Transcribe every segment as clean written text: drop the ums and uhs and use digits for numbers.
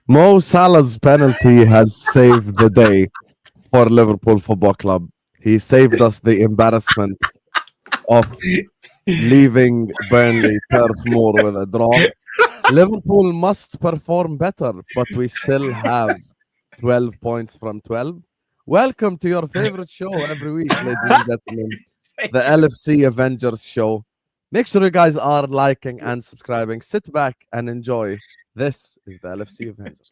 Mo Salah's penalty has saved the day for Liverpool Football Club. He saved us the embarrassment of leaving Burnley Turf Moor with a draw. Liverpool must perform better, but we still have 12 points from 12. Welcome to your favorite show every week, ladies and gentlemen, the LFC Avengers show. Make sure you guys are liking and subscribing. Sit back and enjoy. This is the LFC Avengers.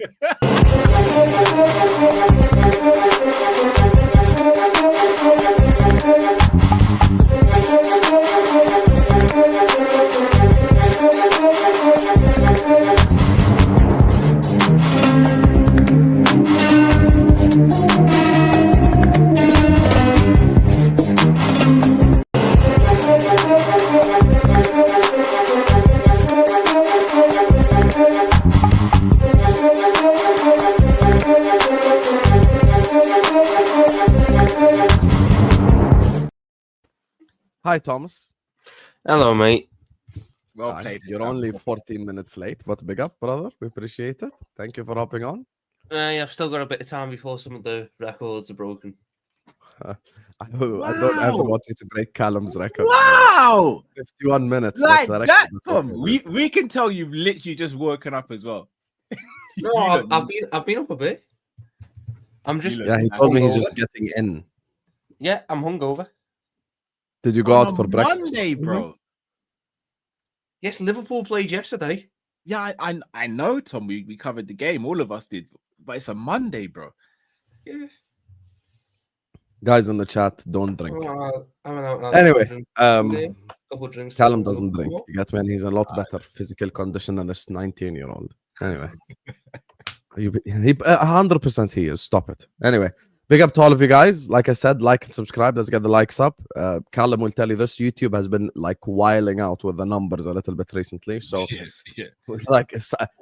Hi, Thomas. Hello, mate. Well Hi. played. You're only 14 minutes late, but big up, brother. We appreciate it. Thank you for hopping on. Yeah, I've still got a bit of time before some of the records are broken. I don't ever Wow. want you to break Callum's record. Wow! 51 minutes. Like that's the that, record. Tom. We can tell you've literally just woken up as well. No, You I've been up a bit. I'm just look- Yeah, he told me he's just getting in. yeah, I'm hungover. Did you go on out a for breakfast? Monday, bro. Yes, Liverpool played yesterday. Yeah, I know, Tom. We covered the game. All of us did. But it's a Monday, bro. Yeah. Guys in the chat, don't drink. I'm out Anyway, couple of drinks. Callum doesn't drink. You get me? And he's in a lot better physical condition than this 19-year-old. Anyway, 100% he is. Stop it. Anyway, big up to all of you guys. Like I said, like and subscribe. Let's get the likes up. Callum will tell you this. YouTube has been like wiling out with the numbers a little bit recently. So Yeah. like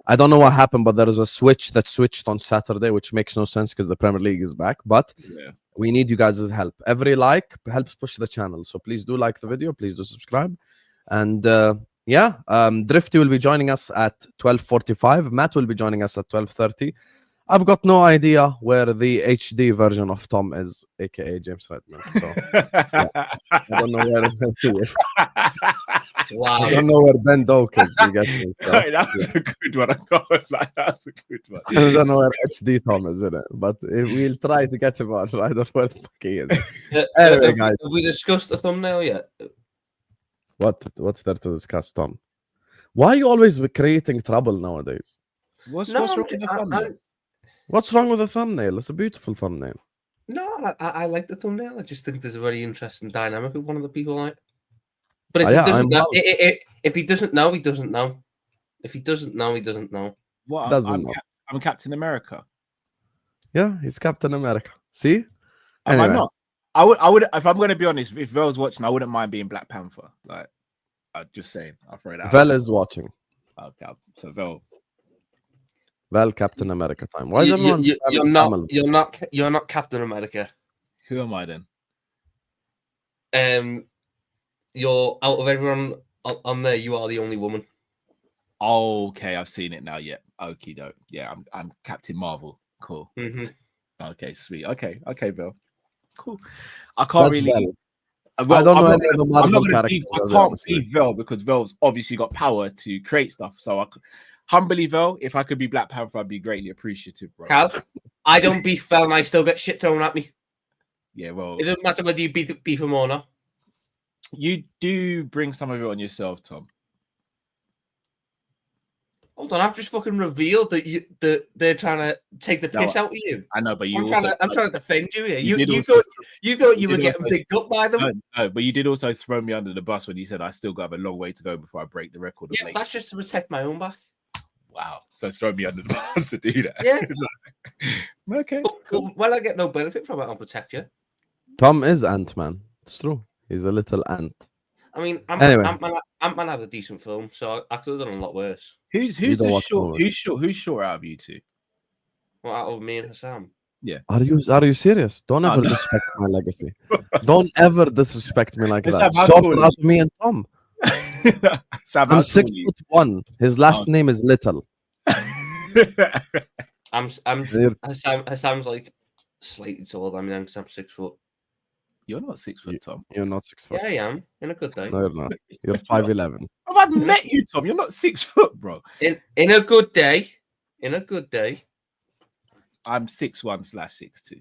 I don't know what happened, but there is a switch that switched on Saturday, which makes no sense because the Premier League is back. But Yeah. we need you guys' help. Every like helps push the channel. So please do like the video. Please do subscribe. And Drifty will be joining us at 12:45. Matt will be joining us at 12:30. I've got no idea where the HD version of Tom is, aka James Redmond. So I don't know where he is. Wow. I don't know where Ben Doak is. You get me? So, That was a good one. I got like that's a good one. I don't know where HD Tom is in it, but we'll try to get him out. I don't know where the fuck he is. Anyway, guys. Have we discussed the thumbnail yet? What's there to discuss, Tom? Why are you always creating trouble nowadays? What's No, wrong with the thumbnail? What's wrong with the thumbnail? It's a beautiful thumbnail. No, I like the thumbnail. I just think there's a very interesting dynamic with one of the people like. But if Yeah, he doesn't I'm know, out. if he doesn't know, he doesn't know. If he doesn't know, he doesn't know. What? Doesn't know. I'm Captain America. Yeah, he's Captain America. See? Am I Anyway. not? I would. If I'm going to be honest, if Vel's watching, I wouldn't mind being Black Panther. Like, I'm just saying. I'll throw it out. Vel is watching. Okay, so Vel. Vel, Captain America time. Why is You- everyone you- spamming camels? You're not Captain America. Who am I then? You're out of everyone on there. You are the only woman. Oh, okay, I've seen it now. Yeah. Okie doke. Yeah, I'm Captain Marvel. Cool. Mm-hmm. Okay, sweet. Okay, Vel. Cool. I can't That's really. Vel. Well, I don't know I'm any of the I'm Marvel not gonna characters. leave- I I'll be can't honest with leave Vel because Vel's obviously got power to create stuff. So humbly, Vel, if I could be Black Panther, I'd be greatly appreciative, bro. Cal, I don't beef Fel and I still get shit thrown at me. Yeah, well, It doesn't matter whether you beef him or not. you do bring some of it on yourself, Tom. Hold on, I've just fucking revealed that they're trying to take the piss out of you. I know, but you I'm trying to defend you here. You did You also- thought you were did getting also- picked up by them. no, but you did also throw me under the bus when you said I still got a long way to go before I break the record. Of Yeah, late. that's just to protect my own back. Wow, so throw me under the bus to do that. Yeah. Okay. But, well, I get no benefit from it. I'll protect you. Tom is Ant-Man. It's true. He's a little ant. I mean, Anyway. Ant-Man had a decent film, so I could have done a lot worse. Who's don't the watch short? movies. Who's short out of you two? Well, out of me and Husam. Are you serious? Don't No, ever no. disrespect my legacy. Don't ever disrespect me like Let's that. have Sort Apple. it out of me and Tom. Sam, I'm 6'1". His last name is Little. Hassam's like slightly taller than me because I'm 6 foot. You're not 6 foot, Tom. You're not 6 foot. Yeah, I am. In a good day. No, you're not. You're 5'11". I've met you, Tom. You're not 6 foot, bro. In a good day. In a good day. I'm 6'1/6'2".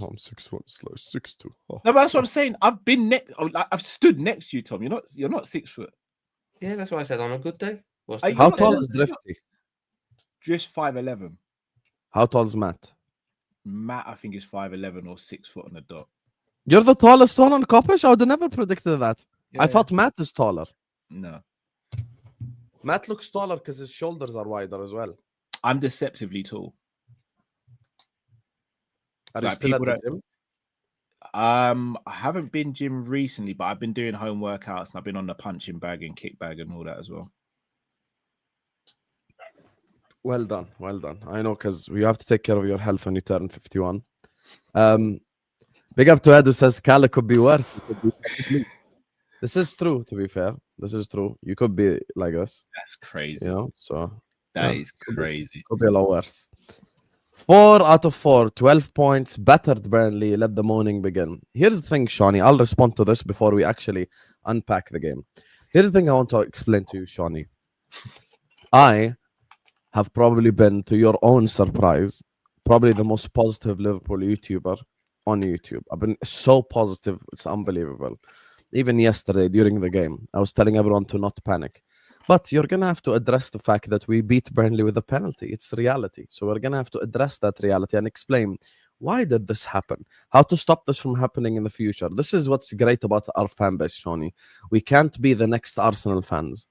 Oh, I'm 6'1/6'2". Oh. No, but that's what I'm saying. I've stood next to you, Tom. You're not 6 foot. Yeah, that's why I said on a good day. How tall is Drifty? Just 5'11". How tall is Matt? Matt, I think, is 5'11" or 6 foot on the dot. You're the tallest one on Coppish? I would have never predicted that. Yeah. I thought Matt is taller. No. Matt looks taller because his shoulders are wider as well. I'm deceptively tall. Are you still at the gym? I haven't been gym recently, but I've been doing home workouts and I've been on the punching bag and kick bag and all that as well. Well done. Well done. I know, because you have to take care of your health when you turn 51. Big up to Ed who says Cali could be worse. This is true, to be fair. This is true. You could be like us. That's crazy. You know, so that is crazy. Could be a lot worse. 4 out of 4, 12 points, battered Burnley. Let the moaning begin. Here's the thing, Shawnee. I'll respond to this before we actually unpack the game. Here's the thing I want to explain to you, Shawnee. I have probably been, to your own surprise, probably the most positive Liverpool YouTuber on YouTube. I've been so positive, it's unbelievable. Even yesterday during the game, I was telling everyone to not panic. But you're going to have to address the fact that we beat Burnley with a penalty. It's reality. So we're going to have to address that reality and explain why did this happen? How to stop this from happening in the future. This is what's great about our fan base, Shawnee. We can't be the next Arsenal fans.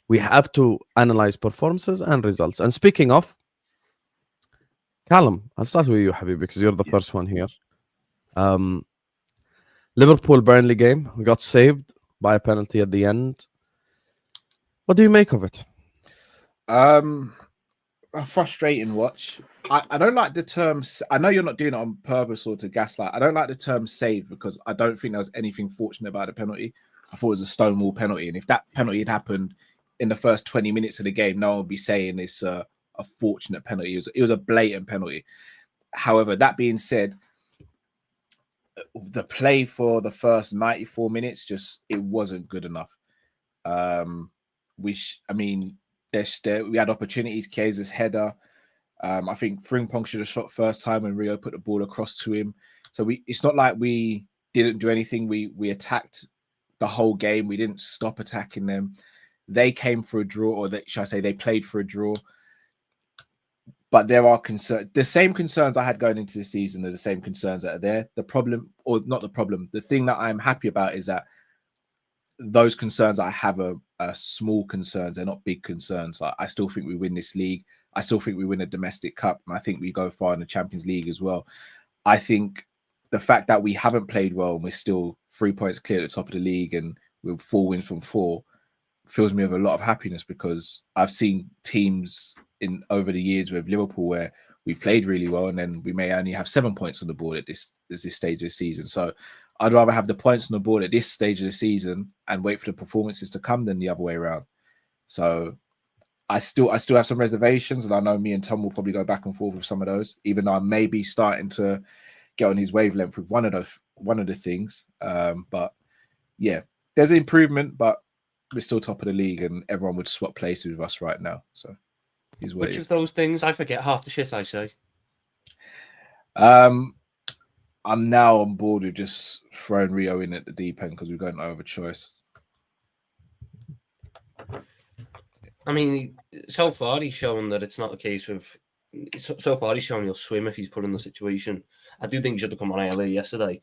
We have to analyze performances and results. And speaking of, Callum, I'll start with you, Habib, because you're the first one here. Liverpool-Burnley game. We got saved by a penalty at the end. What do you make of it? A frustrating watch. I don't like the term. I know you're not doing it on purpose or to gaslight. I don't like the term save because I don't think there was anything fortunate about the penalty. I thought it was a stonewall penalty. And if that penalty had happened in the first 20 minutes of the game, no one would be saying it's a fortunate penalty. It was a blatant penalty. However, that being said, the play for the first 94 minutes, it wasn't good enough. We had opportunities. Kiesa's header. I think Frimpong should have shot first time when Rio put the ball across to him. So it's not like we didn't do anything. We attacked the whole game. We didn't stop attacking them. They came for a draw, or should I say they played for a draw. But there are concerns. The same concerns I had going into the season are the same concerns that are there. The problem, or not the problem, the thing that I'm happy about is that those concerns I have are small concerns. They're not big concerns. Like, I still think we win this league. I still think we win a domestic cup. And I think we go far in the Champions League as well. I think the fact that we haven't played well and we're still 3 points clear at the top of the league and we're 4 wins from 4 fills me with a lot of happiness, because I've seen teams over the years with Liverpool where we've played really well and then we may only have 7 points on the board at this stage of the season. So I'd rather have the points on the board at this stage of the season and wait for the performances to come than the other way around. So I still have some reservations, and I know me and Tom will probably go back and forth with some of those, even though I may be starting to get on his wavelength with one of the things. But yeah, there's an improvement, but we're still top of the league and everyone would swap places with us right now. So which of those things? I forget half the shit I say. I'm now on board with just throwing Rio in at the deep end because we've got no other choice. I mean, so far he's shown that it's not a case of. So far he's shown he'll swim if he's put in the situation. I do think he should have come on earlier yesterday.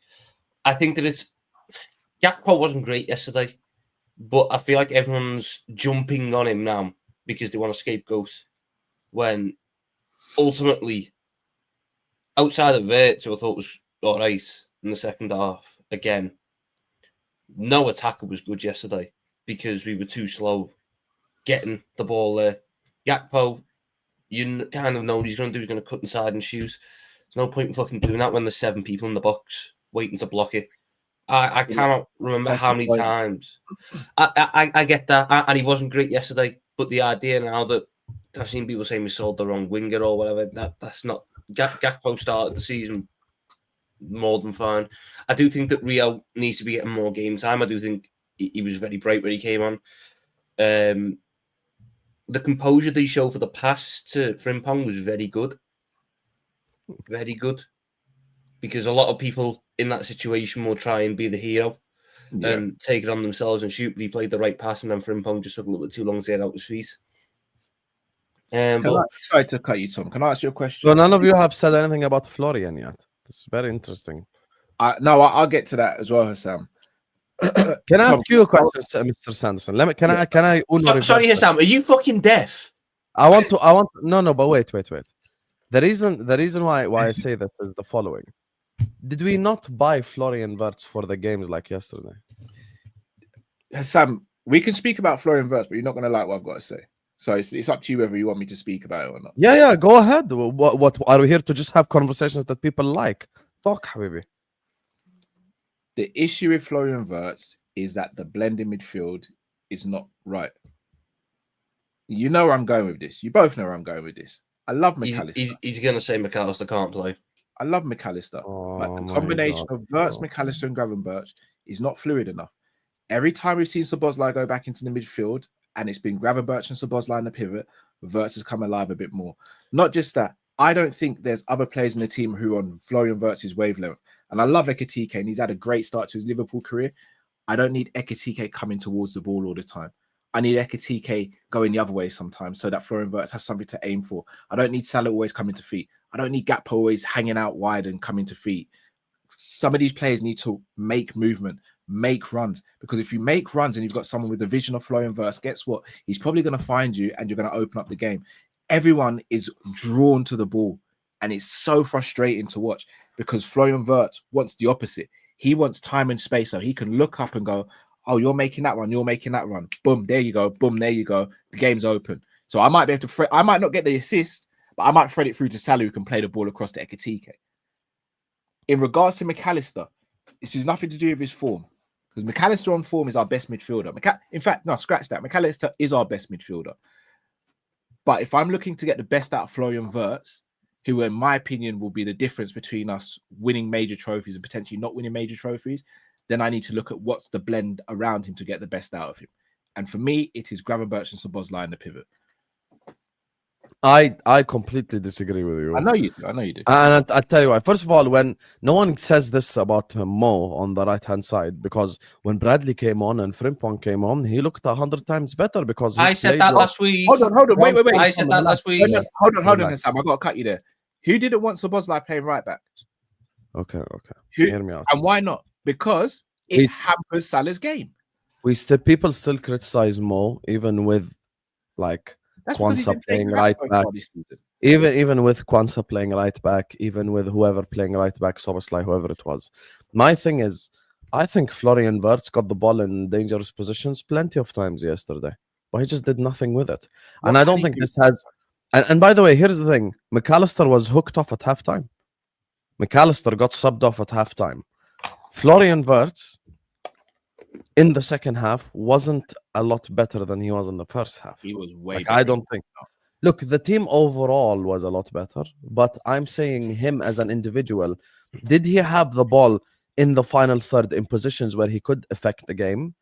I think that Gakpo wasn't great yesterday, but I feel like everyone's jumping on him now because they want a scapegoat. When ultimately, outside of Vert, who I thought was all right in the second half, again, no attacker was good yesterday because we were too slow getting the ball there. Gakpo, you kind of know what he's going to do. He's going to cut inside and shoot. There's no point in fucking doing that when there's 7 people in the box waiting to block it. I cannot remember how many times. I get that, and he wasn't great yesterday, but the idea now that I've seen people saying we sold the wrong winger or whatever. That's not. Gakpo started the season more than fine. I do think that Rio needs to be getting more game time. I do think he was very bright when he came on. The composure that he showed for the pass to Frimpong was very good. Very good. Because a lot of people in that situation will try and be the hero and take it on themselves and shoot, but he played the right pass and then Frimpong just took a little bit too long to get out his feet. Sorry to cut you, Tom. Can I ask you a question? So none of you have said anything about Florian yet. It's very interesting. No, I'll get to that as well, Husam. Can I ask you a question, Mr. Sanderson? Can I? Sorry, Husam, are you fucking deaf? I want. No, but wait. The reason why I say this is the following. Did we not buy Florian Wirtz for the games like yesterday? Husam, we can speak about Florian Wirtz, but you're not going to like what I've got to say. So it's up to you whether you want me to speak about it or not. Yeah, go ahead. What are we here to just have conversations that people like? Talk, Habibi. The issue with Florian Wirtz is that the blend in midfield is not right. You know where I'm going with this. You both know where I'm going with this. I love McAllister. He's going to say McAllister can't play. I love McAllister. But the combination of Wirtz, McAllister, and Gravenberch is not fluid enough. Every time we've seen Szoboszlai go back into the midfield, and it's been Gravenberch and Szoboszlai in the pivot, Wirtz has come alive a bit more. Not just that, I don't think there's other players in the team who are on Florian Wirtz's wavelength. And I love Ekitike, and he's had a great start to his Liverpool career. I don't need Ekitike coming towards the ball all the time. I need Ekitike going the other way sometimes so that Florian Wirtz has something to aim for. I don't need Salah always coming to feet. I don't need Gakpo always hanging out wide and coming to feet. Some of these players need to make movement, make runs. Because if you make runs and you've got someone with the vision of Florian Wirtz, guess what? He's probably going to find you and you're going to open up the game. Everyone is drawn to the ball. And it's so frustrating to watch because Florian Wirtz wants the opposite. He wants time and space so he can look up and go, oh, you're making that run. You're making that run. Boom, there you go. Boom, there you go. The game's open. So I might be able to, I might not get the assist, but I might thread it through to Salah who can play the ball across to Ekitike. In regards to McAllister, this has nothing to do with his form because McAllister on form is our best midfielder. In fact, no, scratch that. McAllister is our best midfielder. But if I'm looking to get the best out of Florian Wirtz, who in my opinion will be the difference between us winning major trophies and potentially not winning major trophies, then I need to look at what's the blend around him to get the best out of him. And for me, it is Gravenberch and Szoboszlai in the pivot. I completely disagree with you. I know you do. And I tell you why. First of all, when no one says this about Mo on the right-hand side, because when Bradley came on and Frimpong came on, he looked 100 times better because I said that last week. Hold on. Wait. I said that last week. Hold on, Sam. I got to cut you there. Who didn't want Szoboszlai playing right back? Okay. Hear me out. And why not? Because it hampers Salah's game. People still criticize Mo, even with like Kwanzaa playing right back. Even with Kwanzaa playing right back, even with whoever playing right back, Szoboszlai, whoever it was. My thing is, I think Florian Wirtz got the ball in dangerous positions plenty of times yesterday, but he just did nothing with it. And I don't think this has. And by the way, here's the thing: McAllister was hooked off at halftime. McAllister got subbed off at halftime. Florian Wirtz in the second half wasn't a lot better than he was in the first half. He was way better. I don't think. Look, the team overall was a lot better, but I'm saying him as an individual. Did he have the ball in the final third in positions where he could affect the game?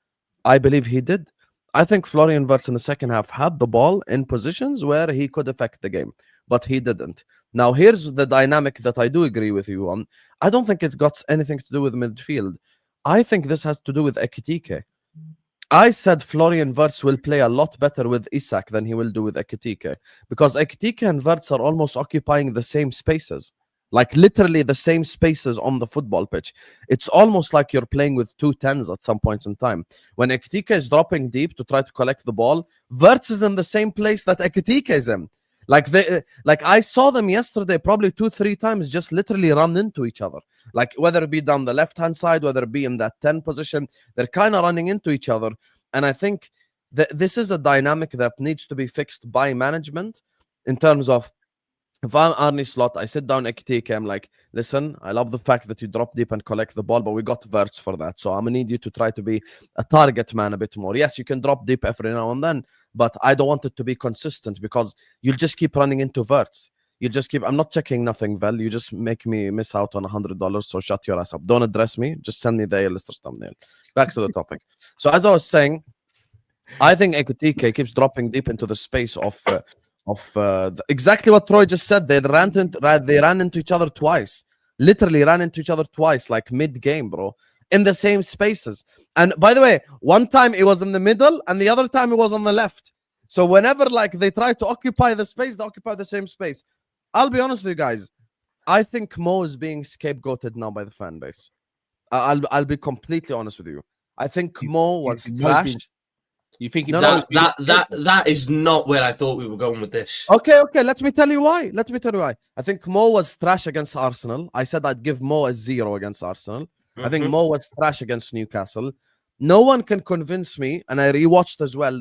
I believe he did. I think Florian Wirtz in the second half had the ball in positions where he could affect the game, but he didn't. Now, here's the dynamic that I do agree with you on. I don't think it's got anything to do with midfield. I think this has to do with Ekitike. I said Florian Wirtz will play a lot better with Isak than he will do with Ekitike because Ekitike and Wirtz are almost occupying the same spaces. Like literally the same spaces on the football pitch. It's almost like you're playing with 2 10s at some points in time. When Ekitike is dropping deep to try to collect the ball, Wirtz is in the same place that Ekitike is in. Like I saw them yesterday probably 2-3 times just literally run into each other. Like whether it be down the left-hand side, whether it be in that 10 position, they're kind of running into each other. And I think that this is a dynamic that needs to be fixed by management in terms of if I'm Arnie Slot, I sit down Ekitike, I'm like, listen, I love the fact that you drop deep and collect the ball, but we got Verts for that. So I'm gonna need you to try to be a target man a bit more. Yes, you can drop deep every now and then, but I don't want it to be consistent because you'll just keep running into Verts. You just keep, I'm not checking nothing, Vel. You just make me miss out on $100. So shut your ass up. Don't address me. Just send me the A-listers thumbnail. Back to the topic. So as I was saying, I think Ekitike keeps dropping deep into the space of exactly what Troy just said. They ran into each other twice. Literally ran into each other twice, like mid-game, bro, in the same spaces. And by the way, one time it was in the middle, and the other time it was on the left. So whenever like they try to occupy the space, they occupy the same space. I'll be honest with you guys. I think Mo is being scapegoated now by the fan base. I'll be completely honest with you. I think Mo was thrashed. You think that is not where I thought we were going with this. Okay. Let me tell you why. I think Mo was trash against Arsenal. I said I'd give Mo a 0 against Arsenal. I think Mo was trash against Newcastle. No one can convince me, and I rewatched as well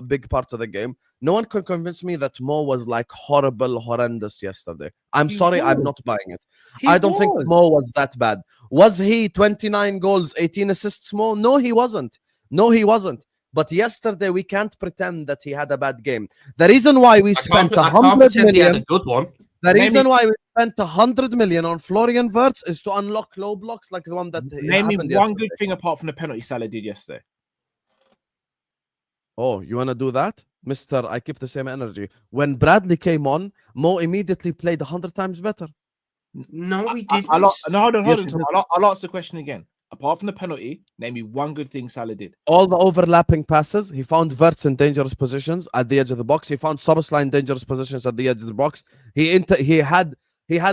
big parts of the game. No one can convince me that Mo was like horrendous yesterday. I'm sorry, I'm not buying it. I don't think Mo was that bad. Was he 29 goals, 18 assists, Mo? No, he wasn't. But yesterday, we can't pretend that he had a bad game. The reason why we spent 100 million... He had a good one. The reason why we spent 100 million on Florian Wirtz is to unlock low blocks like the one that... Name me one good thing apart from the penalty Salah did yesterday. Oh, you want to do that? Mister, I keep the same energy. When Bradley came on, Mo immediately played 100 times better. No, we didn't. Hold on. I'll ask the question again. Apart from the penalty, name me one good thing Salah did. All the overlapping passes. He found Wirtz in dangerous positions at the edge of the box. He found Szoboszlai in dangerous positions at the edge of the box. He had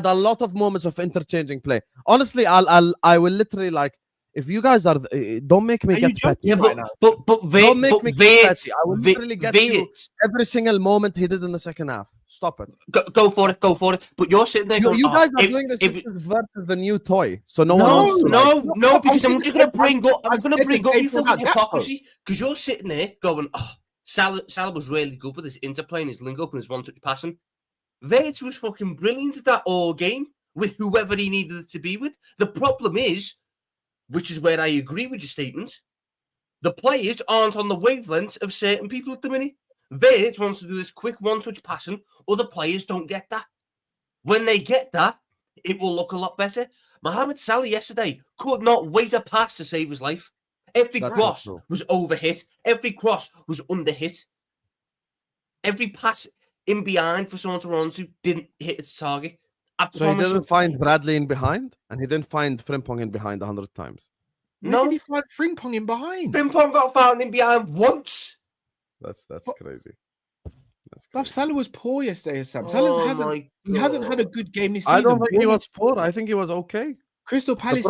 a lot of moments of interchanging play. Honestly, I will literally like, if you guys are, don't make me get petty. Yeah, but don't make me get petty. I will literally get you every single moment he did in the second half. Stop it. Go for it. But you're sitting there going, you guys are doing this versus the new toy. So no one wants to. No, because I'm just going to bring up your fucking hypocrisy. Because you're sitting there going, oh, Salah was really good with his interplay and his link up and his one-touch passing. Wirtz was fucking brilliant at that all game with whoever he needed it to be with. The problem is, which is where I agree with your statement, the players aren't on the wavelength of certain people at the minute. Wirtz wants to do this quick one-touch passing. Other players don't get that. When they get that, it will look a lot better. Mohamed Salah yesterday could not wait a pass to save his life. Every cross was overhit. Every cross was underhit. Every pass in behind for someone to run to didn't hit its target. So he didn't find Bradley in behind, and he didn't find Frimpong in behind 100 times. No, did he find Frimpong in behind? Frimpong got found in behind once. That's crazy. Salah was poor yesterday, Sam. Salah hasn't had a good game this season. I don't think he was poor. I think he was okay. Crystal Palace. The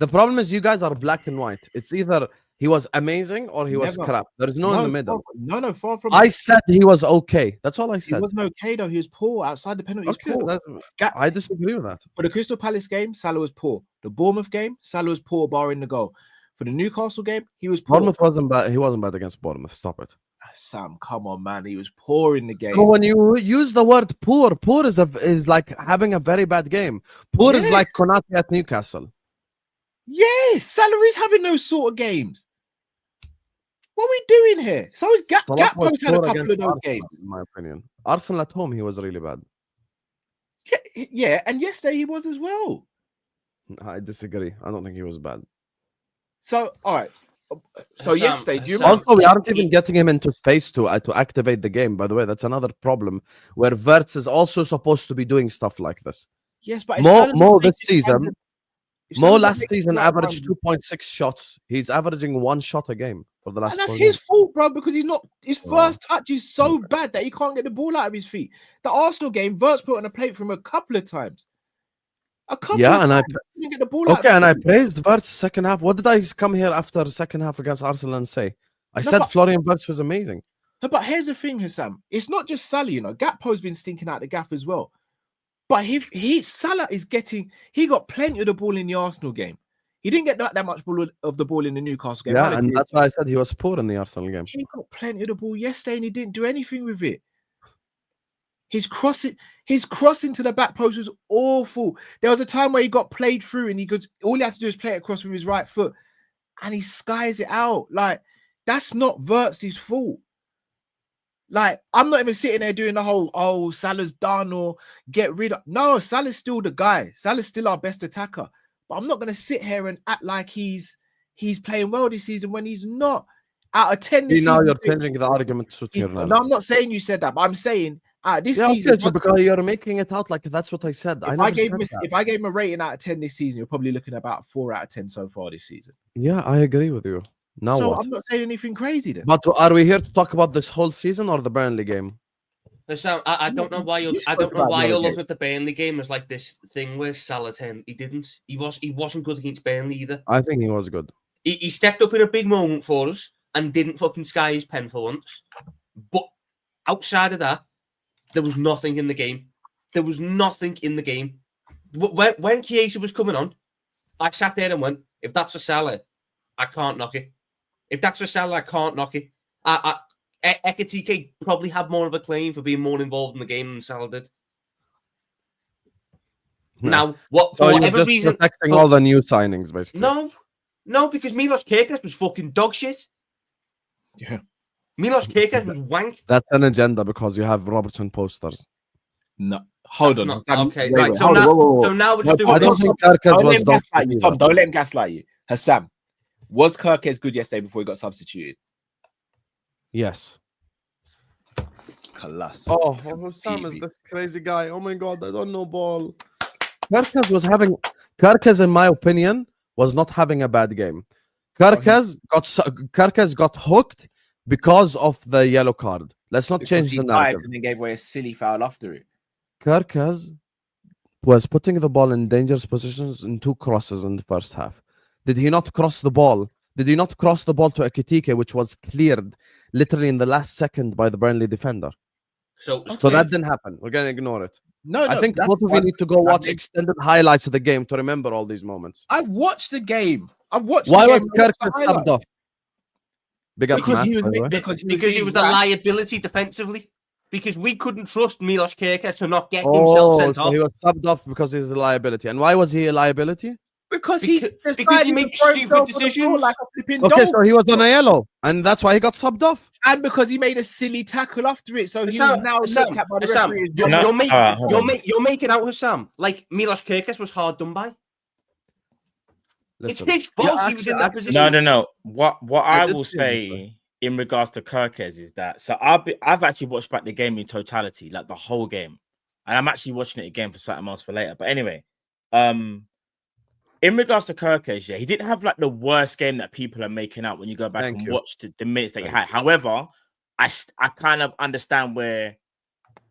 problem is you guys are black and white. It's either he was amazing or he was crap. There's no in the middle. Far from. I said he was okay. That's all I said. He wasn't okay though. He was poor outside the penalty. I disagree with that. For the Crystal Palace game, Salah was poor. The Bournemouth game, Salah was poor, barring the goal. For the Newcastle game, he was poor. Bournemouth wasn't bad. He wasn't bad against Bournemouth. Stop it. Sam, come on, man. He was poor in the game. So when you use the word poor is like having a very bad game. Poor is like Konate at Newcastle. Yes, Salah is having those sort of games. What are we doing here? So Gakpo's had a couple of those games. In my opinion. Arsenal at home, he was really bad. Yeah, and yesterday he was as well. I disagree. I don't think he was bad. So, all right. So yesterday, also we aren't even getting him into space to activate the game. By the way, that's another problem where Wirtz is also supposed to be doing stuff like this. Yes, but Mo this season, Mo last season averaged 2.6 shots. He's averaging 1 shot a game for the last. And that's his fault, bro, because he's not. His first touch is so bad that he can't get the ball out of his feet. The Arsenal game, Wirtz put on a plate from a couple of times. I praised Wirtz second half. What did I come here after second half against Arsenal and say? I said Florian Wirtz was amazing. No, but here's the thing, Husam. It's not just Salah, you know. Gakpo's been stinking out the gaff as well. But Salah is he got plenty of the ball in the Arsenal game. He didn't get that much of the ball in the Newcastle game. Yeah, and that's why I said he was poor in the Arsenal game. He got plenty of the ball yesterday and he didn't do anything with it. His crossing to the back post was awful. There was a time where he got played through and all he had to do is play it across with his right foot and he skies it out. Like, that's not Wirtz's fault. Like, I'm not even sitting there doing the whole, oh, Salah's done or get rid of. No, Salah's still the guy. Salah's still our best attacker. But I'm not going to sit here and act like he's playing well this season when he's not. Out of 10 this now season, you're changing the argument to Tierney. No, I'm not saying you said that, but I'm saying this season. Okay, because you're making it out like that's what I said. If I gave him a rating out of 10 this season, you're probably looking at about 4 out of 10 so far this season. Yeah, I agree with you. Now so what? I'm not saying anything crazy then. But are we here to talk about this whole season or the Burnley game? Listen, I don't know why you're looking at the Burnley game as like this thing where Salah 10. He didn't. He wasn't good against Burnley either. I think he was good. He stepped up in a big moment for us and didn't fucking sky his pen for once. But outside of that, there was nothing in the game. There was nothing in the game. When Chiesa was coming on, I sat there and went, if that's for Salah, I can't knock it. If that's for Salah, I can't knock it. Ekitike probably had more of a claim for being more involved in the game than Salah did. Now, for whatever reason, protecting all the new signings, basically. No, because Milos Kerkez was fucking dog shit. Yeah, Milos Kerkez was wank. That's an agenda because you have Robertson posters. No, hold on. Okay, right. So now we're just doing. I don't think Kerkez was dog shit. Tom, don't let him gaslight you. Husam, was Kerkez good yesterday before he got substituted? Yes. Class. Oh, Husam is this crazy guy. Oh my god, I don't know ball. Kerkez, in my opinion, was not having a bad game. Kerkez got hooked because of the yellow card. Let's not change the narrative. And then gave away a silly foul after it. Kerkez was putting the ball in dangerous positions in 2 crosses in the first half. Did he not cross the ball? Did he not cross the ball to Ekitike, which was cleared literally in the last second by the Burnley defender? So that didn't happen. We're going to ignore it. No, I think both of you need to go watch extended highlights of the game to remember all these moments. I've watched the game. Why was Kerkez subbed off? Because he was the liability defensively. Because we couldn't trust Milos Kerkez to not get himself sent off. He was subbed off because he's a liability. And why was he a liability? Because he makes stupid decisions. Like a flipping okay, dog. so he was on a yellow, and that's why he got subbed off. And because he made a silly tackle after it, so he was now looked at by the referee. You're making out Husam like Milos Kerkez was hard done by. Listen, it's his fault he was in that position. No. What I will say in regards to Kerkez is that I've actually watched back the game in totality, like the whole game, and I'm actually watching it again for something else for later. But anyway, in regards to Kerkez, he didn't have like the worst game that people are making out when you go back and watch the minutes that he had. However, I kind of understand where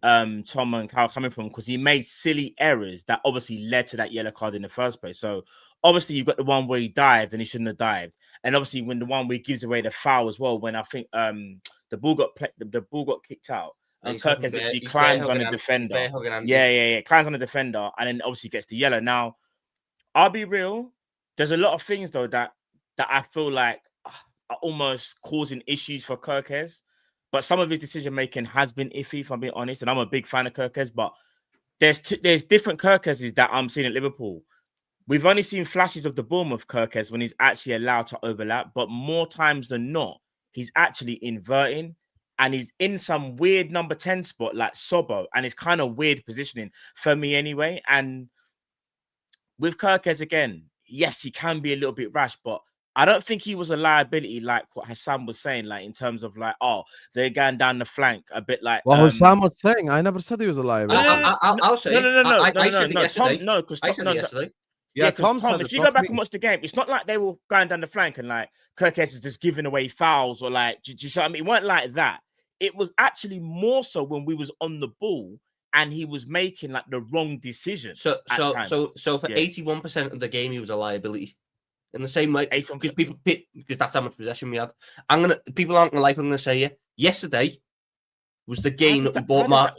Tom and Kyle coming from, because he made silly errors that obviously led to that yellow card in the first place. So obviously you've got the one where he dived and he shouldn't have dived, and obviously when the one where he gives away the foul as well, when I think the ball got kicked out. And Kerkez actually climbs on the defender. Yeah. Climbs on the defender and then obviously gets the yellow. Now, I'll be real. There's a lot of things though that I feel like are almost causing issues for Kerkez. But some of his decision making has been iffy, if I'm being honest. And I'm a big fan of Kerkez. But there's different Kerkezes that I'm seeing at Liverpool. We've only seen flashes of the Bournemouth Kerkez when he's actually allowed to overlap. But more times than not, he's actually inverting. And he's in some weird number 10 spot like Sobo. And it's kind of weird positioning for me anyway. And with Kerkez again, yes, he can be a little bit rash, but I don't think he was a liability like what Husam was saying, like in terms of like, oh, they're going down the flank a bit like. Well, Husam was saying, I never said he was a liability. I'll say no. I said it yesterday. I said it yesterday. Yeah, Tom, if you go back and watch the game, it's not like they were going down the flank and like Kerkez is just giving away fouls or like, do you see what I mean? It weren't like that. It was actually more so when we was on the ball and he was making like the wrong decision. So for 81% of the game, he was a liability. In the same way, because that's how much possession we had. People aren't gonna like what I'm gonna say. Yesterday was the game that we bought Mark.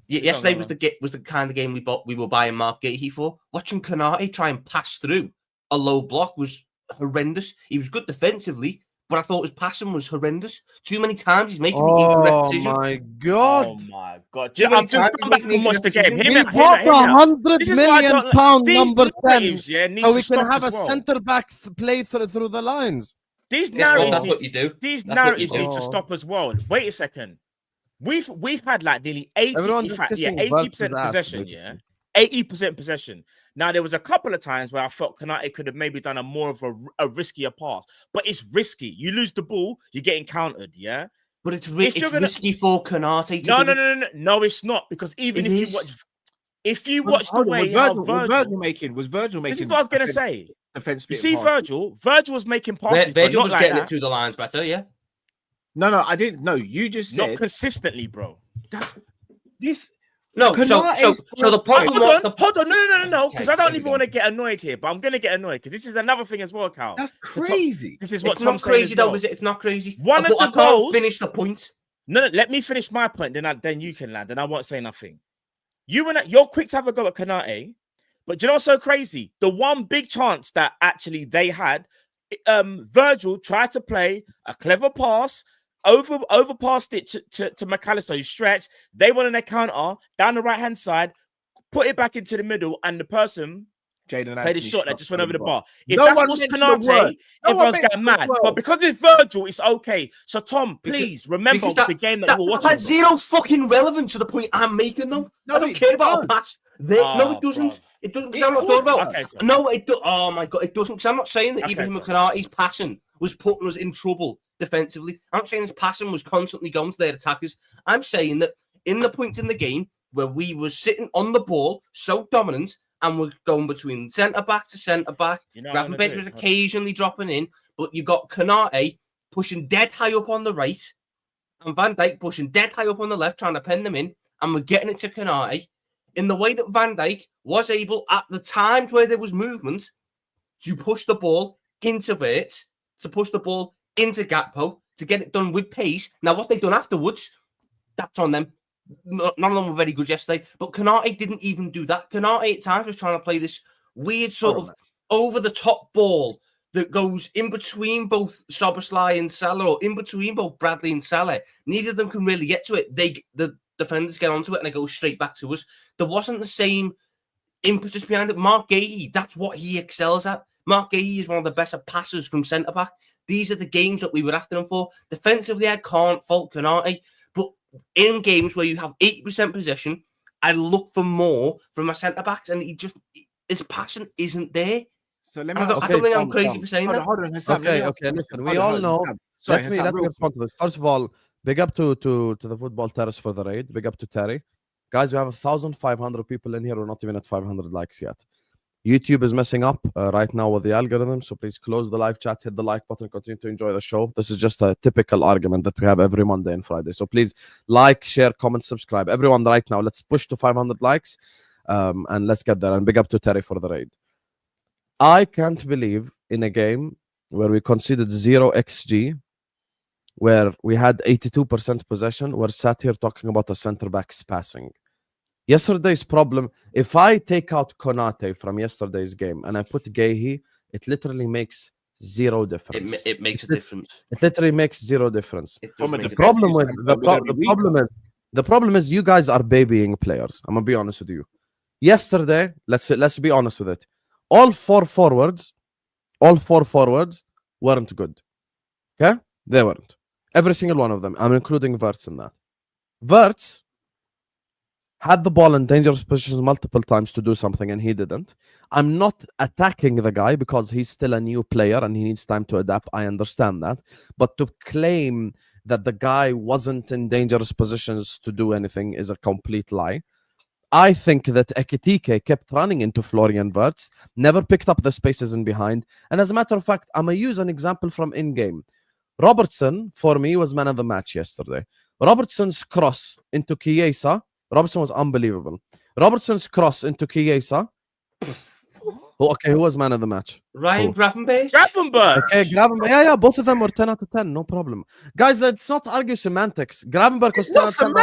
Yesterday was the kind of game we were buying Mark Gahey for. Watching Konate try and pass through a low block was horrendous. He was good defensively, but I thought his passing was horrendous. Too many times he's making the incorrect decision. My God. Oh my God! Too many I've just times gone back making and watched the game. decisions. Hear He me out, hear me bought out, hear me out. £100 This is why I million don't like- these number 10 narratives, yeah, need so to we can stop have a as well. centre back play through the lines. These That's what narratives, you do. these That's what you narratives do. need to stop as well. Wait a second. We've had like nearly 80, Everyone in just fact, yeah, kissing 80% Vert's ass, possession, basically. yeah. 80% possession. Now there was a couple of times where I felt Konate could have maybe done a more of a riskier pass, but it's risky. You lose the ball, you're getting countered, yeah. But it's If you're gonna- risky for Konate to No, do no, it. no, no, no, it's not, because even It if is. you watch the way how Virgil making. Was Virgil making? This is what I was gonna say. Defense. You see, Virgil was making passes, but Virgil not was like getting that. it through the lines better, yeah. No, I didn't. No, you just Not said consistently, bro. this. No, so the problem. Hold on, no, because Okay, I don't here we even go. want to get annoyed here, but I'm gonna get annoyed because this is another thing as well, Cal. That's crazy. This is what It's Tom's not saying crazy as well. though, is it? It's not crazy. One of But the I can't goals- finish the point. No, let me finish my point, then you can land, and I won't say nothing. You're quick to have a go at Konate, but do you know what's so crazy? The one big chance that actually they had, Virgil tried to play a clever pass, overpassed it to McAllister, who stretched. They went on their counter down the right hand side, put it back into the middle, and the person played a shot that just went over the bar. If that was Konate, everyone's getting mad. But because it's Virgil, it's okay. So Tom, please remember the game that you were watching. That's zero fucking relevance to the point I'm making, though. I don't care about a pass. No, it doesn't. Bro. It doesn't. Because I'm not talking about. Okay, so- No, it does. Oh my God, it doesn't. Because I'm not saying that Okay, Ibrahim so- Konate's passing was putting us in trouble defensively. I'm not saying his passing was constantly going to their attackers. I'm saying that in the point in the game where we were sitting on the ball so dominant and we're going between centre back to centre back, Gravenberch was occasionally dropping in, but you got Konate pushing dead high up on the right and Van Dijk pushing dead high up on the left, trying to pen them in, and we're getting it to Konate in the way that Van Dijk was able at the times where there was movement to push the ball into Vert, to push the ball into Gakpo, to get it done with pace. Now, what they've done afterwards, that's on them. None of them were very good yesterday, but Konate didn't even do that. Konate at times was trying to play this weird sort of over-the-top ball that goes in between both Szoboszlai and Salah, or in between both Bradley and Salah. Neither of them can really get to it. The defenders get onto it and they go straight back to us. There wasn't the same impetus behind it. Mark Gahey, that's what he excels at. Mark Gahey is one of the best passers from centre-back. These are the games that we were after him for. Defensively, I can't fault Konate, but in games where you have 80% possession, I look for more from my centre-backs, and his passing isn't there. So I don't think I'm crazy for saying that. Hold on, Husam, Okay, listen, we all know. Let me respond to this. First of all, big up to the football terrace for the raid. Big up to Terry. Guys, we have 1,500 people in here. We're not even at 500 likes yet. YouTube is messing up right now with the algorithm, so please close the live chat, hit the like button, continue to enjoy the show. This is just a typical argument that we have every Monday and Friday. So please like, share, comment, subscribe. Everyone right now, let's push to 500 likes and let's get there. And big up to Terry for the raid. I can't believe in a game where we conceded 0 XG, where we had 82% possession, we're sat here talking about a centre-back's passing. Yesterday's problem, if I take out Konate from yesterday's game and I put Gahey, it literally makes zero difference. It makes a difference. It literally makes zero difference. The problem is you guys are babying players. I'm gonna be honest with you. Yesterday, let's be honest with it. All four forwards weren't good. Okay? They weren't. Every single one of them. I'm including Verts in that. Verts had the ball in dangerous positions multiple times to do something, and he didn't. I'm not attacking the guy because he's still a new player and he needs time to adapt. I understand that. But to claim that the guy wasn't in dangerous positions to do anything is a complete lie. I think that Ekitike kept running into Florian Wirtz, never picked up the spaces in behind. And as a matter of fact, I'm going to use an example from in-game. Robertson, for me, was man of the match yesterday. Robertson's cross into Chiesa. Robertson was unbelievable. Robertson's cross into Chiesa. Who was man of the match? Ryan Gravenberch. Okay, Gravenberch. Yeah, both of them were 10 out of 10. No problem. Guys, let's not argue semantics. Gravenberch was 10 out of 10.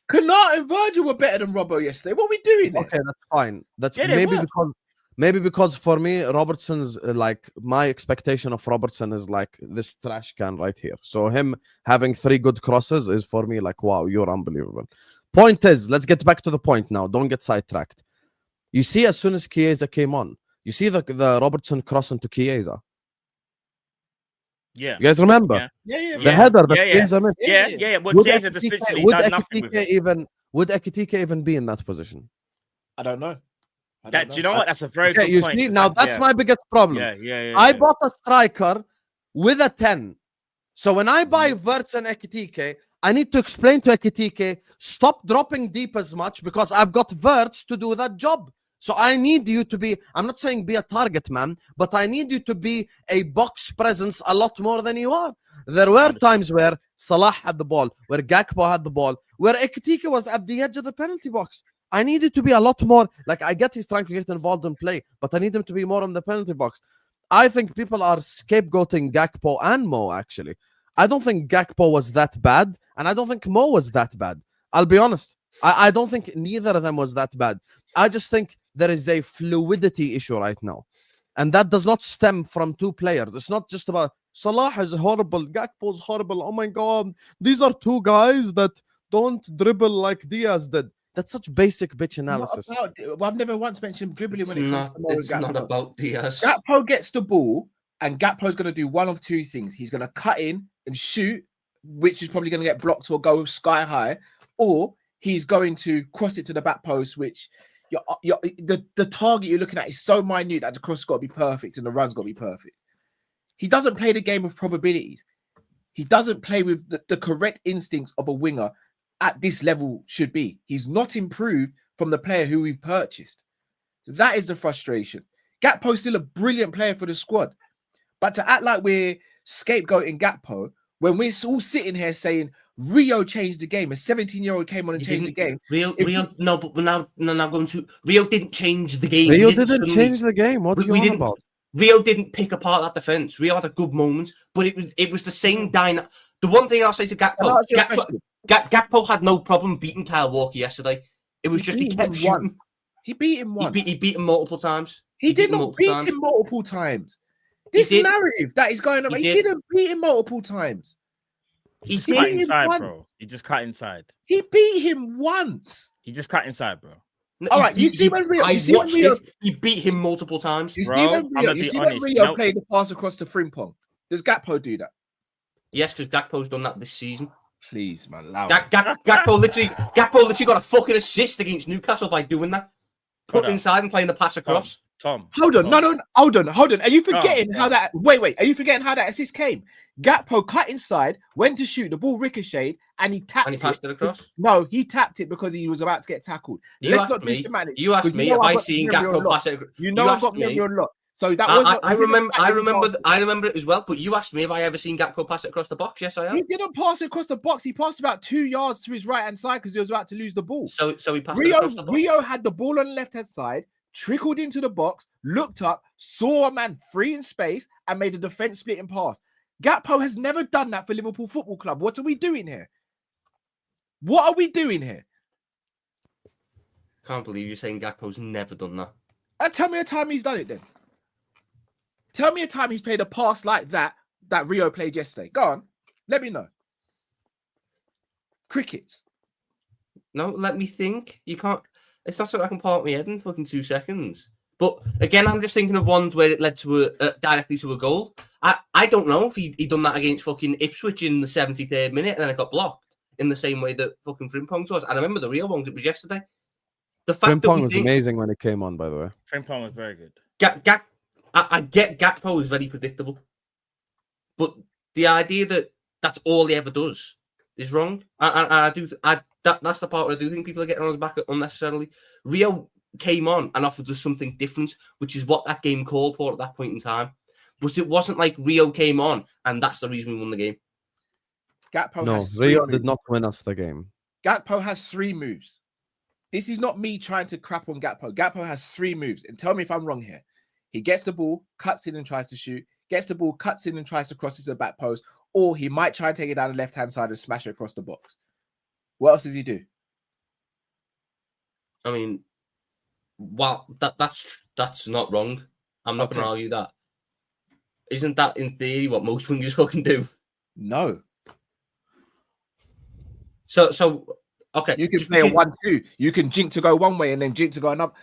Konate and Virgil were better than Robbo yesterday. What are we doing? Okay, that's fine. That's Yeah, maybe because Maybe because for me, Robertson's like my expectation of Robertson is like this trash can right here. So him having 3 good crosses is for me like, wow, you're unbelievable. Point is, let's get back to the point now. Don't get sidetracked. You see, as soon as Chiesa came on, you see the Robertson cross into Chiesa. Yeah. You guys remember? Yeah. The header that Chiesa made. Yeah. Well, Would Chiesa just literally done nothing with it. Would Ekitike even be in that position? I don't know. Do you know what? That's a very good you point. see, now that's my biggest problem. I bought a striker with a 10. So when I buy Wirtz and Ekitike, I need to explain to Ekitike, stop dropping deep as much because I've got Wirtz to do that job. So I need you to be, I'm not saying be a target man, but I need you to be a box presence a lot more than you are. There were times where Salah had the ball, where Gakpo had the ball, where Ekitike was at the edge of the penalty box. I need it to be a lot more, like I get he's trying to get involved in play, but I need him to be more in the penalty box. I think people are scapegoating Gakpo and Mo, actually. I don't think Gakpo was that bad, and I don't think Mo was that bad. I'll be honest. I don't think neither of them was that bad. I just think there is a fluidity issue right now. And that does not stem from 2 players. It's not just about Salah is horrible, Gakpo is horrible. Oh my God, these are 2 guys that don't dribble like Diaz did. That's such basic bitch analysis. I've never once mentioned dribbling when it comes to Mo. It's not about Diaz. Gakpo gets the ball, and Gakpo's going to do one of 2 things. He's going to cut in and shoot, which is probably going to get blocked or go sky high, or he's going to cross it to the back post, which the target you're looking at is so minute that the cross has got to be perfect and the run's got to be perfect. He doesn't play the game of probabilities. He doesn't play with the correct instincts of a winger at this level should be. He's not improved from the player who we've purchased. That is the frustration. Gakpo's still a brilliant player for the squad. But to act like we're scapegoating Gakpo when we're all sitting here saying Rio changed the game, a 17-year-old came on and changed the game. Rio going to Rio didn't change the game. Rio didn't change the game. What are you on about? Rio didn't pick apart that defense. Rio had a good moment, but it was the same dynamic. The one thing I'll say to Gakpo, Gakpo had no problem beating Kyle Walker yesterday. It was just he kept shooting. He beat him once. He beat him multiple times. He did not beat him multiple times. This narrative that is going on, he didn't beat him multiple times. He just cut inside, bro. He just cut inside. He beat him once. He just cut inside, bro. All right, you see when Rio he beat him multiple times. You see when Rio played the pass across to Frimpong. Does Gakpo do that? Yes, because Gakpo's done that this season. Please, man. Gakpo literally got a fucking assist against Newcastle by doing that. Put inside and playing the pass across. Tom. Hold on. Hold on. Are you forgetting how that wait, are you forgetting how that assist came? Gakpo cut inside, went to shoot, the ball ricocheted, and he tapped it. And he passed it across? No, he tapped it because he was about to get tackled. You asked me if I seen Gakpo pass it. You know I've got memory on lock. So that was I remember it as well, but you asked me if I ever seen Gakpo pass it across the box. Yes, I have. He didn't pass it across the box. He passed about 2 yards to his right hand side because he was about to lose the ball. So he passed it across the box. Rio had the ball on the left hand side, trickled into the box, looked up, saw a man free in space, and made a defense splitting pass. Gakpo has never done that for Liverpool Football Club. What are we doing here? What are we doing here? Can't believe you're saying Gakpo's never done that. And tell me a time he's done it then. Tell me a time he's played a pass like that Rio played yesterday. Go on. Let me know. Crickets. No, let me think. You can't. It's not something I can part my head in fucking 2 seconds. But again, I'm just thinking of ones where it led to directly to a goal. I don't know if he done that against fucking Ipswich in the 73rd minute and then it got blocked in the same way that fucking Frimpong was. I remember the real ones. It was yesterday. The fact Frimpong was amazing when it came on, by the way. Frimpong was very good. I get Gakpo is very predictable, but the idea that that's all he ever does is wrong. That's the part where I do think people are getting on his back unnecessarily. Rio came on and offered us something different, which is what that game called for at that point in time. But it wasn't like Rio came on and that's the reason we won the game. Rio did not win us the game. Gakpo has 3 moves. This is not me trying to crap on Gakpo. Gakpo has 3 moves. And tell me if I'm wrong here. He gets the ball, cuts in and tries to shoot. Gets the ball, cuts in and tries to cross it to the back post. Or he might try and take it down the left-hand side and smash it across the box. What else does he do? I mean, Well, that's not wrong. I'm not going to argue that. Isn't that in theory what most wingers fucking do? No. So okay. You can play a 1-2. You can jink to go one way and then jink to go another.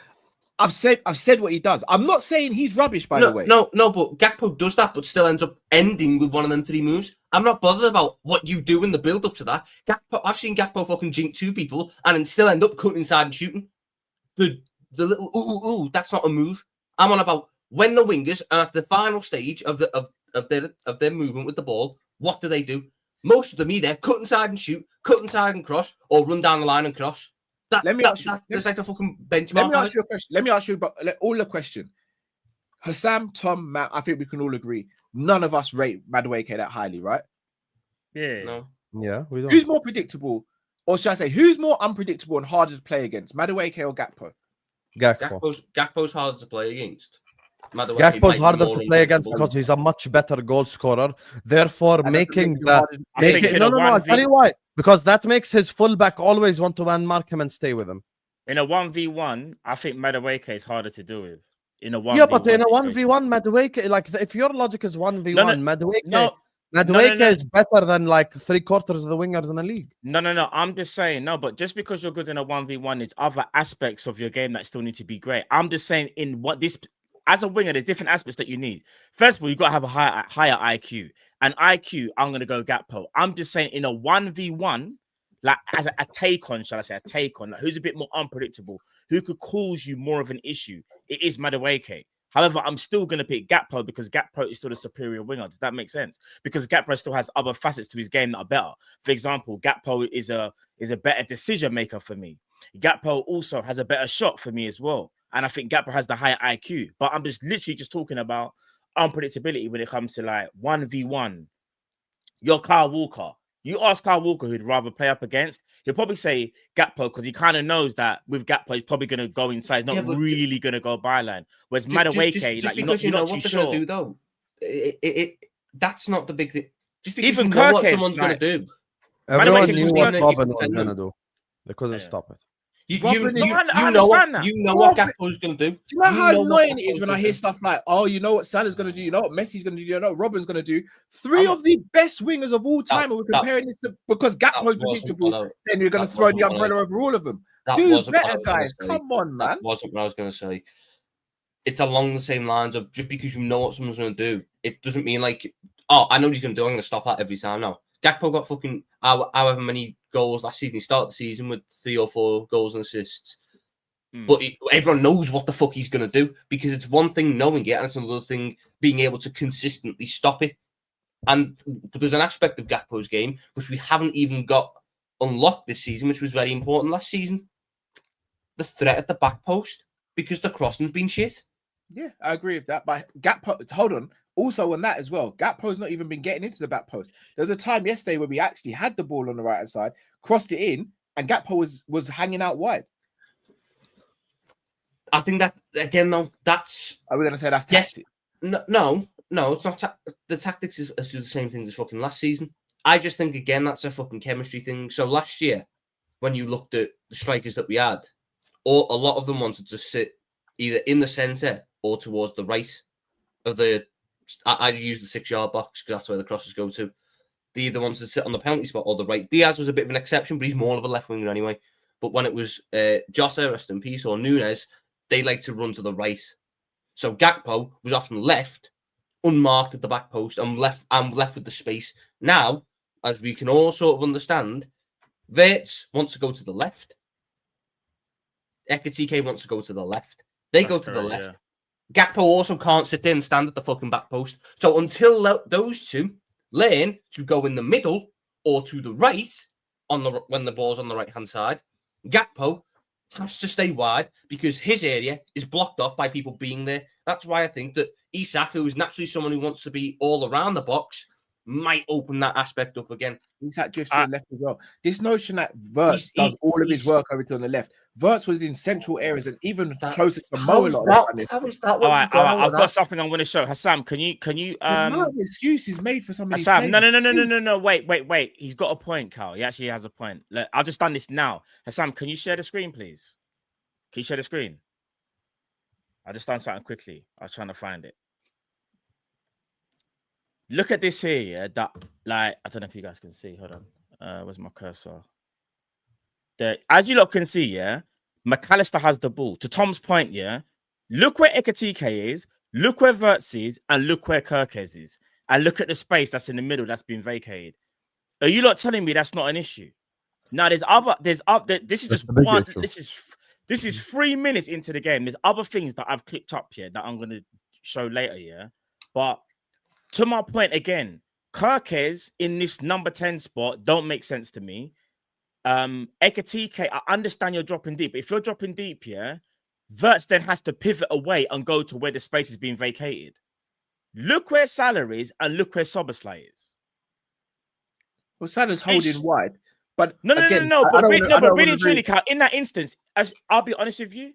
I've said what he does. I'm not saying he's rubbish, by the way. No, but Gakpo does that, but still ends up ending with one of them 3 moves. I'm not bothered about what you do in the build up to that. I've seen Gakpo fucking jink 2 people and then still end up cutting inside and shooting. The little ooh, that's not a move. I'm on about when the wingers are at the final stage of their movement with the ball. What do? Most of them either cut inside and shoot, cut inside and cross, or run down the line and cross. There's like a fucking benchmark. Let me ask you a question. Let me ask you about all the question. Husam, Tom, Matt, I think we can all agree. None of us rate Madueke that highly, right? Yeah. No. Yeah, we don't. Who's more predictable? Or should I say, who's more unpredictable and harder to play against? Madueke or Gakpo? Gakpo's harder to play against. Gakpo's harder to play against because he's a much better goal scorer. Therefore, I'll tell you why. Because that makes his fullback always want to man-mark him and stay with him. In a 1v1, I think Madueke is harder to do with. In a 1v1, yeah, but in a 1v1, Madueke, like if your logic is 1v1, Madueke is better than like 3/4 of the wingers in the league. No. I'm just saying, no, but just because you're good in a 1v1, there's other aspects of your game that still need to be great. I'm just saying, in what this, as a winger, there's different aspects that you need. First of all, you've got to have a higher IQ. And IQ, I'm going to go Gakpo. I'm just saying, in a 1v1, like as a take on, shall I say, like who's a bit more unpredictable, who could cause you more of an issue, it is Madueke. However, I'm still going to pick Gakpo because Gakpo is still the superior winger. Does that make sense? Because Gakpo still has other facets to his game that are better. For example, Gakpo is a better decision maker for me. Gakpo also has a better shot for me as well. And I think Gakpo has the higher IQ. But I'm just literally just talking about unpredictability when it comes to like 1v1. You're Kyle Walker. You ask Kyle Walker who he'd rather play up against, he'll probably say Gakpo because he kind of knows that with Gakpo, he's probably going to go inside. He's not really going to go byline. Whereas Madueke, like, you're not too sure. Do, though, that's not the big thing. Just because you know what someone's going to do. Everyone knew what Robin was going to do. They couldn't stop it. You know what Gakpo's going to do. Do you know how annoying it is when I hear stuff like, oh, you know what Salah's going to do, you know what Messi's going to do, you know what Robin's going to do. Three of the best wingers of all time, and we're comparing this to, because Gakpo's predictable, then you're going to throw the umbrella over all of them. Do better, guys. Come on, man. That wasn't what I was going to say. It's along the same lines of just because you know what someone's going to do, it doesn't mean like, oh, I know what he's going to do, I'm going to stop that every time now. Gakpo got fucking however many goals last season. He started the season with 3 or 4 goals and assists. But everyone knows what the fuck he's going to do because it's one thing knowing it and it's another thing being able to consistently stop it. And there's an aspect of Gakpo's game which we haven't even got unlocked this season, which was very important last season. The threat at the back post because the crossing's been shit. Yeah, I agree with that. But Gakpo, hold on. Also on that as well, Gakpo's not even been getting into the back post. There was a time yesterday where we actually had the ball on the right hand side, crossed it in, and Gakpo was hanging out wide. I think that again, though, that's. Are we going to say that's tactics? No, it's not. The tactics is do the same thing as fucking last season. I just think again that's a fucking chemistry thing. So last year, when you looked at the strikers that we had, a lot of them wanted to sit either in the centre or towards the right of the. I use the 6-yard box because that's where the crosses go to. They either wanted to sit on the penalty spot or the right. Diaz was a bit of an exception, but he's more of a left winger anyway. But when it was Jota, rest in peace, or Nunes, they like to run to the right. So Gakpo was often left, unmarked at the back post, and left with the space. Now, as we can all sort of understand, Wirtz wants to go to the left. Ekitike wants to go to the left. They go to the left. Yeah. Gakpo also can't sit there and stand at the fucking back post. So until those two learn to go in the middle or to the right when the ball's on the right-hand side, Gakpo has to stay wide because his area is blocked off by people being there. That's why I think that Isak, who is naturally someone who wants to be all around the box, might open that aspect up again. Isak drifts to the left as well. This notion that Wirtz does all of his work over to on the left. Wirtz was in central areas and even closer to Mo. How is that? All right. I've got something I'm going to show. Husam, can you excuses made for somebody. Husam, no. Wait. He's got a point, Carl. He actually has a point. Look, I'll just done this now. Husam, can you share the screen, please? Can you share the screen? I just done something quickly. I was trying to find it. Look at this here, yeah. That like I don't know if you guys can see. Hold on. Where's my cursor? There, as you lot can see, yeah. McAllister has the ball. To Tom's point, yeah. Look where Ekatike is. Look where Verts is, and look where Kirkes is, and look at the space that's in the middle that's been vacated. Are you lot telling me that's not an issue? Now this is just one. This is 3 minutes into the game. There's other things that I've clipped up here that I'm going to show later, yeah. But to my point again, Kirkes in this number 10 spot don't make sense to me. Ekatike, I understand you're dropping deep. But if you're dropping deep, yeah, Verts then has to pivot away and go to where the space is being vacated. Look where Salah is and look where Szoboszlai is. Well, Salah's holding wide. But no. But really and truly, Cal, in that instance, as I'll be honest with you,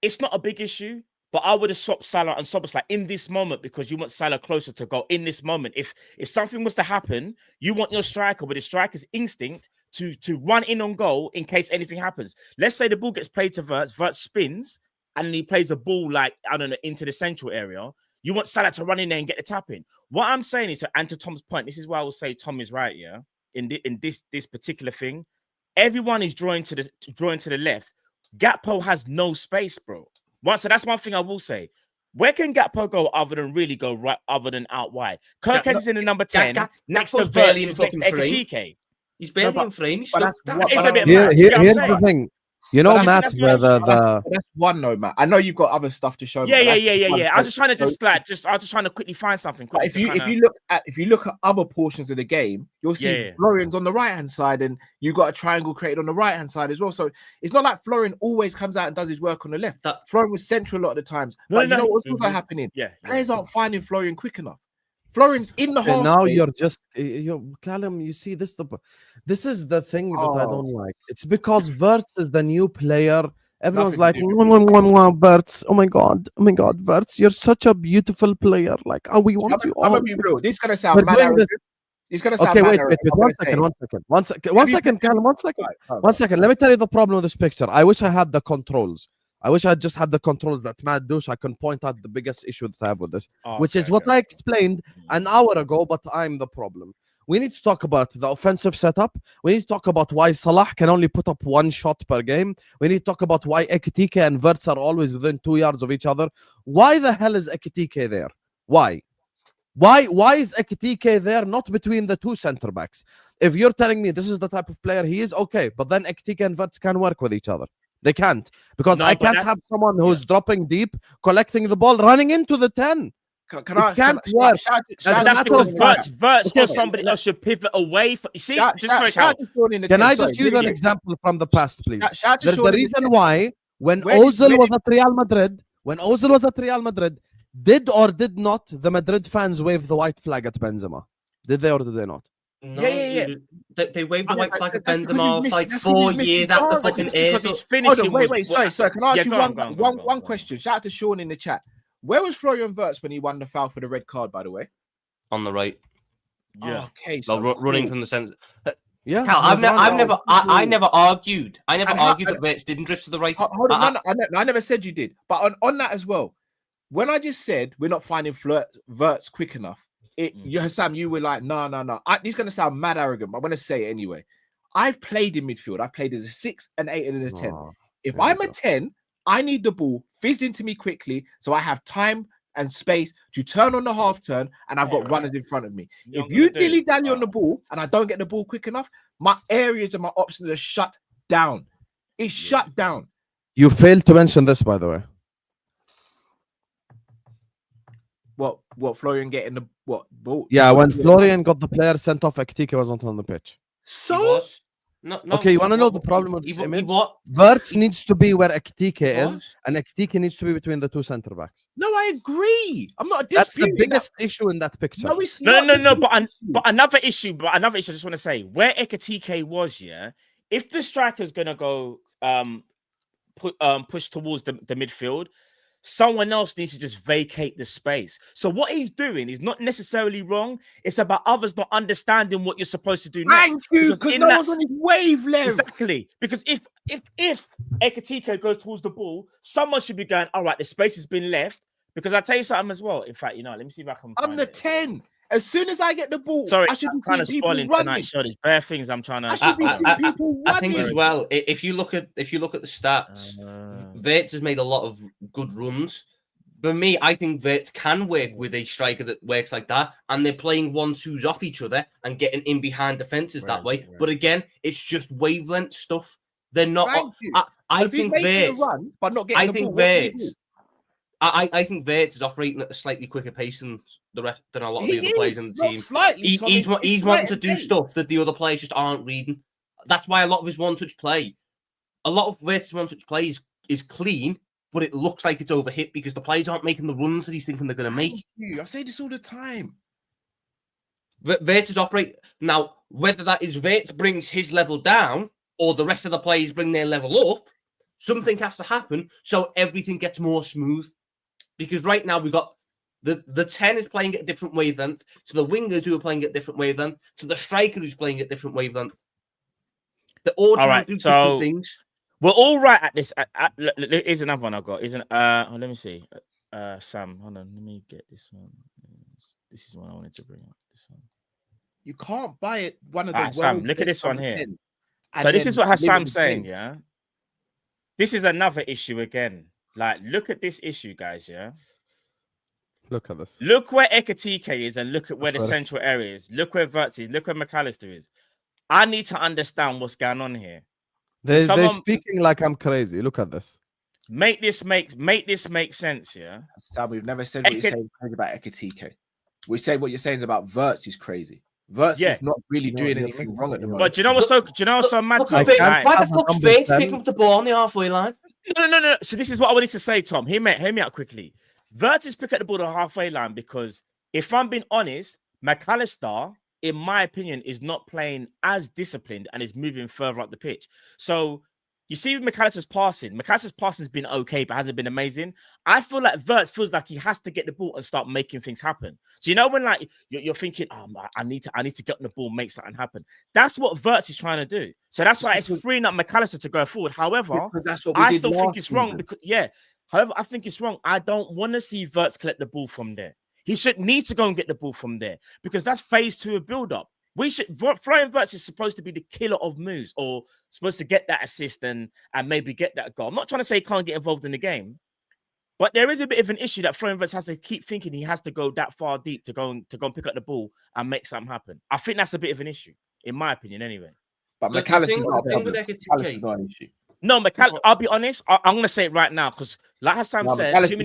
it's not a big issue. But I would have swapped Salah and Szoboszlai in this moment because you want Salah closer to goal in this moment. If something was to happen, you want your striker with a striker's instinct to run in on goal in case anything happens. Let's say the ball gets played to Verts, Verts spins, and he plays a ball like, I don't know, into the central area. You want Salah to run in there and get the tap in. What I'm saying is, and to Tom's point, this is why I will say Tom is right, yeah. In this particular thing, everyone is drawing to the left. Gakpo has no space, bro. So that's one thing I will say. Where can Gakpo go other than really go right, other than out wide? Kirkes is in the number 10, next to Verts, next to Ekatike. He's barely in frame. He's here's the thing. You know, Matt, that's one though, Matt. I know you've got other stuff to show. Yeah. I was just trying to quickly find something. If you look at other portions of the game, you'll see Florian's on the right hand side, and you got a triangle created on the right hand side as well. So it's not like Florian always comes out and does his work on the left. Florian was central a lot of the times. But you know what's also happening? Players aren't finding Florian quick enough. Florian's in the half. Now you're Callum. You see this is the thing that I don't like. It's because Verts is the new player. Everyone's like, Verts. Oh my god, Verts, you're such a beautiful player. Like, we want you. I'm gonna be real. This is gonna sound mad. It's gonna sound okay. Wait. 1 second, Callum. 1 second. Let me tell you the problem with this picture. I wish I had the controls. I wish I just had the controls that Matt do, so I can point out the biggest issue that I have with this, which is what I explained an hour ago, but I'm the problem. We need to talk about the offensive setup. We need to talk about why Salah can only put up 1 shot per game. We need to talk about why Ekatike and Verts are always within 2 yards of each other. Why the hell is Ekatike there? Why is Ekatike there, not between the 2 center backs? If you're telling me this is the type of player he is, okay, but then Ekatike and Verts can work with each other. They can't, because I can't have someone who's dropping deep, collecting the ball, running into the 10. It can't work. That's because Verts or somebody else should pivot away. You see, can I just use an example from the past, please? There's the reason why when Ozil was at Real Madrid, did or did not the Madrid fans wave the white flag at Benzema? Did they or did they not? No, they waved the white flag at Benzema like 4 years after fucking because he's finishing. Wait, sorry. Can I ask you one question? Shout out to Sean in the chat. Where was Florian Verts when he won the foul for the red card, by the way? On the right. Yeah. Okay. So running from the centre. Yeah. Cal, I never argued. I never argued that Verts didn't drift to the right. Hold on. I never said you did. But on that as well, when I just said we're not finding Verts quick enough, Husam, you were like, no. This is going to sound mad arrogant, but I'm going to say it anyway. I've played in midfield. I've played as a 6, an 8, and a 10. If I'm a 10, I need the ball fizzed into me quickly so I have time and space to turn on the half turn, and I've got runners in front of me. If you dilly-dally on the ball and I don't get the ball quick enough, my areas and my options are shut down. It's shut down. You failed to mention this, by the way. What Florian getting the ball? Yeah, when Florian got the player sent off, Ekatike wasn't on the pitch. So no. Okay, you want to know the problem with this image? Verts needs to be where Ekatike is, and Ekatike needs to be between the 2 center backs. No, I agree. I'm not disputing. That's the biggest issue in that picture. No, it's not. No. But another issue. I just want to say where Ekatike was. Yeah, if the striker's gonna go push towards the midfield, someone else needs to just vacate the space. So what he's doing is not necessarily wrong. It's about others not understanding what you're supposed to do next. Thank you, because no one's on his wavelength. Exactly. Because if Ekatike goes towards the ball, someone should be going, all right, the space has been left. Because I tell you something as well. In fact, let me see if I can. I'm the 10. As soon as I get the ball, sorry, I should I'm be kind of seeing people spoiling running. tonight's show. There's bare things I'm trying to. I should be seeing people running. I think as well. If you look at the stats, Wirtz has made a lot of good runs. For me, I think Wirtz can work with a striker that works like that, and they're playing 1-2s off each other and getting in behind defenses that way. But again, it's just wavelength stuff. They're not. I think Wirtz, run, but not getting I the think ball. Wirtz. I think Wirtz is operating at a slightly quicker pace than a lot of the other players in the team. Slightly, he's wanting to do stuff that the other players just aren't reading. That's why a lot of his one-touch play, a lot of Wirtz's one-touch play is clean, but it looks like it's overhit because the players aren't making the runs that he's thinking they're going to make. I say this all the time. Wirtz is operating now. Whether that is Wirtz brings his level down or the rest of the players bring their level up, something has to happen so everything gets more smooth. Because right now we've got the 10 is playing at a different wavelength, to the wingers who are playing at a different wavelength, to the striker who's playing at a different wavelength. They're all trying to do different things. We're all right at this. Here's another one I've got. Let me see. Sam, hold on. Let me get this one. This is the one I wanted to bring up. This one. You can't buy it. One of the Sam, look at this one here. So this is what Hassam's saying, yeah? This is another issue again. Like, look at this issue, guys, yeah? Look at this. Look where Ekatike is and look at where the central area is. Look where Wirtz is. Look where McAllister is. I need to understand what's going on here. They're speaking like I'm crazy. Look at this. Make this make sense, yeah? Sam, we've never said what you're saying about Ekatike. We say what you're saying is about Wirtz is crazy. Wirtz is not really doing anything wrong at the moment. But do you know what's so mad? Why the fuck's Wirtz picking up the ball on the halfway line? No. So this is what I wanted to say, Tom. Hear me out quickly. Wirtz is picking up the ball on the halfway line because if I'm being honest, McAllister, in my opinion, is not playing as disciplined and is moving further up the pitch. So you see McAllister's passing has been okay, but hasn't been amazing. I feel like Wirtz feels like he has to get the ball and start making things happen. So you know when like you're thinking, I need to get on the ball, make something happen. That's what Wirtz is trying to do. So that's why it's freeing up McAllister to go forward. However, I still think it's wrong because however, I think it's wrong. I don't want to see Wirtz collect the ball from there. He should need to go and get the ball from there because that's phase 2 of build-up. Florian Wirtz is supposed to be the killer of moves or supposed to get that assist and maybe get that goal. I'm not trying to say he can't get involved in the game, but there is a bit of an issue that Florian Wirtz has to keep thinking he has to go that far deep to go and pick up the ball and make something happen. I think that's a bit of an issue, in my opinion, anyway. But McAllister's not an issue. No, McAllister, I'll be honest. I'm going to say it right now because, like Husam said, too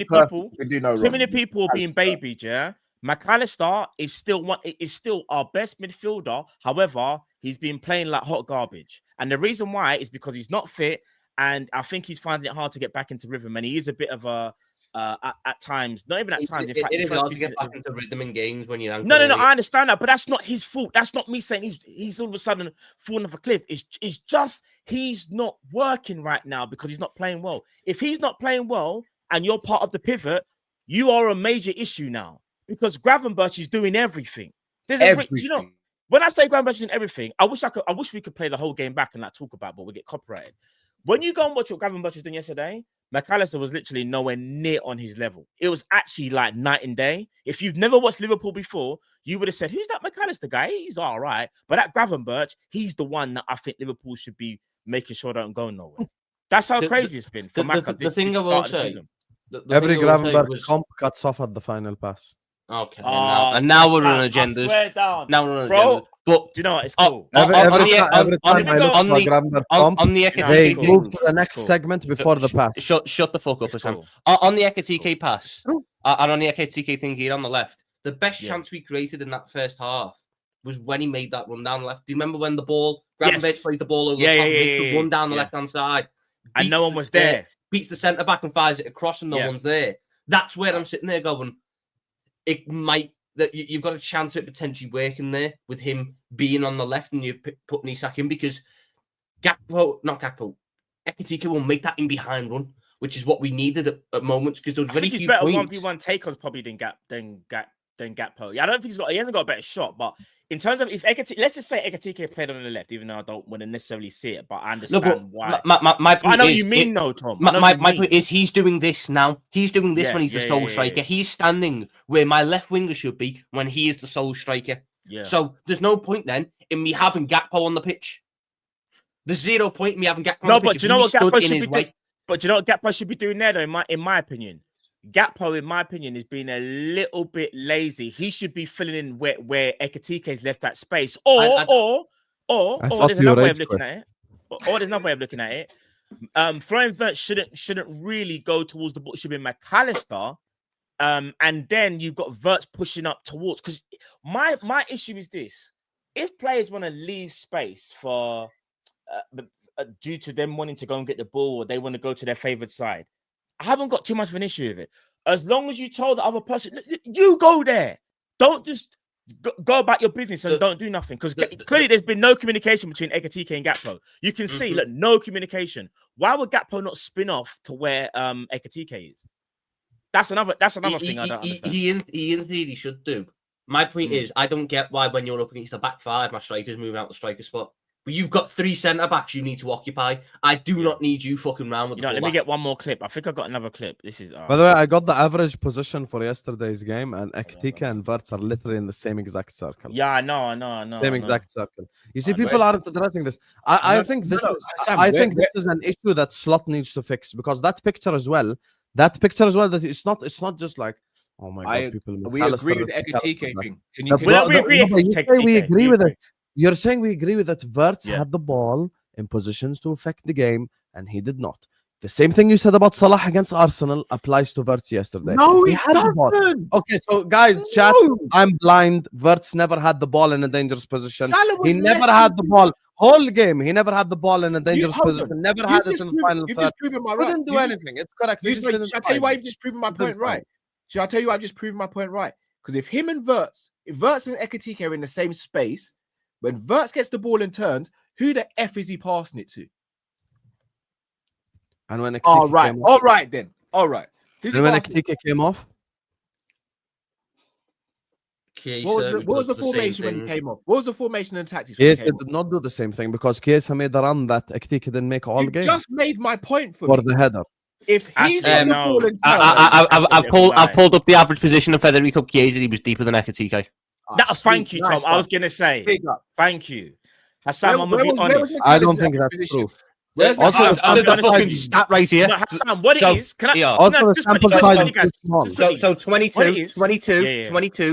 many people are being babied, yeah? McAllister is still our best midfielder. However, he's been playing like hot garbage. And the reason why is because he's not fit. And I think he's finding it hard to get back into rhythm. And he is a bit of a, at times, not even at times. In fact, it is hard to get back into rhythm in games when you're No, I understand that. But that's not his fault. That's not me saying he's all of a sudden falling off a cliff. It's just he's not working right now because he's not playing well. If he's not playing well and you're part of the pivot, you are a major issue now. Because Gravenberch is doing everything. When I say Gravenberch is doing everything, I wish we could play the whole game back and like talk about, but we get copyrighted. When you go and watch what Gravenberch was doing yesterday, McAllister was literally nowhere near on his level. It was actually like night and day. If you've never watched Liverpool before, you would have said, "Who's that McAllister guy? He's all right." But that Gravenberch, he's the one that I think Liverpool should be making sure don't go nowhere. That's how crazy it's been for the thing I will say. Every Gravenberch comp cuts off at the final pass. Okay, now we're on agendas. Now we're on agendas. But do you know what? It's cool. Every time I look for Gravenberch comp, they move to the next segment before the pass. Shut the fuck up, Husam. On the Ekatike pass, and on the Ekatike thing here on the left, the best chance we created in that first half was when he made that run down the left. Do you remember when the ball, Gravenberch plays the ball over the top, makes the run down the left-hand side, and no one was there, beats the centre-back and fires it across and no one's there. That's where I'm sitting there going, it might that you've got a chance of it potentially working there with him being on the left and you're putting Isak in because Ekatike will make that in behind run, which is what we needed at moments because there was very few better points. 1v1 takeovers probably than than Gakpo. Yeah, I don't think he hasn't got a better shot, but in terms of if Ekatike, let's just say Ekatike played on the left, even though I don't want to necessarily see it, but I understand why. My point I know is, what you mean, though, Tom. My point is, he's doing this now. He's doing this when he's the sole striker. Yeah. He's standing where my left winger should be when he is the sole striker. Yeah. So there's no point then in me having Gakpo on the pitch. There's 0 point in me having Gakpo on the pitch. No, but do you know what Gakpo should be doing? But do you know what Gakpo should be doing there, though? In my opinion, Gakpo, in my opinion, is being a little bit lazy. He should be filling in where Ekatike's left that space, or there's another way of looking at it. Or there's another way of looking at it. Florian Wirtz shouldn't really go towards the ball. It should be McAllister, and then you've got Wirtz pushing up towards. Because my issue is this: if players want to leave space for due to them wanting to go and get the ball, or they want to go to their favorite side, I haven't got too much of an issue with it. As long as you tell the other person, you go there. Don't just go about your business and don't do nothing. Because clearly there's been no communication between Ekatike and Gakpo. You can see, look, no communication. Why would Gakpo not spin off to where Ekatike is? That's another thing I don't understand. He in theory should do. My point is, I don't get why when you're up against the back five, my striker's moving out the striker spot. But you've got 3 centre backs you need to occupy. I do not need you fucking round with the let me get one more clip. I think I got another clip. This is. By the way, I got the average position for yesterday's game, and Ekatike and Wirtz are literally in the same exact circle. Yeah, I know. Same exact circle. You see, people aren't addressing this. I think this is an issue that Slot needs to fix, because that picture as well. That it's not just like, oh my god, people. We agree with the Ekatike thing. We agree with it. You're saying we agree with that Wirtz had the ball in positions to affect the game, and he did not. The same thing you said about Salah against Arsenal applies to Wirtz yesterday. No, he had the ball. Okay, so guys, chat, I'm blind. Wirtz never had the ball in a dangerous position. He never had the ball. Whole game, he never had the ball in a dangerous position. Never had it in the final third. Couldn't do anything. It's correct. I'll tell you why you've just proven my point right. I'll tell you why I've just proven my point right. Because if Wirtz and Ekatike are in the same space, when Wirtz gets the ball and turns, who the F is he passing it to? And when all right. And when Ekatike came off? What was the formation when he came off? What was the formation and tactics? Chiesa did not do the same thing, because Chiesa made a run that Ekatike didn't make all game. Just made my point for the header. If he's on the ball and I've pulled up the average position of Federico Chiesa. He was deeper than Ekatike. Thank you, Tom. I was going to say, thank you. Hassan, I'm going to be honest. I don't think that's true. Also, the stat right here. No, Hassan, what it is, can I just put so 22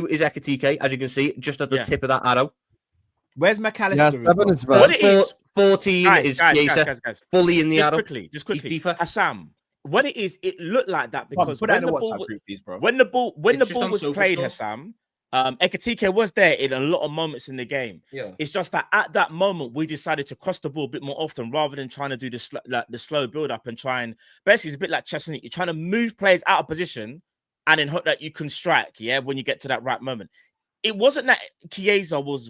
is Ekatike, as you can see, just at the tip of that arrow. Where's McAllister? Yeah, 7 is what it is, 14 is Chiesa, fully in the arrow. Just quickly. Hassan, what it is, it looked like that because when the ball was played, Hassan, Ekatike was there in a lot of moments in the game. Yeah, it's just that at that moment we decided to cross the ball a bit more often rather than trying to do the slow build up and try and basically it's a bit like chess, and you're trying to move players out of position and then hope that you can strike. Yeah, when you get to that right moment, it wasn't that Chiesa was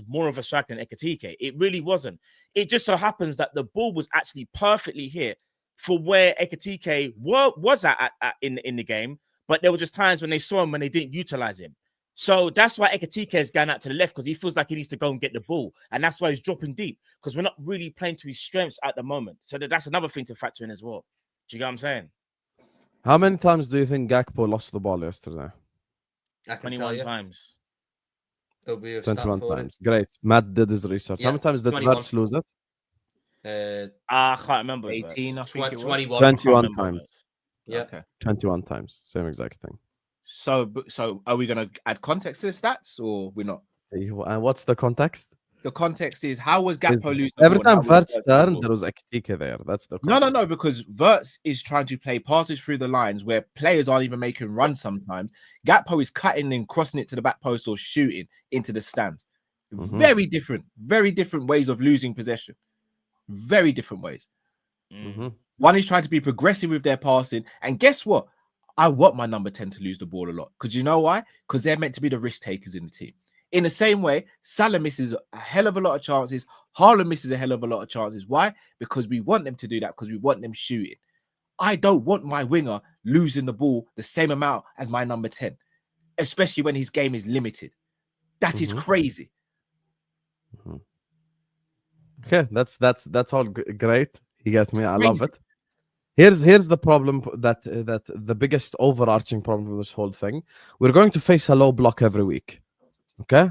more of a striker than Ekatike. It really wasn't. It just so happens that the ball was actually perfectly hit for where Ekatike was at in the game, but there were just times when they saw him when they didn't utilize him. So that's why Ekatike has gone out to the left, because he feels like he needs to go and get the ball. And that's why he's dropping deep, because we're not really playing to his strengths at the moment. So that's another thing to factor in as well. Do you get what I'm saying? How many times do you think Gakpo lost the ball yesterday? 21 times. There'll be a 21 times. Great. Matt did his research. How many times did Wirtz lose it? I can't remember. 18, I think 21. 21 times. Yeah. Okay. 21 times. Same exact thing. So are we going to add context to the stats, or we're not? And what's the context? The context is, how was Gakpo losing? Every time Wirtz turned, there was Ekatike there. That's the context. No, because Wirtz is trying to play passes through the lines where players aren't even making runs sometimes. Gakpo is cutting and crossing it to the back post or shooting into the stands. Very different ways of losing possession. Very different ways. One is trying to be progressive with their passing, and guess what? I want my number 10 to lose the ball a lot, because you know why? Because they're meant to be the risk takers in the team. In the same way, Salah misses a hell of a lot of chances. Haaland misses a hell of a lot of chances. Why? Because we want them to do that, because we want them shooting. I don't want my winger losing the ball the same amount as my number 10. especially when his game is limited. That is crazy. Okay, that's all great. You get me? I love it. Here's the problem that the biggest overarching problem with this whole thing. We're going to face a low block every week. Okay?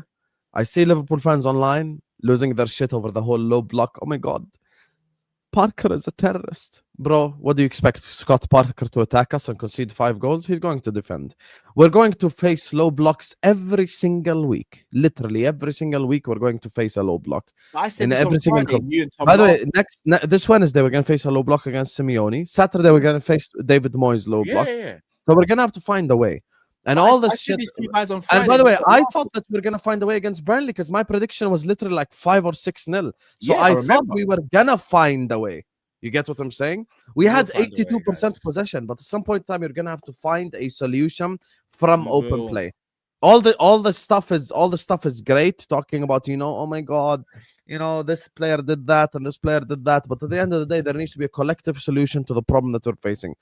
I see Liverpool fans online losing their shit over the whole low block. Oh my god. Parker is a terrorist. Bro, what do you expect? Scott Parker to attack us and concede 5 goals? He's going to defend. We're going to face low blocks every single week. Literally every single week we're going to face a low block. I said In this every on single Friday, By the way, this Wednesday we're going to face a low block against Simeone. Saturday we're going to face David Moyes low block. So we're going to have to find a way. And all this shit. And by the way, I thought that we are gonna find a way against Burnley because my prediction was literally like 5 or 6-0. So I thought we were gonna find a way. You get what I'm saying? We had 82% possession, but at some point in time, you're gonna have to find a solution from open play. All the stuff is great. Talking about, oh my god, this player did that and this player did that. But at the end of the day, there needs to be a collective solution to the problem that we're facing.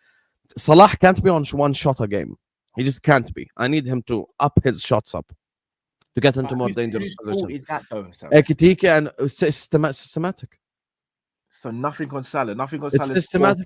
Salah can't be on one shot a game. He just can't be. I need him to up his shots up to get into more dangerous positions. Is that though? Ekitike and systematic. So nothing on Salah. Nothing on It's Salah. systematic.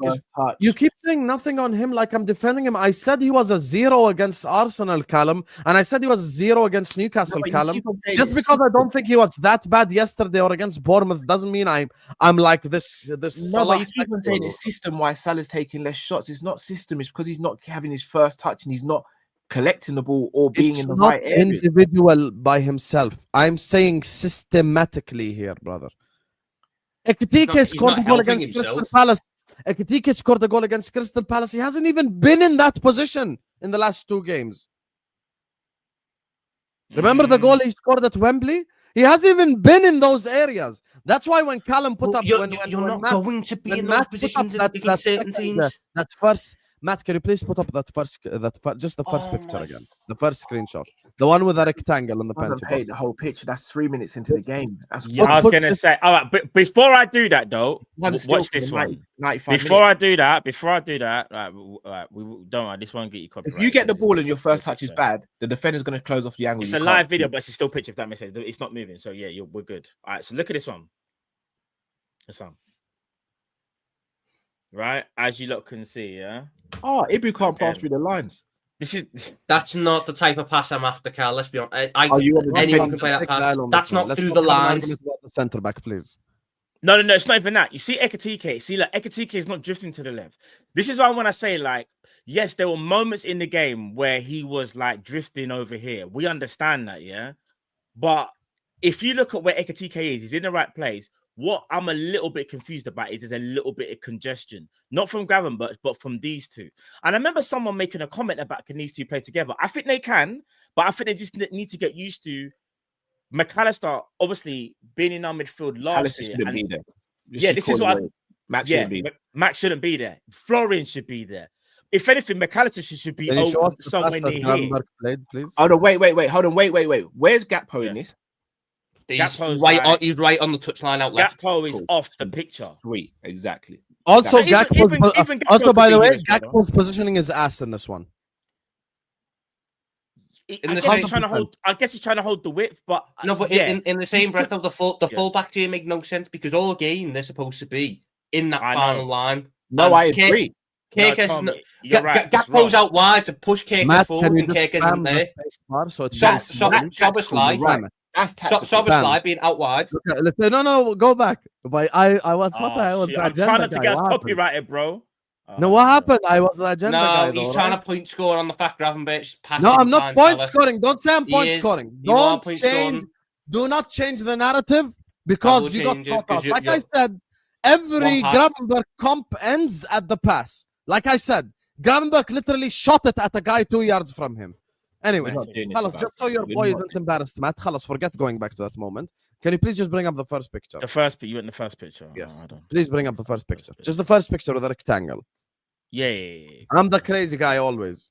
You keep saying nothing on him like I'm defending him. I said he was a 0 against Arsenal, Callum, and I said he was a 0 against Newcastle, Callum. Just because I don't think he was that bad yesterday or against Bournemouth doesn't mean I'm like this. No, but you keep on saying it's system why Salah's taking less shots. It's not system. It's because he's not having his first touch and he's not collecting the ball or being in the right area. Individual by himself. I'm saying systematically here, brother. Ekitike scored a goal against Crystal Palace. Ekitike scored a goal against Crystal Palace. He hasn't even been in that position in the last 2 games. Remember the goal he scored at Wembley? He hasn't even been in those areas. That's why when Callum put up... You're not going to be in those positions against certain teams. That first... Matt, can you please put up that first picture again? The first screenshot. The one with the rectangle on the pen. The whole picture. That's 3 minutes into the game. I was going to say, all right, but before I do that, though, watch this one. Before I do that, we don't worry, this won't get you copyright. If you get the ball and your first touch is bad, the defender's going to close off the angle. It's a live video, but it's still picture, if that makes sense. It's not moving. So, yeah, we're good. All right, so look at this one. This one. Right, as you lot can see, yeah. Oh, Ibu can't pass through the lines. That's not the type of pass I'm after, Carl. Let's be honest. Anyone can play that pass. That's not through the lines. The centre back, please. No, it's not even that. You see Ekitike. See, like Ekitike is not drifting to the left. This is why when I say, like, yes, there were moments in the game where he was like drifting over here. We understand that, yeah. But if you look at where Ekitike is, he's in the right place. What I'm a little bit confused about is there's a little bit of congestion, not from Gravenberch, but from these two. And I remember someone making a comment about can these two play together. I think they can, but I think they just need to get used to McAllister obviously being in our midfield last year. Be there. This is what Max shouldn't be there. Florian should be there. If anything, McAllister should be somewhere near here. Played, please? Oh no, wait, hold on, wait. Where's Gakpo in this? He's right on the touchline out left. Gakpo is off the picture. Sweet, exactly. Also, Gakpo, by the way, Gakpo's positioning is ass in this one. I guess he's trying to hold the width, but in the same breath of the fullback here make no sense because all game they're supposed to be in that final line. No, I agree. Gakpo's out wide to push Kirk forward, and Kirk isn't there. Soboslai. That's Soboslai being out wide. Let's say no, go back. But I was I'm trying not to get us copyrighted, bro. No, what happened? I was the agenda guy. No, he's trying to point score on the fact Gravenberch. No, I'm not point scoring. Don't say I'm point scoring. Don't change. Do not change the narrative because you got caught out. Like I said, every Gravenberch comp ends at the pass. Like I said, Gravenberch literally shot it at a guy 2 yards from him. Anyway, just so your boy isn't embarrassed, Matt. Forget going back to that moment. Can you please just bring up the first picture? You went in the first picture. Yes. Please bring up the first picture. Just the first picture with the rectangle. Yeah. I'm the crazy guy always.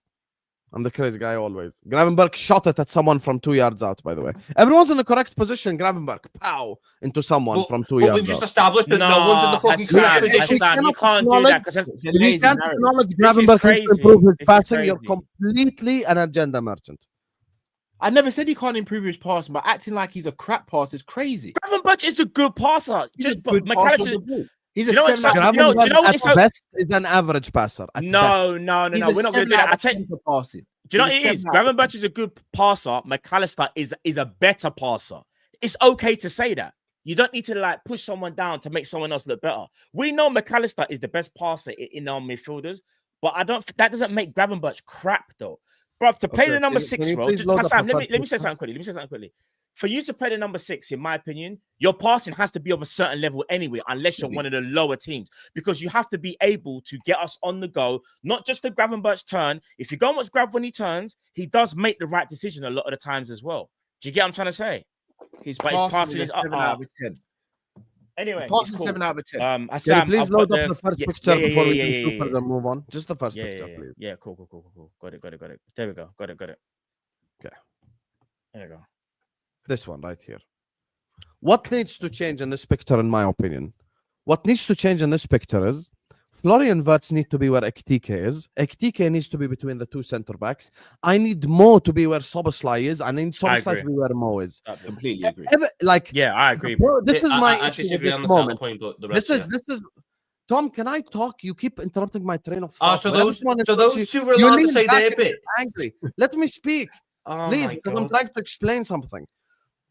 Gravenberch shot it at someone from 2 yards out, by the way. Everyone's in the correct position. Gravenberch, pow, into someone from 2 yards out. We've just established that no one's in the fucking position. Hassan, you can't do that because you can't acknowledge Gravenberch to improve his passing. You're completely an agenda merchant. I never said he can't improve his passing, but acting like he's a crap passer is crazy. Gravenberch is a good passer. He's a But good passer of McAllister, the ball. He's you a know what, 7 out of you know Gravenberch what at it's so- best is an average passer. At No, best. no, He's we're a not going to 7 do that. out I of tell 10 for passing. Do you know what He's it a is? 7 out of 10. Gravenberch is a good passer. McAllister is a better passer. It's okay to say that. You don't need to like push someone down to make someone else look better. We know McAllister is the best passer in our midfielders, but that doesn't make Gravenberch crap though. Bro, to play the number 6 role, Sam, let me say something quickly. For you to play the number 6, in my opinion, your passing has to be of a certain level anyway, unless you're one of the lower teams, because you have to be able to get us on the go, not just the Gravenberch turn. If you go and watch Grav when he turns, he does make the right decision a lot of the times as well. Do you get what I'm trying to say? His But his passing is 7 out of 10. Anyway, Passing cool. 7 out of 10. Can Hassan, you please I've load got up the first picture before we do super and move on? Just the first picture, please. Yeah, cool. Got it. There we go. Got it. Okay. There we go. This one right here. What needs to change in this picture, in my opinion? What needs to change in this picture is Florian Wirtz need to be where Ekitike is. Ekitike needs to be between the two center backs. I need Mo to be where Soboslai is. I need Soboslai to be where Mo is. I completely agree. Yeah, I agree. Bro, this is my I issue with disagree this on the moment. point, but the rest, This is Tom, can I talk? You keep interrupting my train of thought. so those two were you allowed to lean say back their and bit. get angry. Let me speak, please, my because I'm God. trying to explain something.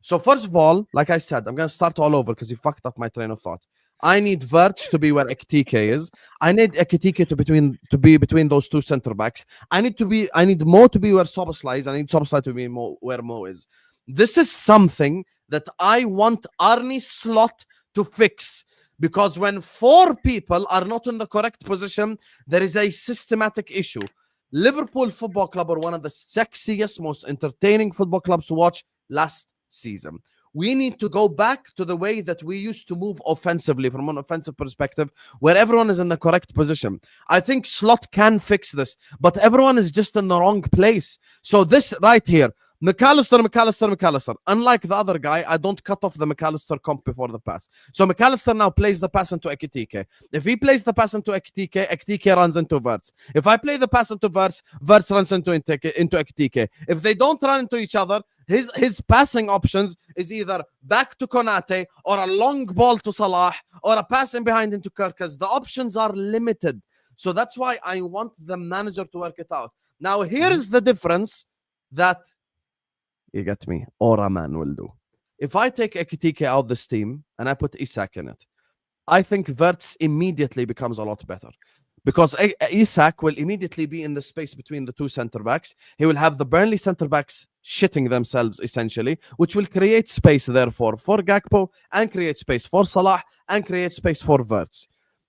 So first of all, like I said, I'm gonna start all over because you fucked up my train of thought. I need Wirtz to be where Ekitike is. I need Ekitike to be between those two center backs. I need Mo to be where Soboslai is. I need Soboslai to be where Mo is. This is something that I want Arne Slot to fix, because when 4 people are not in the correct position, there is a systematic issue. Liverpool Football Club are one of the sexiest, most entertaining football clubs to watch last season. We need to go back to the way that we used to move offensively, from an offensive perspective, where everyone is in the correct position. I think Slot can fix this, but everyone is just in the wrong place. So this right here, McAllister. Unlike the other guy, I don't cut off the McAllister comp before the pass. So McAllister now plays the pass into Ekitike. If he plays the pass into Ekitike, Ekitike runs into Wirtz. If I play the pass into Wirtz, Wirtz runs into Ekitike. If they don't run into each other, his passing options is either back to Konate, or a long ball to Salah, or a pass in behind into Kirkus. The options are limited. So that's why I want the manager to work it out. Now, here is the difference that, you get me, or a man will do. If I take Ekitike out of this team and I put Isak in it, I think Wirtz immediately becomes a lot better, because Isak will immediately be in the space between the two center backs. He will have the Burnley center backs shitting themselves, essentially, which will create space, therefore, for Gakpo, and create space for Salah, and create space for Wirtz.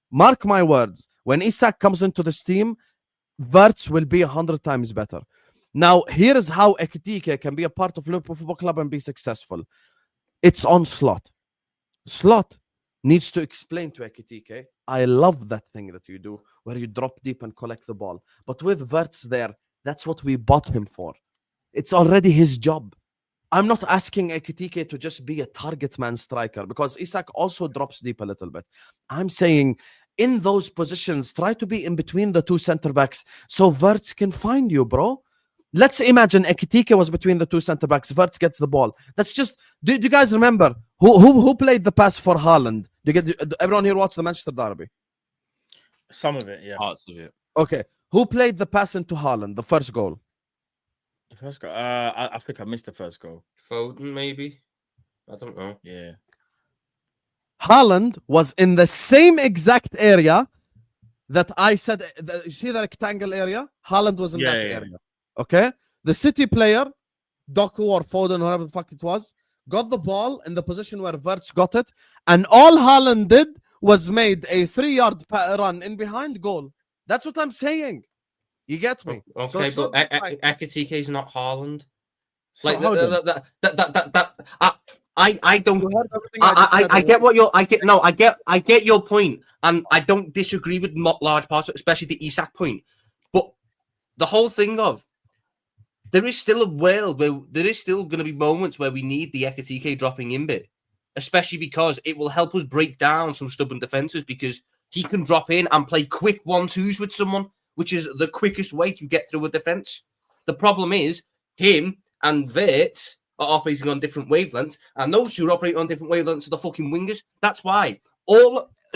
Mark my words, when Isak comes into this team, Wirtz will be 100 times better. Now, here is how Ekitike can be a part of Liverpool Football Club and be successful. It's on Slot. Slot needs to explain to Ekitike, I love that thing that you do, where you drop deep and collect the ball. But with Wirtz there, that's what we bought him for. It's already his job. I'm not asking Ekitike to just be a target man striker, because Isak also drops deep a little bit. I'm saying, in those positions, try to be in between the two center backs so Wirtz can find you, bro. Let's imagine Ekitike was between the two center backs. Wirtz gets the ball. That's just. Do you guys remember who played the pass for Haaland? Everyone here watched the Manchester derby? Some of it, yeah. Parts of it. Okay. Who played the pass into Haaland? The first goal. The first goal. I think I missed the first goal. Foden, maybe. I don't know. Yeah. Haaland was in the same exact area that I said. You see the rectangle area? Haaland was in that area. Okay, the City player, Doku or Foden, whoever the fuck it was, got the ball in the position where Wirtz got it, and all Haaland did was made a 3-yard run in behind goal. That's what I'm saying. You get me? Okay, so but Ekitike is not Haaland. So Like I don't. I get what you're. I get your point, and I don't disagree with large parts, especially the Isak point. But the whole thing of, there is still a world where there is still going to be moments where we need the Ekitike dropping in bit, especially because it will help us break down some stubborn defenses, because he can drop in and play quick 1-2s with someone, which is the quickest way to get through a defense. The problem is him and Wirtz are operating on different wavelengths, and those two are operating on different wavelengths of the fucking wingers. That's why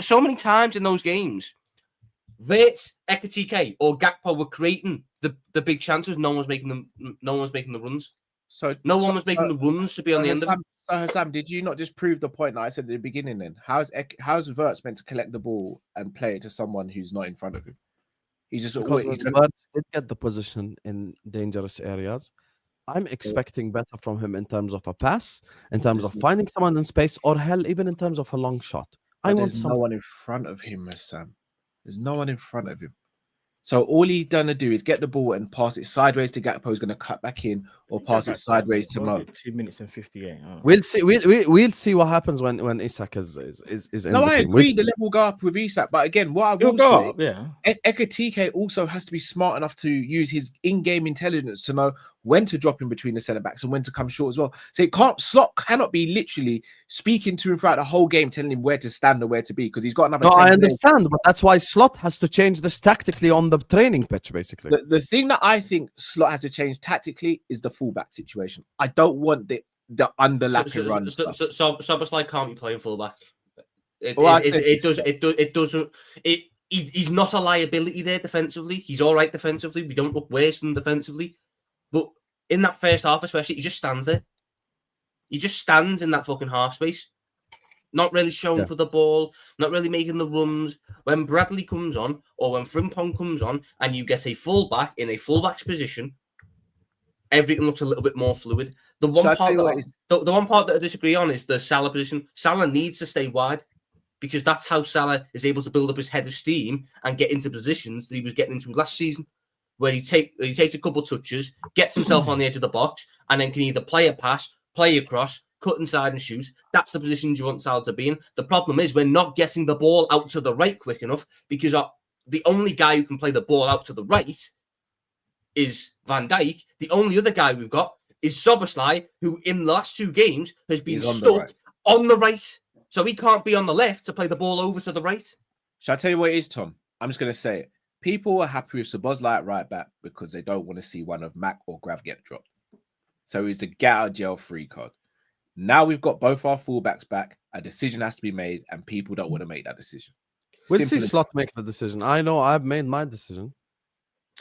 so many times in those games, Wirtz, Ekatike, or Gakpo were creating the big chances. No one was making the runs. No one was making the runs to be on the end of it. So Husam, did you not just prove the point that I said at the beginning? Then how's Wirtz meant to collect the ball and play it to someone who's not in front of him? He's just because Wirtz did get the position in dangerous areas. I'm expecting better from him in terms of a pass, in terms of finding someone in space, or hell, even in terms of a long shot. There's no one in front of him, Sam. There's no one in front of him. So all he's gonna do is get the ball and pass it sideways to Gakpo, who's gonna cut back in, or pass it sideways to Mo. 2 minutes and 58. Oh. We'll see. We'll see what happens when Isak is in. No, I agree. The level go up with Isak, but again, what I will say, Ekatike also has to be smart enough to use his in-game intelligence to know when to drop in between the centre backs and when to come short as well. So Slot cannot be literally speaking to him throughout the whole game, telling him where to stand or where to be, because he's got another. No, I understand, but that's why Slot has to change this tactically on the training pitch, basically. The thing that I think Slot has to change tactically is the fullback situation. I don't want the underlapping runs. So Szoboszlai can't be playing fullback. He's not a liability there defensively. He's all right defensively. We don't look worse than defensively. But in that first half, especially, he just stands there. He just stands in that fucking half space. Not really showing for the ball, not really making the runs. When Bradley comes on, or when Frimpong comes on, and you get a fullback in a fullback's position, everything looks a little bit more fluid. The one part that I disagree on is the Salah position. Salah needs to stay wide, because that's how Salah is able to build up his head of steam and get into positions that he was getting into last season, where he takes a couple touches, gets himself on the edge of the box, and then can either play a pass, play across, cut inside and shoot. That's the positions you want Salah to be in. The problem is we're not getting the ball out to the right quick enough, because the only guy who can play the ball out to the right is Van Dijk. The only other guy we've got is Szoboszlai, who in the last 2 games has been stuck on the right. So he can't be on the left to play the ball over to the right. Shall I tell you what it is, Tom? I'm just going to say it. People are happy with Szoboszlai at right back because they don't want to see one of Mac or Grav get dropped. So it's a get out of jail free card. Now we've got both our fullbacks back. A decision has to be made, and people don't want to make that decision. We'll see Slot make the decision. I know I've made my decision.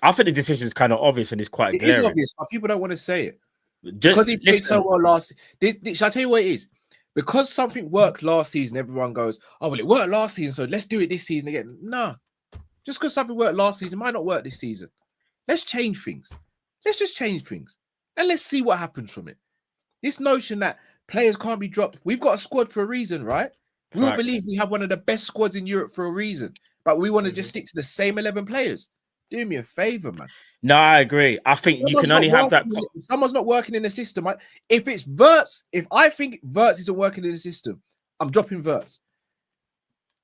I think the decision is kind of obvious and it's quite glaring. It is obvious, but people don't want to say it. Because he played so well last season. Shall I tell you what it is? Because something worked last season, everyone goes, oh, well, it worked last season, so let's do it this season again. No. Just because something worked last season might not work this season. Let's change things. Let's just change things. And let's see what happens from it. This notion that players can't be dropped. We've got a squad for a reason, right? We all believe we have one of the best squads in Europe for a reason. But we want to just stick to the same 11 players. Do me a favor, man. No, I agree. I think you can only have that. Someone's not working in the system. If it's Wirtz, if I think Wirtz isn't working in the system, I'm dropping Wirtz.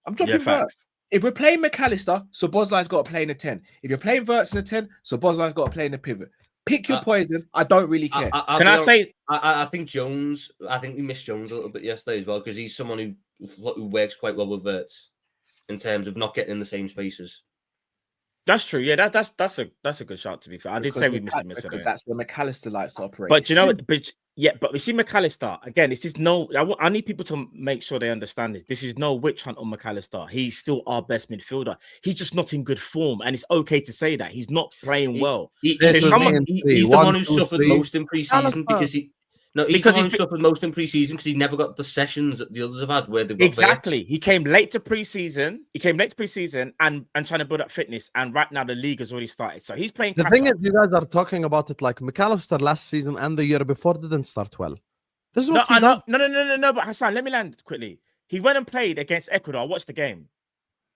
I'm dropping Wirtz. If we're playing McAllister, Szoboszlai's got to play in a 10. If you're playing Wirtz in a 10, Szoboszlai's got to play in a pivot. Pick your poison. I don't really care. I think Jones. I think we missed Jones a little bit yesterday as well, because he's someone who works quite well with Wirtz in terms of not getting in the same spaces. That's true. Yeah, that's a good shot, to be fair. I did say we missed him yesterday. Because that's where McAllister likes to operate. But you know what? But we see McAllister again. It's just I need people to make sure they understand this. This is no witch hunt on McAllister. He's still our best midfielder. He's just not in good form, and it's okay to say that he's not playing well. He's the one who suffered most in pre-season because he. No, he's suffered most in pre-season because he never got the sessions that the others have had where they've got exactly. He came late to pre-season. And trying to build up fitness. And right now the league has already started. So he's playing. The thing is, you guys are talking about it like McAllister last season and the year before didn't start well. This is what he does. No. But Hassan, let me land quickly. He went and played against Ecuador. I watched the game.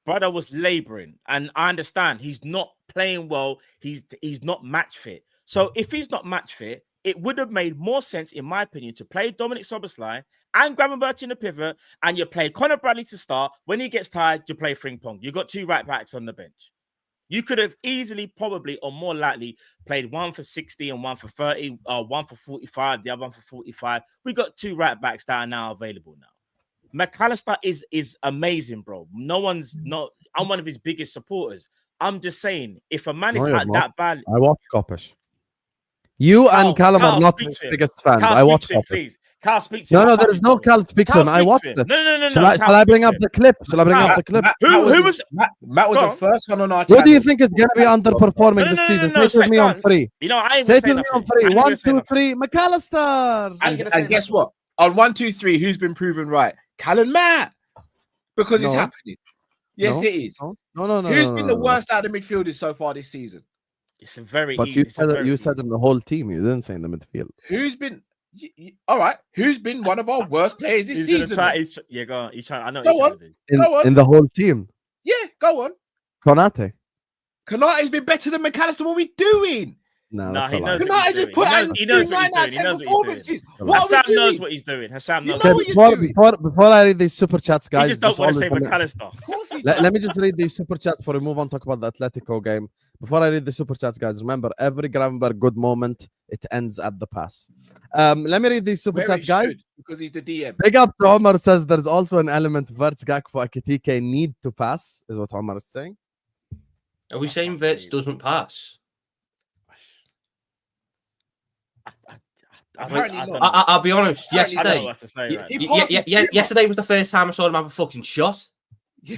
Brother was laboring, and I understand he's not playing well. He's not match fit. So if he's not match fit, it would have made more sense, in my opinion, to play Dominic Szoboszlai and Gravenberch in the pivot, and you play Conor Bradley to start. When he gets tired, you play Frimpong. You got 2 right backs on the bench. You could have easily, probably, or more likely, played one for 60 and one for 30, or one for 45, the other one for 45. We got 2 right backs that are now available now. McAllister is amazing, bro. I'm one of his biggest supporters. I'm just saying, if a man is that bad, I watch Kopish. You Carl, and Callum Carl, are not speak his to him. biggest fans. Carl, I speak watched to him, it. please. Carl, speak to him. No, there is no Cal speak to Carl, him. I speak watched to him. it. No. Shall I Carl, bring speak up to the him. clip? Shall I bring Carl, up the clip? Who was? Matt was Go the on. first one on our What channel. do you think is going to be underperforming this season? Say it with me on three. You know, I ain't Say gonna it say with me on nothing. three. I ain't 1, gonna say 2, nothing. 3. McAllister. I ain't gonna say And guess nothing. what? On 1, 2, 3, who's been proven right? Cal and Matt. Because it's No. happening. Yes, No. it is. No. Who's been the worst out of the midfielders so far this season? It's a very But easy. you It's a said very you easy. said in the whole team. You didn't say in the midfield. Who's been all right? Who's been one of our worst players this He's gonna season? try. Yeah, go on. He's trying. I know what Go he's trying on. to do. Go on. In the whole team. Yeah, go on. Konate. Konate's been better than McAllister. What are we doing? No, No, that's he a knows lie. what he's Konate's just doing. put out He knows what 9 he's out of doing. He 10 knows what he's doing. performances. What are Hassam we knows doing? what he's doing. Hassam You knows. know what what he's you're doing. doing. Before I read these super chats, He guys, just don't want to always say remember- McAllister. Of course he let does. me just read these super chats before we move on. Talk about the Atletico game. Before I read the super chats, guys, remember every Gravenberg good moment it ends at the pass. Let me read these super Where chats, it guys. should, because he's the DM. Big up to Omar says there's also an element Verts, Gakpo, Ekitike need to pass, is what Omar is saying. Are we saying Verts doesn't pass? Apparently I don't not. know. I'll be honest. Apparently I don't know Yesterday, what to say. Right He now. passes too much. yesterday was the first time I saw him have a fucking shot. Yeah.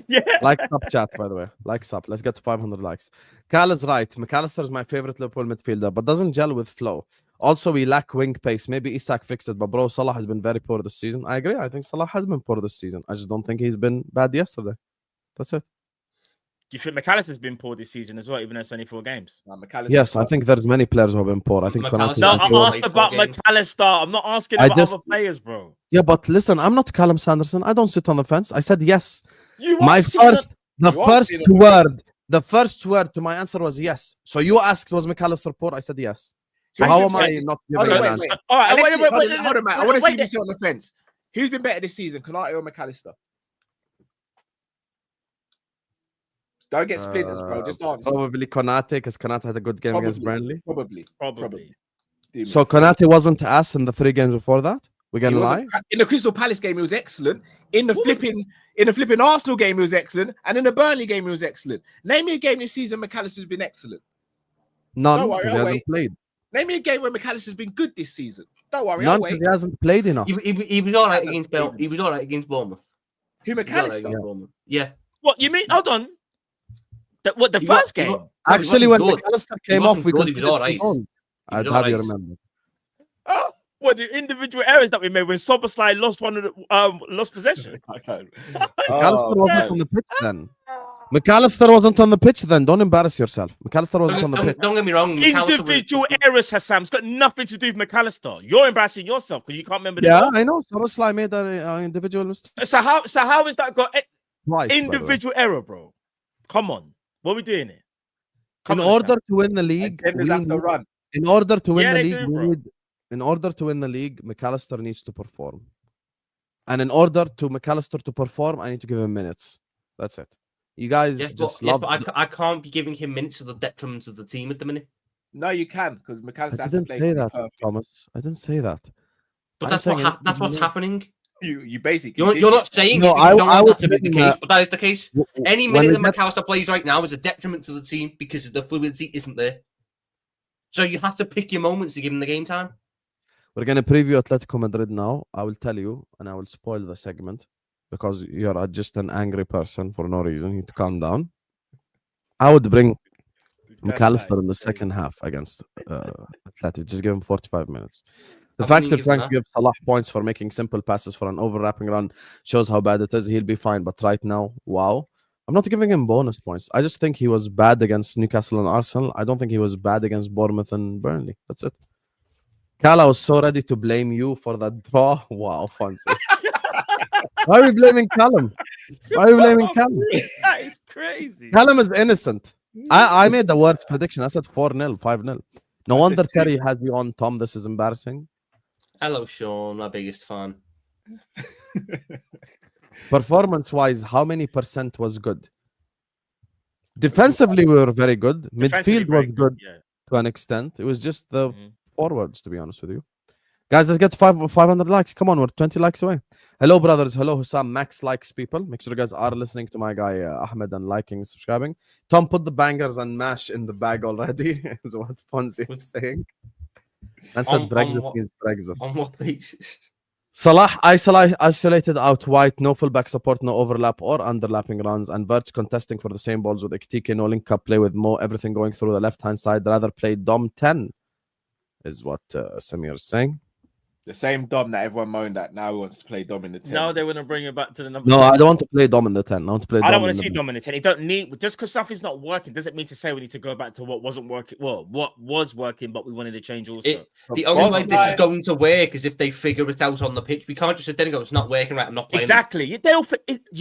Yeah. Like sub chat, by the way. Like sub. Let's get to 500 likes. Cal is right. McAllister is my favorite Liverpool midfielder, but doesn't gel with flow. Also, we lack wing pace. Maybe Isak fixed it, but bro, Salah has been very poor this season. I agree. I think Salah has been poor this season. I just don't think he's been bad yesterday. That's it. Do you think McAllister's been poor this season as well, even though it's only 4 games? McAllister's Yes, I think there's many players who have been poor. I think McAllister- Konate No, is I I poor. asked about games. McAllister. I'm not asking I about just- other players, bro. Yeah, but listen, I'm not Callum Sanderson. I don't sit on the fence. I said yes. You My are sitting first, the You are first sitting on the word, the first word to my answer was yes. So you asked, was McAllister poor? I said yes. So Who's how been am I better? not Hold giving on, an wait, answer? wait. All right, Let's wait, see- wait, hold wait, on, hold on, Matt. I want to see if wait, you sit on the fence. Who's been better this season, Konate or McAllister? Don't get splinters, bro. Just answer. Probably Konate, because Konate had a good game against Probably. Burnley. Probably. Do me. So Konate wasn't ass in the 3 games before that? We're He gonna wasn't- lie? in the Crystal Palace game, he was excellent. In the flipping Arsenal game, he was excellent, and in the Burnley game, he was excellent. Name me a game this season McAllister's been excellent. None, Don't worry, because he I'll hasn't played. Name me a game where McAllister's been good this season. Don't worry, None, I'll because wait. he hasn't played enough. He was all right Hasn't against played. He was all right against Bournemouth. Who He was all right McAllister? against Bournemouth. Yeah. What you mean? Hold on. What the He first wa- he game? wa- Actually, wasn't when good. McAllister He came wasn't off, we good, he was conceded all right. 2 goals. He was I'd all have you right. remember. Oh, what the individual errors that we made when Soberslide lost one of the lost possession? McAllister Oh, wasn't man. on the pitch then. McAllister wasn't on the pitch then. Don't embarrass yourself. McAllister wasn't on the pitch. Don't get me wrong. McAllister was- Individual errors, Hassam. It's got nothing to do with McAllister. You're embarrassing yourself because you can't remember. The Yeah, goal. I know. Soboslai made an individual mistake So how is that got twice. by the way. individual error, bro? Come on, what are we doing here? In Come on, order Hassam. to win the league, Defenders we have to need- run. in order to win Yeah, the they league, do, we bro. need, in order to win the league, McAllister needs to perform. And in order to McAllister to perform, I need to give him minutes. That's it. You guys just love. but I can't be giving him minutes to the detriment of the team at the minute. No, you can, because McAllister I has to didn't play. say to be that, perfect. Thomas. I didn't say that. But I'm that's saying that's what's happening. You basically. You're not saying No, it because you don't I want was that to be the saying case, but that is the case. Any when minute we that get- McAllister plays right now is a detriment to the team because the fluidity isn't there. So you have to pick your moments to give him the game time. We're going to preview Atletico Madrid now. I will tell you, and I will spoil the segment because you're just an angry person for no reason. You need to calm down. I would bring McAllister in the second half against Atletico. Just give him 45 minutes. The I fact wouldn't they're give trying him to give Salah points for making simple passes for an overlapping run shows how bad it is. He'll be fine. But right now, wow. I'm not giving him bonus points. I just think he was bad against Newcastle and Arsenal. I don't think he was bad against Bournemouth and Burnley. That's it. Cal, I was so ready to blame you for that draw. Wow, fancy. Why are we blaming Callum? Why are we blaming Callum? That is crazy. Callum is innocent. I made the worst prediction. I said 4-0, 5-0. No I wonder said 2. Terry has you on, Tom. This is embarrassing. Hello, Sean, my biggest fan. Performance-wise, how many percent was good? Defensively, we were very good. Defensively Midfield very was good Yeah. to an extent. It was just the Mhm. forwards, to be honest with you. Guys, let's get 500 likes. Come on, we're 20 likes away. Hello, brothers. Hello, Husam. Max likes people. Make sure you guys are listening to my guy Ahmed and liking and subscribing. Tom, put the bangers and mash in the bag already. Is what Fonzie is saying. Man said Brexit means Brexit. On what basis? Salah isolated out wide, no fullback support, no overlap or underlapping runs, and Verts contesting for the same balls with Atletico, no link up play with Mo, everything going through the left hand side. Rather play Dom 10, is what Samir is saying. The same Dom that everyone moaned at now wants to play Dom in the 10. No, they want to bring it back to the number. No, I don't want to play Dom in the 10. I want to play. I don't want to see Dom in the 10. You don't need just because something's not working doesn't mean to say we need to go back to what wasn't working. Well, what was working, but we wanted to change also. The only way this is going to work is if they figure it out on the pitch. We can't just sit there and go, "It's not working right. I'm not playing." Exactly. You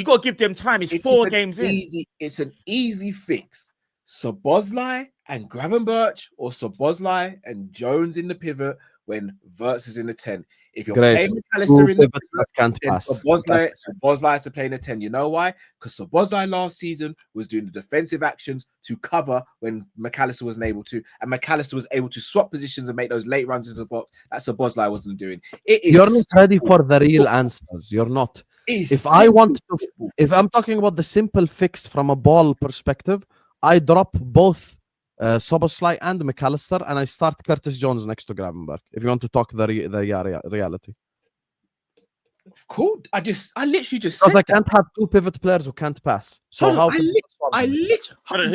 got to give them time. It's 4 games in. It's an easy fix. Szoboszlai and Gravenberch, or Szoboszlai and Jones in the pivot when Verts is in the 10. If you're playing McAllister in the pivot, can't pass. Szoboszlai has to play in the 10. You know why? Because Szoboszlai last season was doing the defensive actions to cover when McAllister wasn't able to, and McAllister was able to swap positions and make those late runs into the box that Szoboszlai wasn't doing. You're not ready for the real answers. You're not. If I'm talking about the simple fix from a ball perspective, I drop both Szoboszlai and McAllister, and I start Curtis Jones next to Gravenberch. If you want to talk the reality, cool. I literally just said I can't have 2 pivot players who can't pass. So who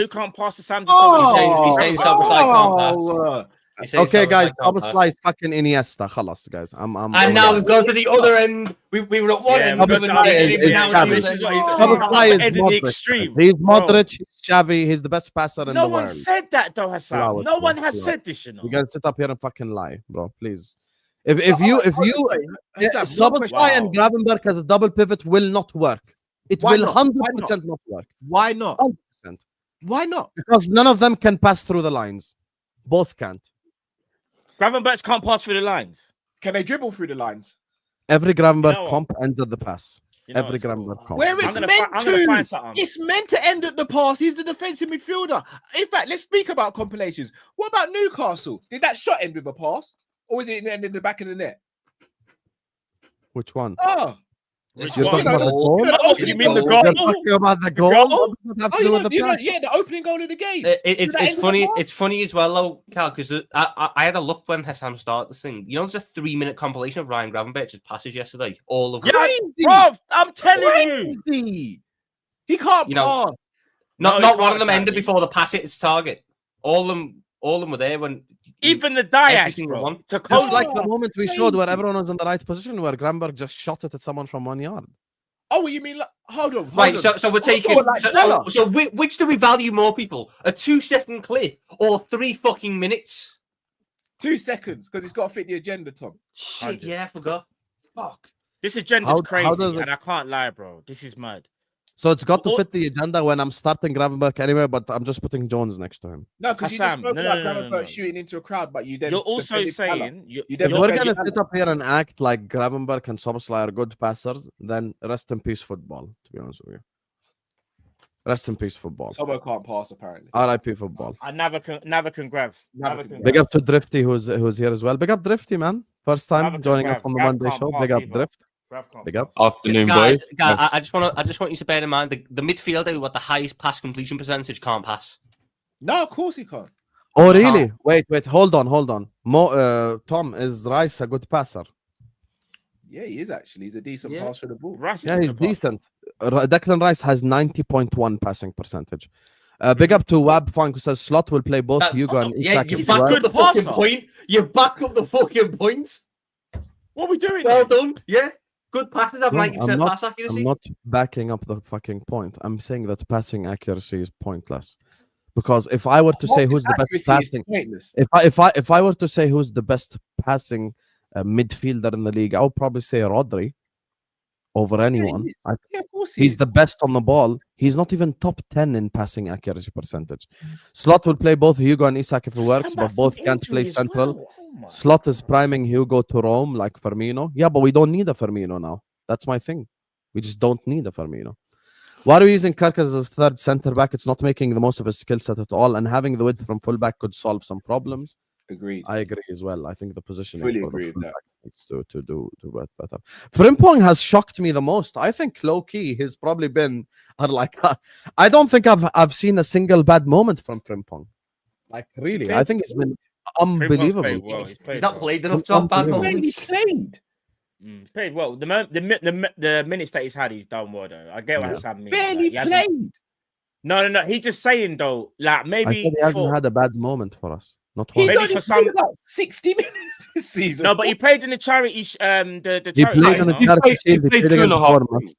can't pass the Sam? He's saying Szoboszlai can't pass. Okay, guys, Szoboszlai is fucking Iniesta. Khalas, guys. And now we've gone to the other end. We were at one end. Szoboszlai is Modric. He's Modric. He's Xavi. He's the best passer in the world. No one said that, though, Husam. No one has said this, you know. You gotta sit up here and fucking lie, bro. Please. If Szoboszlai and Gravenberch as a double pivot will not work. It will 100% not work. Why not? 100%. Why not? Because none of them can pass through the lines. Both can't. Gravenberch can't pass through the lines. Can they dribble through the lines? Every Gravenberch comp ends at the pass. Every Gravenberch comp. Where it's it's meant to end at the pass. He's the defensive midfielder. In fact, let's speak about compilations. What about Newcastle? Did that shot end with a pass? Or was it end in the back of the net? Which one? Oh. You're talking about the goal? You mean the goal? You're talking about the goal? The opening goal of the game. It's funny. It's funny as well, though, Cal, because I had a look when Husam started this thing. You know, it's a 3-minute compilation of Ryan Gravenberch's passes yesterday. All of them. Bro, I'm telling you. He can't pass. Not one of them ended before the pass hit its target. All of them were there when. Even the Diaz, bro. Just like the moment we showed where everyone was in the right position, where Gravenberch just shot it at someone from 1 yard. Oh, you mean hold on? Right, so we're taking. So which do we value more, people? A 2-second clip or 3 fucking minutes? 2 seconds, because it's got to fit the agenda, Tom. Shit, yeah, I forgot. Fuck. This agenda's crazy, and I can't lie, bro. This is mad. So it's got to fit the agenda when I'm starting Gravenberch anyway, but I'm just putting Jones next to him. No, because you just spoke about Gravenberch shooting into a crowd, but you're also saying... If we're going to sit up here and act like Gravenberch and Szoboszlai are good passers, then rest in peace football, to be honest with you. Rest in peace football. Sobo can't pass, apparently. RIP football. I never can grab. Big up to Drifty, who's here as well. Big up Drifty, man. First time joining us on the Monday show. Big up Drift. Big up. Afternoon, boys. I just want you to bear in mind the midfielder who had the highest pass completion percentage can't pass. No, of course he can't. Oh, really? Wait. Hold on. Tom, is Rice a good passer? Yeah, he is actually. He's a decent passer of the ball. He's decent. Declan Rice has 90.1 passing percentage. Big up to Wab Funk, who says Slot will play both Hugo and Isak. You back up the fucking point. You back up the fucking point. What are we doing? Well done. Yeah. Good passes have 90% pass accuracy. I'm not backing up the fucking point. I'm saying that passing accuracy is pointless. Because if I were to say who's the best passing, if I were to say who's the best passing midfielder in the league, I would probably say Rodri over anyone. He's the best on the ball. He's not even top 10 in passing accuracy percentage. Slot will play both Hugo and Isak if it works, but both can't play central. Slot is priming Hugo to roam like Firmino. Yeah, but we don't need a Firmino now. That's my thing. We just don't need a Firmino. Why are we using Karkas as third centre back? It's not making the most of his skill set at all, and having the width from fullback could solve some problems. Agreed. I agree as well. I think the positioning Fully for agree the with that. fullbacks needs to do better. Frimpong has shocked me the most. I think low key he's probably been I don't think I've seen a single bad moment from Frimpong. Like really, I think it's been unbelievable. Played well. He's not played enough to have bad moments. Played. He's played well. The minutes that he's had, he's done well though. I get what Sam means. Barely played. No. He's just saying though, like maybe I he hasn't had a bad moment for us. Not one. He's Maybe only for some- played about 60 minutes this season. No, but he played in the charity. The He charity played in the game, charity shield. He played played against 2.5 Bournemouth.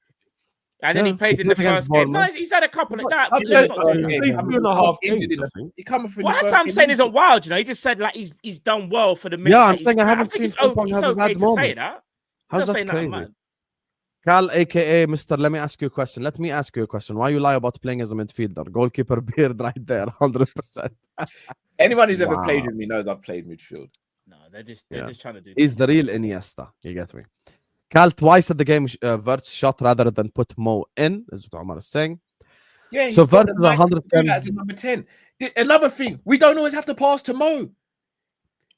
and then he Yeah, played he in the played against first game. No, Bournemouth. he's had a couple of that. I've Let's played not do first that. game. 2.5 Injured games, in I the- think. He coming for What the first I'm game. saying isn't wild, you know. He just said like he's done well for the minutes. Yeah, I'm that saying I he's- haven't think seen it's Frimpong it's have a okay bad to say moment. that. How's Not that saying nothing, crazy? man. Cal, aka Mr. Let me ask you a question. Let me ask you a question. Why you lie about playing as a midfielder? Goalkeeper beard right there, 100%. Anyone who's ever Wow. played with me knows I've played midfield. No, they're just trying to do. He's the real Iniesta. You get me? Cal twice at the game, Verts shot rather than put Mo in, is what Omar is saying. Yeah, So he's got Vert the is nice to do 110. that as a number 10. Another thing, we don't always have to pass to Mo.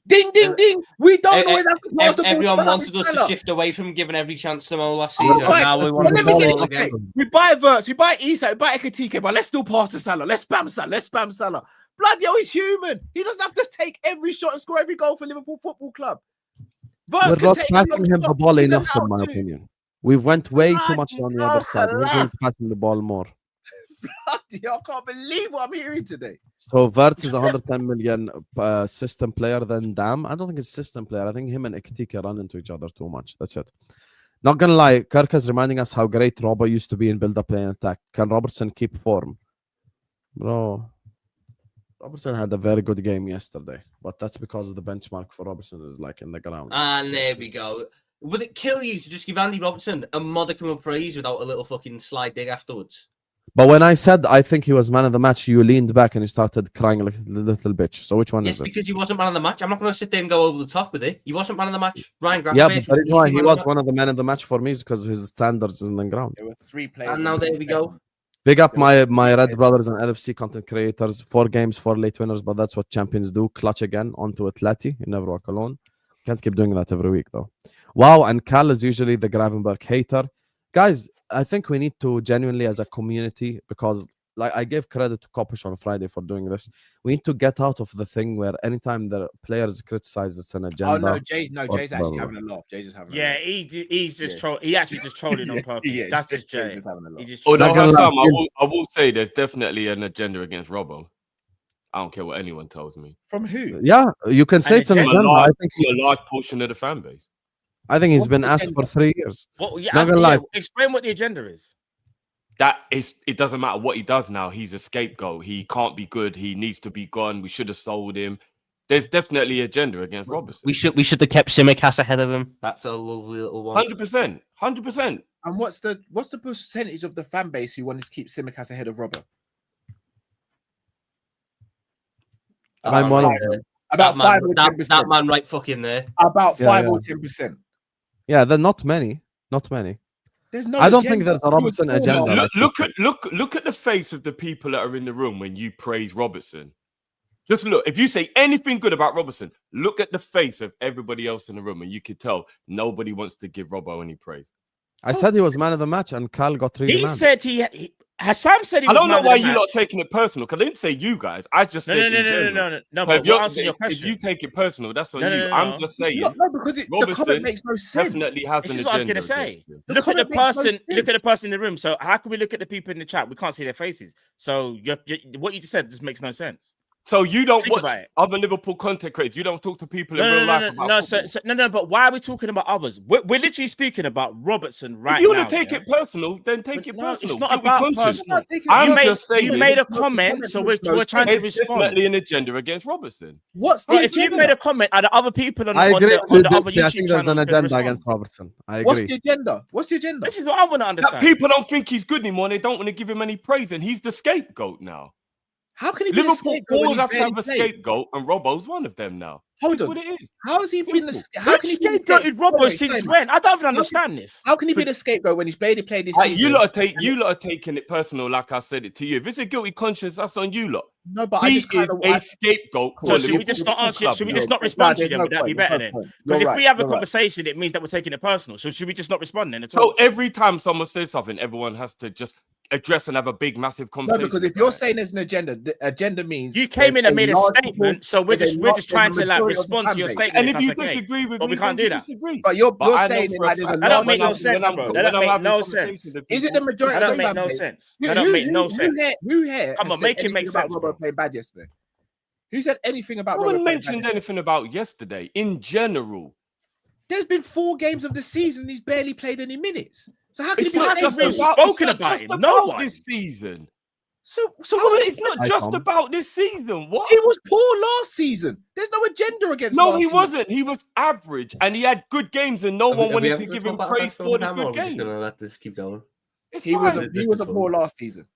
Ding, ding, ding. We don't always have to pass the ball. Everyone to wanted us to Salah. shift away from giving every chance to Mo last Oh, season. right. Now we Well, want let to me ball get all it again. straight. We buy Verts, we buy Isak, we buy Ekatike, but let's still pass to Salah. Let's spam Salah. Let's spam Salah. Bloody hell, he's human. He doesn't have to take every shot and score every goal for Liverpool Football Club. Verts We're can not take passing every him the shot. ball He's enough, in allowed my to. opinion. We've went way too Bloody much on the hell, other side. We're going Salah. to pass him the ball more. Bloody hell, I can't believe what I'm hearing today. So Verts is 110 million system player. Then Dam, I don't think it's system player. I think him and Ekatike run into each other too much. That's it. Not gonna lie, Kirk is reminding us how great Robbo used to be in build-up play and attack. Can Robertson keep form? Bro, Robertson had a very good game yesterday, but that's because the benchmark for Robertson is like in the ground. And there we go. Would it kill you to just give Andy Robertson a modicum of praise without a little fucking slide dig afterwards? But when I said I think he was man of the match, you leaned back and you started crying like a little bitch. So which one Yes, is it? because he wasn't man of the match. I'm not going to sit there and go over the top with it. He wasn't man of the match. Ryan Graff. Yeah, but the reason why he was one of the men of the match for me is because his standards is in the ground. There were 3 players. And now there we go. Big up my Red Brothers and LFC content creators. 4 games, 4 late winners, but that's what champions do. Clutch again onto Atleti. You never walk alone. Can't keep doing that every week though. Wow, and Cal is usually the Gravenberg hater. Guys, I think we need to genuinely as a community, because like I gave credit to Kopish on Friday for doing this. We need to get out of the thing where anytime the players criticize, it's an agenda. Oh no, Jay's actually having a laugh. Jay's just having a laugh. He's just He actually just trolling on purpose. Yeah, That's he's just Jay. just having a laugh. He's just Although Not gonna lie, I will say there's definitely an agenda against Robbo. I don't care what anyone tells me. From who? Yeah, you can say And it's an it's agenda. A large portion of the fan base. I think he's What's been the asked agenda? for 3 years. What? Yeah, Not gonna lie. explain what the agenda is. It doesn't matter what he does now. He's a scapegoat. He can't be good. He needs to be gone. We should have sold him. There's definitely agenda against Robertson. We should have kept Simicast ahead of him. That's a lovely little one. 100%. 100%. And what's the percentage of the fan base who wanted to keep Simicast ahead of Robert? I'm one of them. About That 5 man, or that, 10%. that man right fucking there. About Yeah, 5 yeah. or 10%. Yeah, they're not many. Not many. There's no. I don't think agenda. there's a Robertson agenda. Look at the face of the people that are in the room when you praise Robertson. Just look. If you say anything good about Robertson, look at the face of everybody else in the room, and you can tell nobody wants to give Robbo any praise. I said he was man of the match, and Cal got 3 He man. said Hassam said he I was don't know man of why the you match. lot taking it personal, because I didn't say you guys. I just said in general. No. But But if you're we're answering your if question. you take it personal, that's on No, no, you. no, I'm no. just It's saying. not, no, because the Robertson comment makes no sense. Definitely has This an is what I was agenda gonna say. against him. The Look at the comment makes no person. Look at sense. the person in the room. So how can we look at the people in the chat? We can't see their faces. So what you just said just makes no sense. So you don't Think watch about it. other Liverpool content creators. You don't talk to people in real life about football. No. But why are we talking about others? We're literally speaking about Robertson right now. If you want to take yeah? it personal, then take it No, personal. it's not Guilty about conscience. personal. I'm just saying. You made a comment, so we're trying to There's respond. definitely an agenda against Robertson. What's the But if you agenda? made a comment, are the other people on, I on agree the, on with the other Dipsy. I YouTube think there's an channels gonna agenda respond? against Robertson. I What's agree. the agenda? What's the agenda? This is what I want to That understand. people don't think he's good anymore. They don't want to give him any praise, and he's the scapegoat now. How can he be the Liverpool scapegoat when always he have to barely have a played? scapegoat, and Robbo's one of them now. Hold That's on. what it is. How has he been the? Simple. How Which can he be the scapegoated scapegoat? Robbo Wait, since time out. when? I don't even understand this. How can he be the scapegoat when he's barely played this season? You lot are taking it personal, like I said it to you. If it's a guilty conscience, that's on you lot. No, but I He just kind is of a scapegoat. So for should we Liverpool just not Football answer? Club, Should we you just know. not respond to there's them? no Would that be point, there's better no then? point. Because You're if right, we have a you're right. conversation, it means that we're taking it personal. So should we just not respond then at all? So every time someone says something, everyone has to just address and have a big, massive No, conversation. because if about you're it. saying there's an agenda, the agenda means You came in and made a large statement, so we're there's just trying to like majority of the respond to fan your base. statement. and if you that's okay. disagree with But me, we can't then do that. disagree. But you're I know saying for a that there's a fact That don't large make no when sense, I'm- bro. when That don't I'm make having no conversations sense. with Is it people- the majority That of don't the make fan no base? sense. That don't make no sense. Who here Come has on, said make it anything make about sense, Robbo bro. playing bad yesterday? Who said anything about No Robbo one playing bad mentioned yesterday? anything about yesterday in general. There's been 4 games of the season. He's barely played any minutes. So how can It's it be not saying just we've so? about, spoken it's not about just it. No about one. this season. So No, what's it's not Hi, just Tom. about this season. What? He was poor last season. There's no agenda against No, last he season. wasn't. He was average, and he had good games, and no one wanted to give him praise for the good We're just games. gonna let this keep going. It's He fine. wasn't poor last season.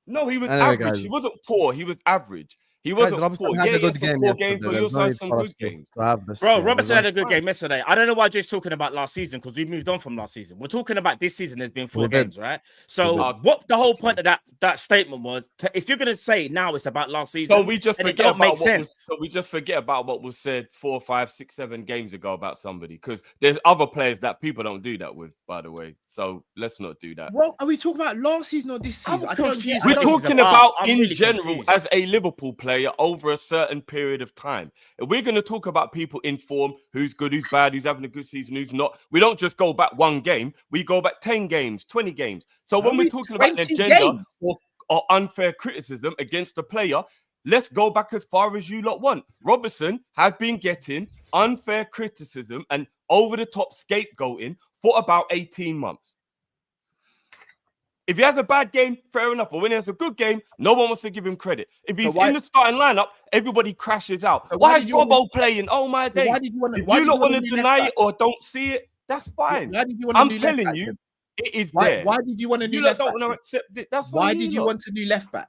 No, he was Anyway, average. guys. He wasn't poor. He was average. He Guys, wasn't Robertson poor. had Yeah, a good he had game some poor games, yesterday. but he There's also no had need some for us good to games. have this. Bro, yeah, Robertson there's had a good game yesterday. I don't know why Jay's talking about last season because we moved on from last season. We're talking about this season. There's been 4 We did. games, right? So did. what the whole point of that statement was, if you're gonna say now it's about last season, So we just and it forget don't make about what was. sense. So we just forget about what was said 4, 5, 6, 7 games ago about somebody, because there's other players that people don't do that with, by the way. So let's not do that. What are we talking about last season or this season? I'm confused. We're what this is talking about. about I'm in really general confused. as a Liverpool player over a certain period of time. If we're going to talk about people in form, who's good, who's bad, who's having a good season, who's not, we don't just go back 1 game. We go back 10 games, 20 games. So when we're talking about an 20 agenda games? or unfair criticism against a player, let's go back as far as you lot want. Robertson has been getting unfair criticism and over-the-top scapegoating for about 18 months. If he has a bad game, fair enough. But when he has a good game, no one wants to give him credit. If he's in the starting lineup, everybody crashes out. So why is Robbo playing? Oh my days! Why did you want If you lot want to deny it or don't see it, that's fine. Why did you want I'm telling you, it is there. Why did you want a new You lot left back? don't want to accept it. That's Why on did you lot. want a new left back?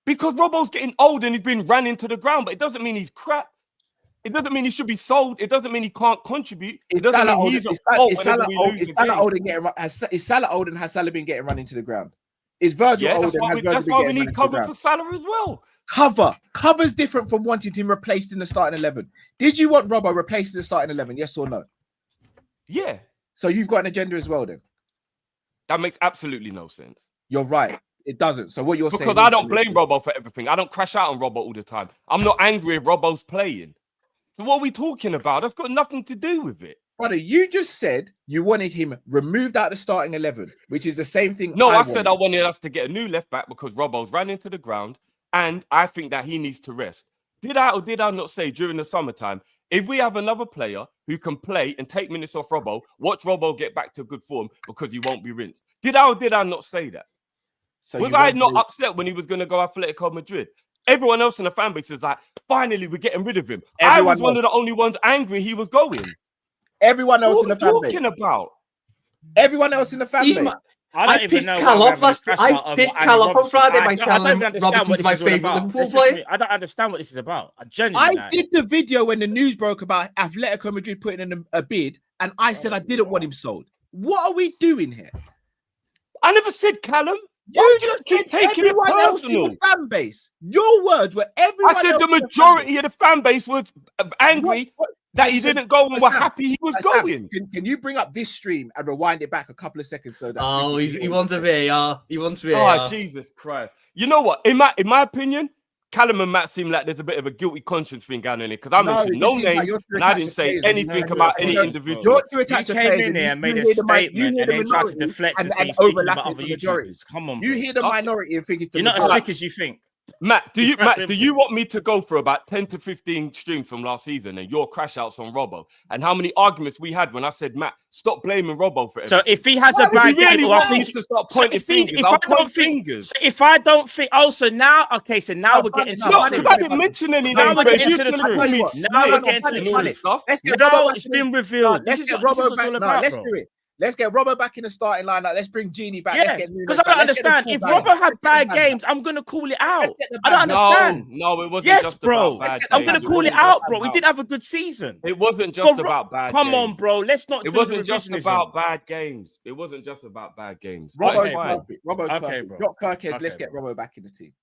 Because Robbo's getting old and he's been ran into the ground, but it doesn't mean he's crap. It doesn't mean he should be sold. It doesn't mean he can't contribute. It doesn't mean he's a fault whenever we lose the game. Is Salah old and has Salah been getting run into the ground? Is Virgil old and has Virgil that's been why we getting run need into the cover ground? for Salah as well. Cover's different from wanting him replaced in the starting 11. Did you want Robbo replaced in the starting 11? Yes or no? Yeah, So you've got an agenda as well then? that makes absolutely no sense. You're right. It doesn't. So what you're saying? Because I don't blame Robbo for everything. I don't crash out on Robbo all the time. I'm not angry if Robbo's playing. So what are we talking about? That's got nothing to do with it. Brother, you just said you wanted him removed out of the starting 11, which is the same thing. No, I wanted. said I wanted us to get a new left back because Robbo's ran into the ground and I think that he needs to rest. Did I or did I not say during the summertime, if we have another player who can play and take minutes off Robbo, watch Robbo get back to good form because he won't be rinsed? Did I or did I not say that? So was I not upset when he was going to go Atletico Madrid? Everyone else in the fan base is like, finally, we're getting rid of him. I was one of the only ones angry he was going. Everyone else in the fan base. What are you talking about? Everyone else in the fan base. I pissed Cal off on Friday by telling him Robertson's my favourite Liverpool player. I don't understand what this is about. I did the video when the news broke about Atletico Madrid putting in a bid, and I said I didn't want him sold. What are we doing here? I never said Callum. You just keep taking it personal. The fan base. Your words were everyone. I said the majority of the fan base was angry that he didn't go and were happy he was going. Can you bring up this stream and rewind it back a couple of seconds so that? Oh, he wants a VAR. He wants VAR. Oh, Jesus Christ! You know what? In my opinion, Callum and Matt seem like there's a bit of a guilty conscience thing going on here because I mentioned no names and I didn't say anything about any individual. You came in here and made a statement and then tried to deflect and say speaking about other YouTubers. Come on, you hear the minority and think it's the you're not as slick as you think. Matt, do you want me to go for about 10 to 15 streams from last season and your crash outs on Robbo and how many arguments we had when I said, Matt, stop blaming Robbo for everything? So if he has a bad game, want me to start pointing fingers, I'll point fingers. If I don't think, so now we're getting to no, because I didn't mention any names. Now we're getting to the truth. Now we're getting to the truth. Now it's been revealed. This is what this is all about, Let's do it. Let's get Robbo back in the starting lineup. Let's bring Genie back. Yeah, because I don't understand. If Robbo had bad games, I'm gonna call it out. I don't understand. No, it wasn't. Yes, just bro. About bad I'm gonna games. call it out, bro. We did have a good season. It wasn't just about bad. Come games. on, bro. Let's not. It wasn't just about bad games. It wasn't just about bad games. Robbo's perfect. Robbo's perfect. bro. Not Kirkes. Let's get Robbo back in the team.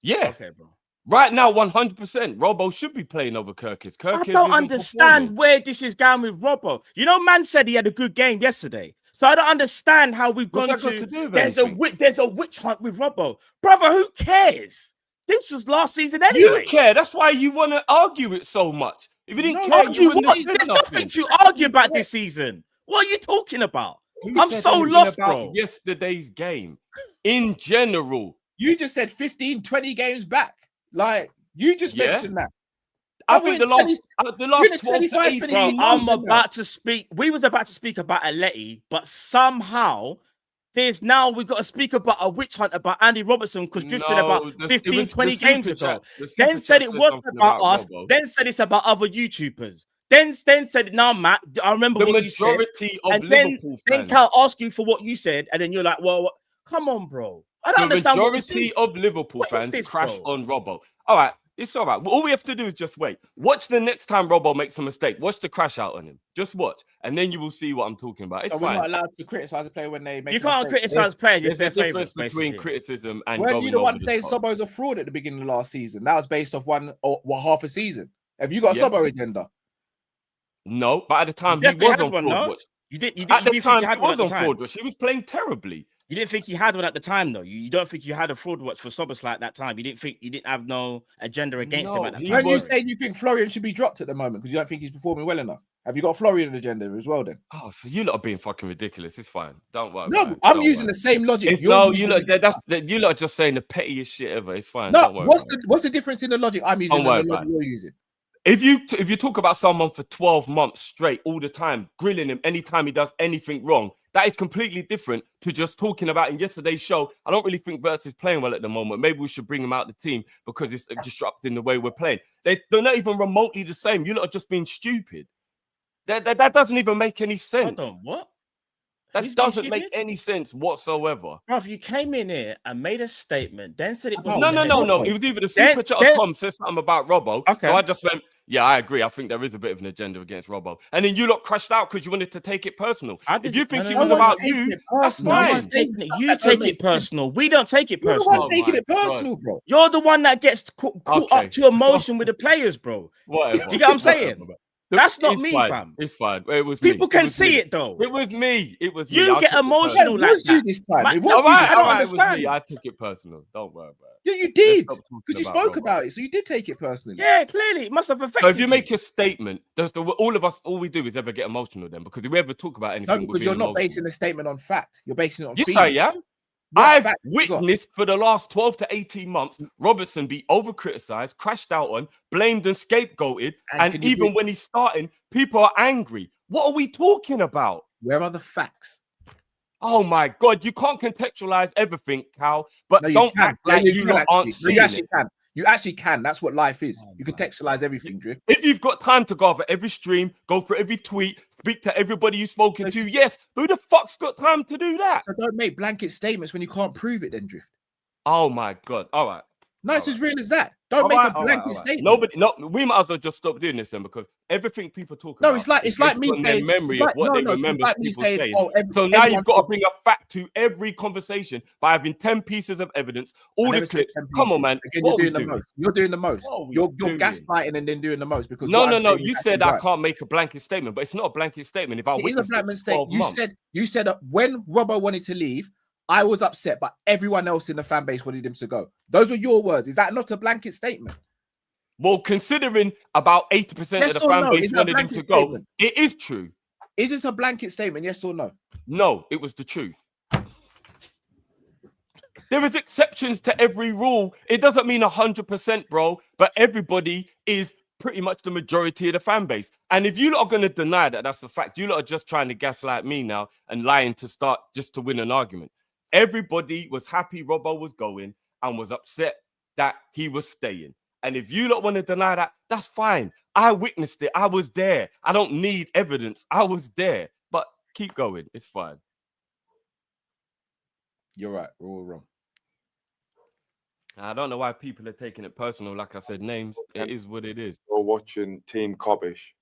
Yeah. Okay, bro. Right now, 100%. Robbo should be playing over Kirkis. I don't understand where this is going with Robbo. You know, man said he had a good game yesterday. So I don't understand how we've What's gone that got to do with there's anything? there's a witch hunt with Robbo. Brother, who cares? This was last season anyway. You care. That's why you want to argue it so much. If you didn't care, Argue you wouldn't what? have said There's nothing. nothing to argue about this season. What are you talking about? Who I'm said so anything lost, about bro. yesterday's game. In general. You just said 15, 20 games back. Like, you just mentioned that. I think the last 12 to 18 Bro, I'm about to speak. We was about to speak about Atleti, but somehow we've got to speak about a witch hunt about Andy Robertson because Drift said about 15, 20 games ago. Then said it wasn't about us. Then said it's about other YouTubers. Then said, no, Matt, I remember what you said. Of Liverpool fans. Then Cal asked you for what you said, and then you're like, well, come on, bro. I don't understand what this is. The majority of Liverpool fans crash on Robbo. All right, it's all right. All we have to do is just wait. Watch the next time Robbo makes a mistake. Watch the crash out on him. Just watch, and then you will see what I'm talking about. It's so fine. we're not allowed to criticize a player when they make. You can't criticize players. There's a difference between basically. criticism and weren't going you the one over saying top. Sobbo's a fraud at the beginning of last season? That was based off half a season. Have you got a Sobbo agenda? No, but at the time he was on fraud watch. You didn't At the think time he had he one was at on the time. fraud watch. He was playing terribly. You didn't think he had one at the time, though. You don't think you had a fraud watch for Soboslai at that time. You didn't have no agenda against him at that time. When you saying you think Florian should be dropped at the moment because you don't think he's performing well enough? Have you got a Florian agenda as well then? Oh, you lot are being fucking ridiculous. It's fine. Don't worry. No, I'm using the same logic. You lot are just saying the pettiest shit ever. It's fine. No, don't worry what's the difference in the logic I'm using and the logic you're using? If you talk about someone for 12 months straight all the time, grilling him anytime he does anything wrong, that is completely different to just talking about in yesterday's show. I don't really think Verts is playing well at the moment. Maybe we should bring him out the team because it's disrupting the way we're playing. They're not even remotely the same. You lot are just being stupid. That doesn't even make any sense. Hold on, what? That doesn't make any sense whatsoever. Bro, if you came in here and made a statement, then said it was No. It was either the Superchat.com said something about Robbo. Okay. So I just went, yeah, I agree. I think there is a bit of an agenda against Robbo. And then you lot crashed out because you wanted to take it personal. If you think it was about you, that's fine. You take it personal. We don't take it personal. You're the one taking it personal, bro. You're the one that gets caught up to emotion with the players, bro. Whatever. Do you get what I'm saying? That's not me, fam. It's fine. It was people can see it though. It was me. It was you get emotional like that. This time. All right, I don't understand. I took it personal. Don't worry about it. Yeah, you did because you spoke about it, so you did take it personally. Yeah, clearly it must have affected. So if you make a statement, all we do is ever get emotional then, because if we ever talk about anything, no, because you're not basing the statement on fact. You're basing it on. Yes, I am. I've witnessed for the last 12 to 18 months Robertson be over-criticised, crashed out on, blamed and scapegoated, and even when he's starting, people are angry. What are we talking about? Where are the facts? Oh my God, you can't contextualize everything, Cal, but don't act like you aren't seeing it. You actually can. That's what life is. You contextualize everything, Drift. If you've got time to go over every stream, go for every tweet, speak to everybody you've spoken to, yes. Who the fuck's got time to do that? So don't make blanket statements when you can't prove it then, Drift. Oh my God. All right. No, it's as real as that. Don't make a blanket statement. We might as well just stop doing this then, because everything people talk about. No, it's like me saying memory of what they remember people saying. So now you've got to bring a fact to every conversation by having 10 pieces of evidence, all the clips. Come on, man. Again, you're doing the most. You're gaslighting and then doing the most because no. You said I can't make a blanket statement, but it's not a blanket statement. If I was a blanket statement, you said that when Robbo wanted to leave, I was upset, but everyone else in the fan base wanted him to go. Those were your words. Is that not a blanket statement? Well, considering about 80% of the fan base wanted him to go, it is true. Is it a blanket statement? Yes or no? No, it was the truth. There is exceptions to every rule. It doesn't mean 100%, bro, but everybody is pretty much the majority of the fan base. And if you lot are going to deny that that's the fact, you lot are just trying to gaslight me now and lying to start just to win an argument. Everybody was happy Robbo was going and was upset that he was staying. And if you lot want to deny that, that's fine. I witnessed it. I was there. I don't need evidence. I was there. But keep going. It's fine. You're right. We're all wrong. I don't know why people are taking it personal. Like I said, names. It is what it is. We're watching Team Cobbish.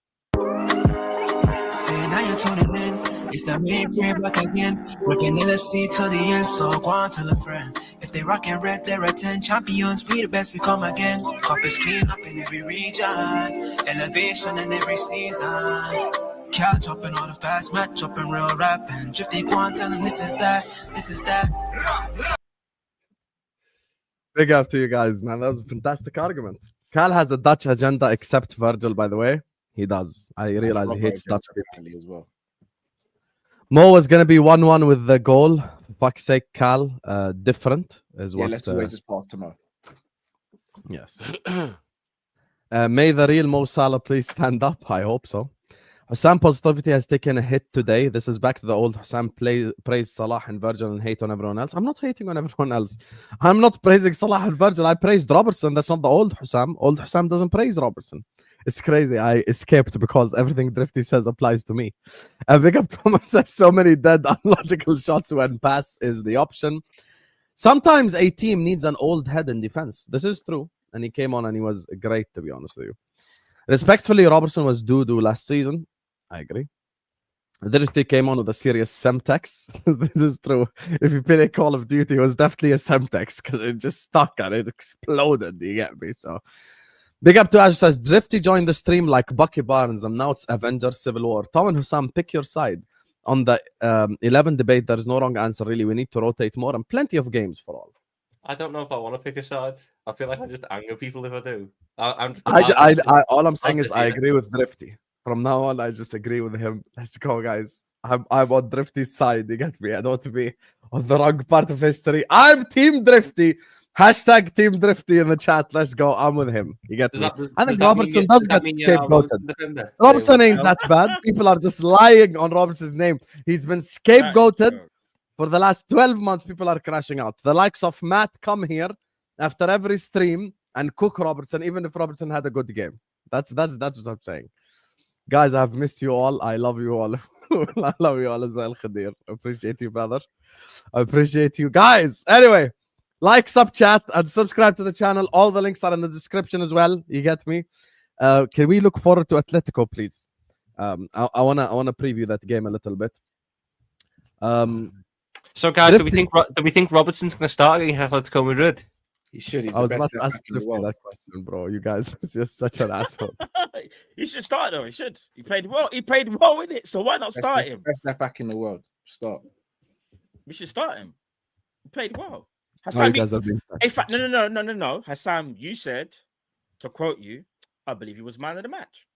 listen, now you're tuning in. It's the main crib back again. Working LFC till the end, so go on, tell a friend. If they rock and red, they're 10 champions. We the best, we come again. Cup is clean up in every region. Elevation in every season. Cal dropping all the fast match, dropping real rap. And Drifty go on, telling this is that, this is that. Big up to you guys, man. That was a fantastic argument. Cal has a Dutch agenda, except Virgil, by the way. He does. I realize he hates Dutch people as well. Mo was going to be 1-1 with the goal. For fuck's sake, Cal. Different is what... let's always just pass to Mo. Yes. May the real Mo Salah please stand up. I hope so. Husam positivity has taken a hit today. This is back to the old Husam praise Salah and Virgil and hate on everyone else. I'm not hating on everyone else. I'm not praising Salah and Virgil. I praised Robertson. That's not the old Husam. Old Husam doesn't praise Robertson. It's crazy. I escaped because everything Drifty says applies to me. Big up Thomas says so many dead, unlogical shots when pass is the option. Sometimes a team needs an old head in defense. This is true. And he came on and he was great, to be honest with you. Respectfully, Robertson was doo-doo last season. I agree. Drifty came on with a serious Semtex. This is true. If you play Call of Duty, it was definitely a Semtex because it just stuck and it exploded. You get me? So, big up to Ash says, Drifty joined the stream like Bucky Barnes and now it's Avengers Civil War. Tom and Husam, pick your side. On the 11 debate, there is no wrong answer, really. We need to rotate more and plenty of games for all. I don't know if I want to pick a side. I feel like I just anger people if I do. All I'm saying is I agree with Drifty. From now on, I just agree with him. Let's go, guys. I'm on Drifty's side. You get me? I don't want to be on the wrong part of history. I'm Team Drifty. Hashtag Team Drifty in the chat. Let's go. I'm with him. You get me? I think Robertson does get scapegoated. Robertson ain't that bad. People are just lying on Robertson's name. He's been scapegoated for the last 12 months. People are crashing out. The likes of Matt come here after every stream and cook Robertson, even if Robertson had a good game. That's what I'm saying. Guys, I've missed you all. I love you all. I love you all as well, Khadir. Appreciate you, brother. I appreciate you guys. Anyway, like, sub, chat, and subscribe to the channel. All the links are in the description as well. You get me? Can we look forward to Atletico, please? I wanna preview that game a little bit. So, guys, do we think Robertson's going to start against Atletico Madrid? He should. I was about to ask that question, bro. You guys are just such an asshole. He should start though. He should. He played well. He played well in it. So why not start him? Best left back in the world. Start. We should start him. He played well. Hassan, in fact, no. Hassan, you said, to quote you, I believe he was man of the match.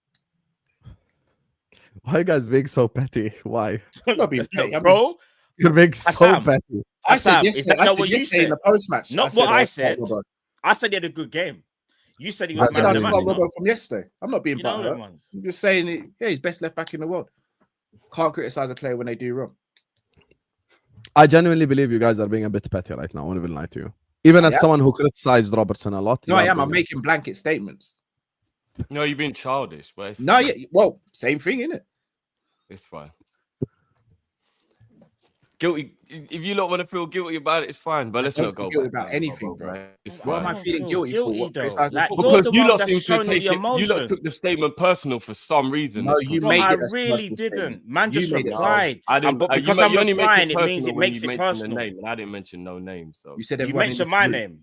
Why are you guys being so petty? Why? I'm not being petty, bro. You're being so petty. I said what you said in the post match? Not what I said. I said he had a good game. You said he was man of the match. From yesterday. I'm not being butthurt. I'm just saying, he's best left back in the world. Can't criticize a player when they do wrong. I genuinely believe you guys are being a bit petty right now. I won't even lie to you. Even as someone who criticized Robertson a lot. No, I am. I'm making blanket statements. No, you're being childish. But no, yeah. Well, same thing, innit? It's fine. Guilty. If you don't want to feel guilty about it, it's fine. But let's not go guilty about anything, bro. It's fine. What am I feeling guilty for? Because you lot seem to take it. You lot took the statement personal for some reason. No, you made it. I really didn't. Man just replied. I didn't. But because I'm replying, it means it makes it personal. Name, and I didn't mention no name. So you said you mentioned my name.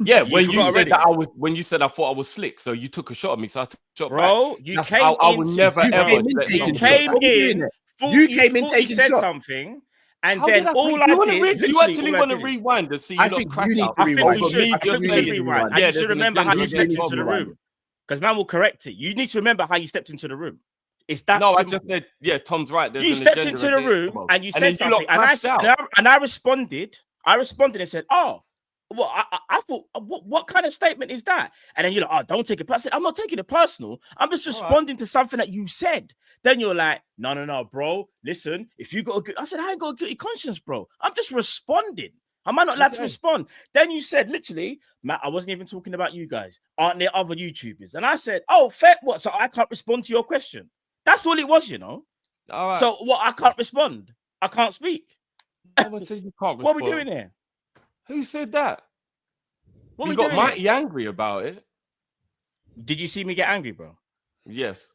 Yeah, when you said that when you said I thought I was slick, so you took a shot at me. So I took a shot back. You came in. I would never ever. You came in. You came in taking said shots. Something. And then all I did, you actually want to rewind and see you not crack out. I think we should rewind. And you should remember how you stepped into the room. Because man will correct it. You need to remember how you stepped into the room. It's that simple. I just said, yeah, Tom's right. You stepped into the room and you said something. And I responded. And said, oh, well, I thought, what kind of statement is that? And then you're like, oh, don't take it personal. I said, I'm not taking it personal. I'm just responding to something that you said. Then you're like, no, bro. Listen, if you got a good, I said, I ain't got a guilty conscience, bro. I'm just responding. Am I not allowed to respond? Then you said, literally, Matt, I wasn't even talking about you guys. Aren't there other YouTubers? And I said, oh, fair. What? So I can't respond to your question. That's all it was, you know. All right. So what? I can't respond. I can't speak. You can't respond. What are we doing here? Who said that? What you got mighty angry about it. Did you see me get angry, bro? Yes.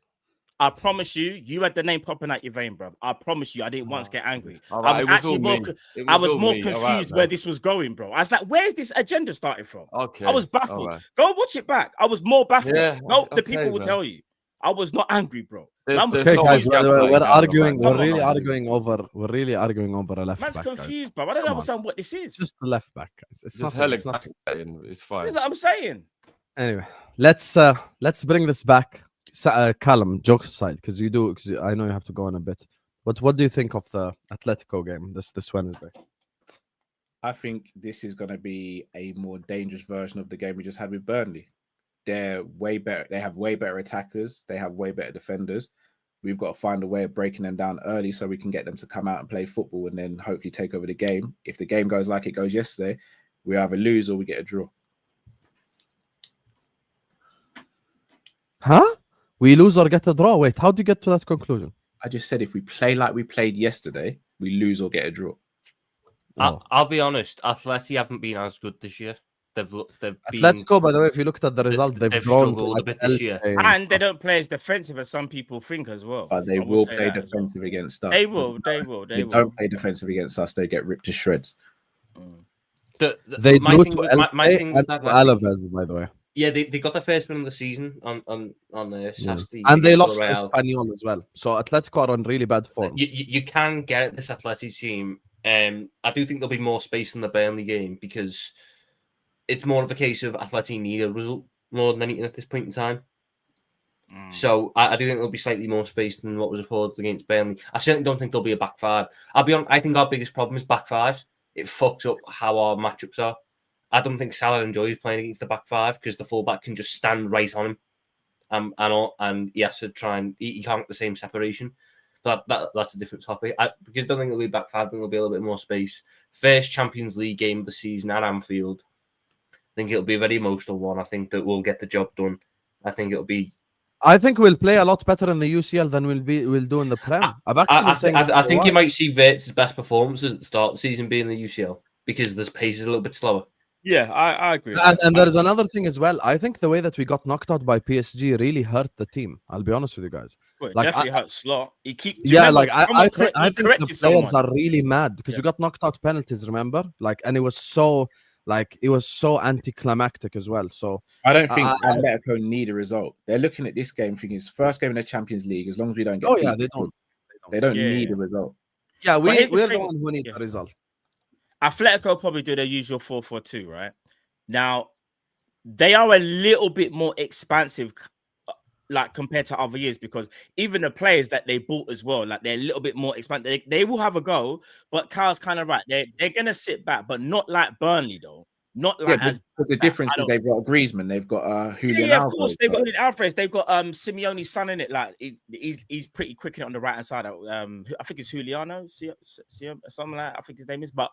I promise you, you had the name popping out your vein, bro. I promise you, I didn't once get angry. All right, I was more me. confused Right, where this was going, bro. I was like, where's this agenda starting from? Okay. I was baffled. Right. Go watch it back. I was more baffled. Yeah, No, the okay, people will man. tell you. I was not angry, bro. There's Okay, so guys, much we're gaslighting arguing. going on, We're really man. arguing over. We're really arguing over a left Man's back. confused, Guys. bro. I don't Come on. understand what this is. It's just the left back, guys. It's There's nothing. hella It's nothing. gaslighting. It's fine. That's what I'm saying. Anyway, let's bring this back. Callum, jokes aside, because I know you have to go in a bit. But what do you think of the Atletico game this Wednesday? I think this is going to be a more dangerous version of the game we just had with Burnley. They're way better. They have way better attackers. They have way better defenders. We've got to find a way of breaking them down early so we can get them to come out and play football and then hopefully take over the game. If the game goes like it goes yesterday, we either lose or we get a draw. Huh? We lose or get a draw? Wait, how do you get to that conclusion? I just said if we play like we played yesterday, we lose or get a draw. I'll be honest. Atleti haven't been as good this year. They've been Atletico, by the way, if you looked at the result, they've grown struggled to a bit this year. And they don't play as defensive as some people think as well. But they I will say play that as well. defensive against us. They will. They don't play defensive against us. They get ripped to shreds. They my drew thing to with- my thing with and to Atleti- Alaves, by the way. Yeah, they got the first win of the season on Saturday. And they lost to Real. Espanyol as well. So Atletico are on really bad form. You can get at this Atleti team. I do think there'll be more space in the Burnley game because it's more of a case of Atleti need a result more than anything at this point in time. So I do think there'll be slightly more space than what was afforded against Burnley. I certainly don't think there'll be a back five. I'll be honest, I think our biggest problem is back fives. It fucks up how our matchups are. I don't think Salah enjoys playing against the back five because the fullback can just stand right on him, and he has to try and he can't get the same separation. But that's a different topic. Because I don't think it'll be back five. I think there'll be a little bit more space. First Champions League game of the season at Anfield. I think it'll be a very emotional one. I think that we'll get the job done. I think it'll be. I think we'll play a lot better in the UCL than we'll do in the Prem. I think you might see Wirtz's best performances at the start of the season being the UCL because the pace is a little bit slower. Yeah, I agree. And there's another thing as well. I think the way that we got knocked out by PSG really hurt the team. I'll be honest with you guys. Well, Like, definitely hurt Slot. He keep I think the players someone. are really mad because we got knocked out penalties. Remember, and it was so anticlimactic as well. So I don't think Atletico need a result. They're looking at this game thinking it's first game in the Champions League. As long as we don't get, they don't need a result. Yeah, we're the thing. one who need the result. Atletico probably do their usual 4-4-2, right? Now, they are a little bit more expansive, compared to other years, because even the players that they bought as well, they're a little bit more expansive. They will have a go, but Carl's kind of right. They're going to sit back, but not like Burnley, though. Not like but the difference is they've got Griezmann, they've got Julian. Yeah, of course they've got Julian Alvarez. They've got Simeone's son in it. He's pretty quick in it on the right hand side. I think it's Juliano, something like that, I think his name is. But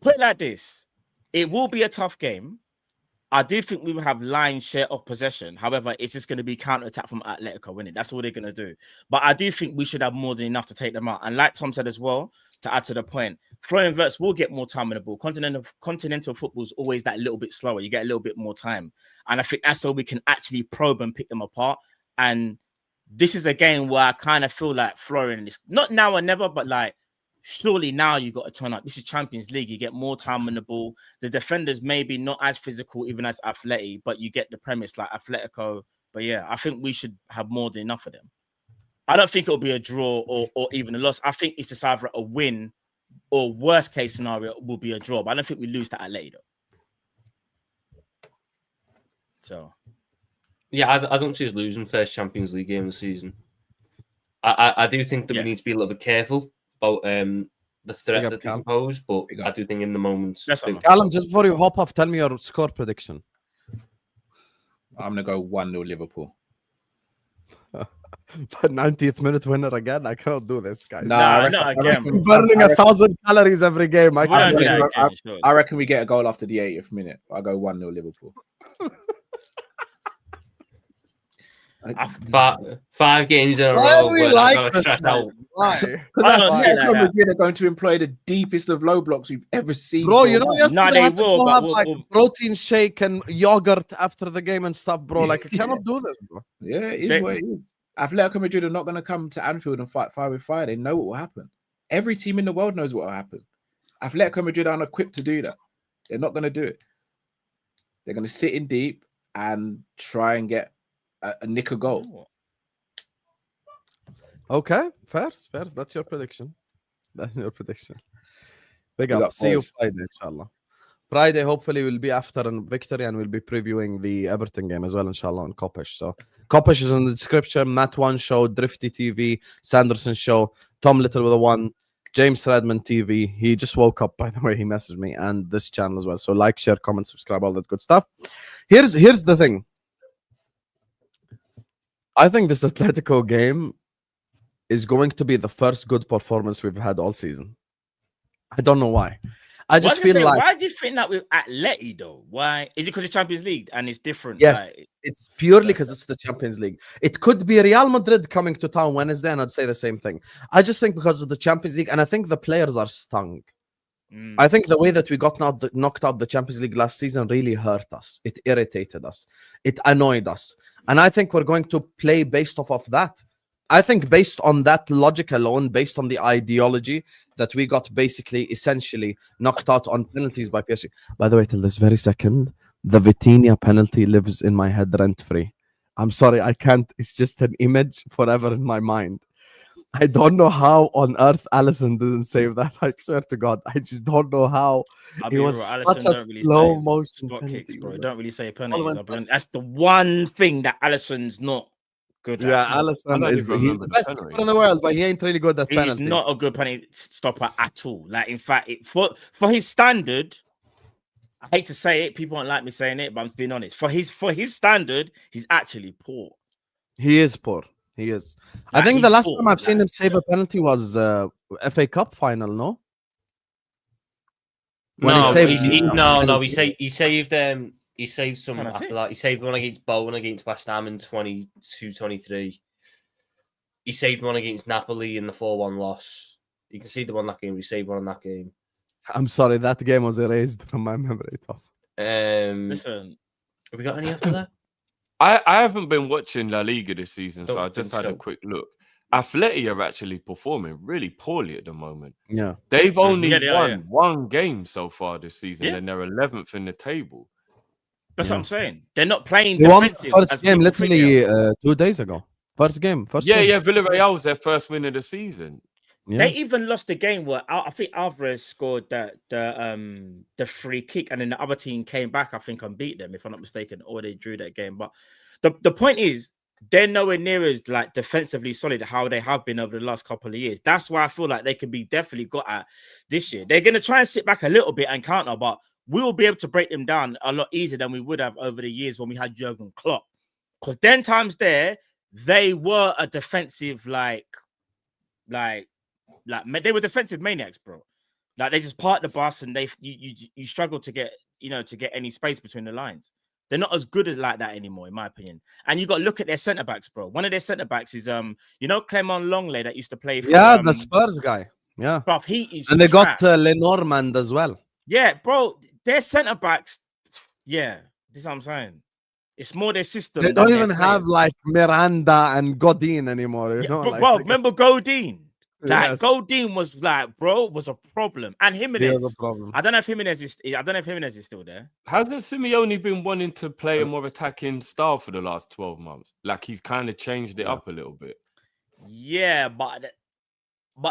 put it like this: it will be a tough game. I do think we will have line share of possession. However, it's just going to be counter attack from Atletico, isn't it? That's all they're going to do. But I do think we should have more than enough to take them out. And like Tom said as well, to add to the point, Florian Wirtz will get more time on the ball. Continental football is always that little bit slower. You get a little bit more time. And I think that's how we can actually probe and pick them apart. And this is a game where I kind of feel like Florian is not now or never, but surely now you got to turn up. This is Champions League. You get more time on the ball. The defenders maybe not as physical, even as Atleti, but you get the premise like Atletico. But yeah, I think we should have more than enough of them. I don't think it'll be a draw or even a loss. I think it's just either a win or worst case scenario will be a draw. But I don't think we lose to Atleti though. So yeah, I don't see us losing first Champions League game of the season. I do think that we need to be a little bit careful about the threat that they can pose, but I do think in the moment. Callum, just before you hop off, tell me your score prediction. I'm gonna go 1-0 Liverpool. But 90th minute winner again. I cannot do this, guys. Not again. Burning 1,000 calories every game. I reckon we get a goal after the 80th minute. I go 1-0 Liverpool. 5 games in a Why row do we where like I got this, stressed guys? out. Why? I don't see it like Atletico that. Madrid are going to employ the deepest of low blocks we've ever seen. Bro, for you a know, while. yesterday they I had to will, go but have we'll- like we'll- protein shake and yogurt after the game and stuff, bro. Like, I cannot do this, bro. Yeah, it is They- what it is. Atletico Madrid are not going to come to Anfield and fight fire with fire. They know what will happen. Every team in the world knows what will happen. Atletico Madrid aren't equipped to do that. They're not going to do it. They're going to sit in deep and try and get a nick a goal. Okay, fair. That's your prediction. That's your prediction. Big Big up. up, See you boys. Friday, inshallah. Friday, hopefully, will be after a victory and we'll be previewing the Everton game as well, inshallah, on Kopish. So, Kopish is in the description. Matt One Show, Drifty TV, Sanderson Show, Tom Little with a 1, James Redmond TV. He just woke up, by the way. He messaged me, and this channel as well. So, like, share, comment, subscribe, all that good stuff. Here's the thing. I think this Atletico game is going to be the first good performance we've had all season. I don't know why. I just feel like, why do you think that with Atleti though? Why is it because it's Champions League and it's different? yes, Like, it's purely because it's the Champions League. It could be Real Madrid coming to town Wednesday, and I'd say the same thing. I just think because of the Champions League, and I think the players are stung. I think the way that we got knocked out the Champions League last season really hurt us. It irritated us. It annoyed us. And I think we're going to play based off of that. I think based on that logic alone, based on the ideology that we got basically essentially knocked out on penalties by PSG. By the way, till this very second, the Vitinha penalty lives in my head rent-free. I'm sorry, I can't. It's just an image forever in my mind. I don't know how on earth Alisson didn't save that. I swear to God, I just don't know how. It was such a slow motion spot penalty, kicks, bro. wasn't it? Don't really say penalties. That's the one thing that Alisson's not good at. Yeah, I Alisson don't is even he's remember the the best penalty. keeper in the world, but he ain't really good at He's penalties. not a good penalty stopper at all. Like, in fact, for his standard, I hate to say it, people don't like me saying it, but I'm being honest. For his standard, he's actually poor. He is poor. He is. I Like, think the he's last poor, time I've seen like- him save a penalty was FA Cup final, no? When he No, saved- he saved some Kind of after thing. that. He saved one against Bowen against West Ham in 22-23. He saved one against Napoli in the 4-1 loss. You can see the one that game. He saved one in that game. I'm sorry, that game was erased from my memory. Tom. Listen, Have we got any after that? I haven't been watching La Liga this season, so Don't I just think had a so. quick look. Atleti are actually performing really poorly at the moment. Yeah. They've only Yeah, they are, won yeah. one game so far this season, Yeah. and they're 11th in the table. that's Yeah. what I'm saying. They're not playing They won the defensive. first as game people think they are. literally 2 days ago. First game. Yeah, win. Villarreal's their first win of the season. Yeah. They even lost the game where I think Alvarez scored the free kick, and then the other team came back, I think, and beat them, if I'm not mistaken, or they drew that game. But the point is, they're nowhere near as like defensively solid how they have been over the last couple of years. That's why I feel like they could be definitely got at this year. They're going to try and sit back a little bit and counter, but we will be able to break them down a lot easier than we would have over the years when we had Jurgen Klopp. Because then times there, they were a defensive they were defensive maniacs, bro. Like, they just parked the bus and you struggle to get any space between the lines. They're not as good as like that anymore, in my opinion. And you got to look at their centre backs, bro. One of their centre backs is Clement Longley that used to play for the Spurs guy. Yeah. bro, he is And they got trash. Lenormand as well. Yeah, bro, their centre backs, yeah, this is what I'm saying. It's more their system. They than don't their even have players. like Miranda and Godin anymore. You Yeah, know, bro, like, bro, they got- remember Godin? Like, Yes, Godin was like, bro, was a problem. And he Jimenez. was a problem. I don't know if Jimenez is still there. Hasn't Simeone been wanting to play a more attacking style for the last 12 months? Like, he's kind of changed it up a little bit. Yeah, but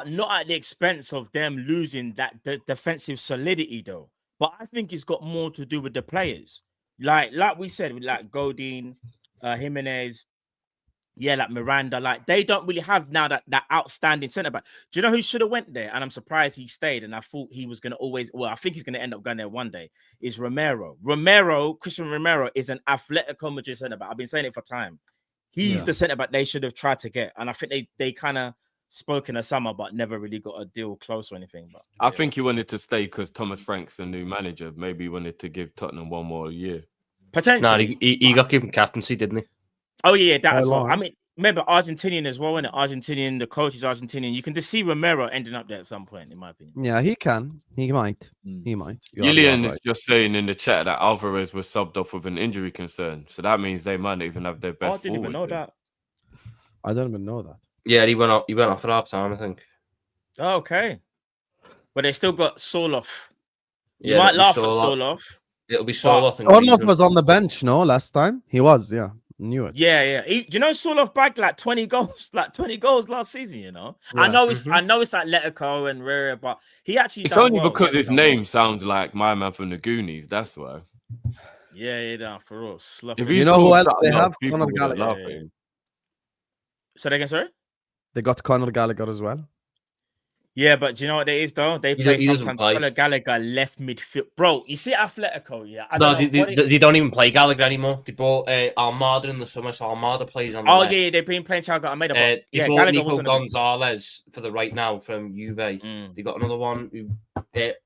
not at the expense of them losing that defensive solidity, though. But I think it's got more to do with the players. Like we said, with like Godin, Jimenez, yeah, like Miranda, like they don't really have now that outstanding centre back. Do you know who should have went there? And I'm surprised he stayed. And I thought he was gonna I think he's gonna end up going there one day. Is Romero? Christian Romero is an Atletico Madrid centre back. I've been saying it for time. He's the centre back they should have tried to get, and I think they kind of spoke in the summer, but never really got a deal close or anything. But I think he wanted to stay because Thomas Frank's the new manager. Maybe he wanted to give Tottenham one more year. potentially. No, he got given captaincy, didn't he? Oh yeah, that How as well. long? I mean, remember Argentinian as well, and Argentinian, the coach is Argentinian. You can just see Romero ending up there at some point, in my opinion. Yeah, he can. He might. Mm. He might. Julian is just saying in the chat that Alvarez was subbed off with an injury concern, so that means they might not even have their Oh, best. I didn't even know that. I don't even know that. Yeah, he went off. He went off at half time, I think. Oh, okay, but they still got Soloff. You Yeah, might laugh Soloff. at Soloff. It'll be Soloff. and Orlov Griezmann. was on the bench, no, last time? He was, yeah. Knew it. Yeah. You know, Soloff bagged like 20 goals, last season. You know, I Yeah. know it's Atletico and Rare, but he actually. It's done only well. because He his done well. name sounds like my man from the Goonies. That's why. Yeah, for real. Slough. If You he's know who called else something they else, have? people Conor would Gallagher. laugh Yeah, at yeah. him. So they can sorry. They got Conor Gallagher as well. Yeah, but do you know what it is though? They He play doesn't sometimes play. Conor Gallagher left midfield. Bro, you see Atletico, yeah? I No, don't know what they don't even play Gallagher anymore. They brought Armada in the summer, so Armada plays on the Oh left. yeah, they've been playing Thiago Almeida. They Yeah, brought Gallagher Nico wasn't. Gonzalez for the right now from Juve. Mm. They got another one, who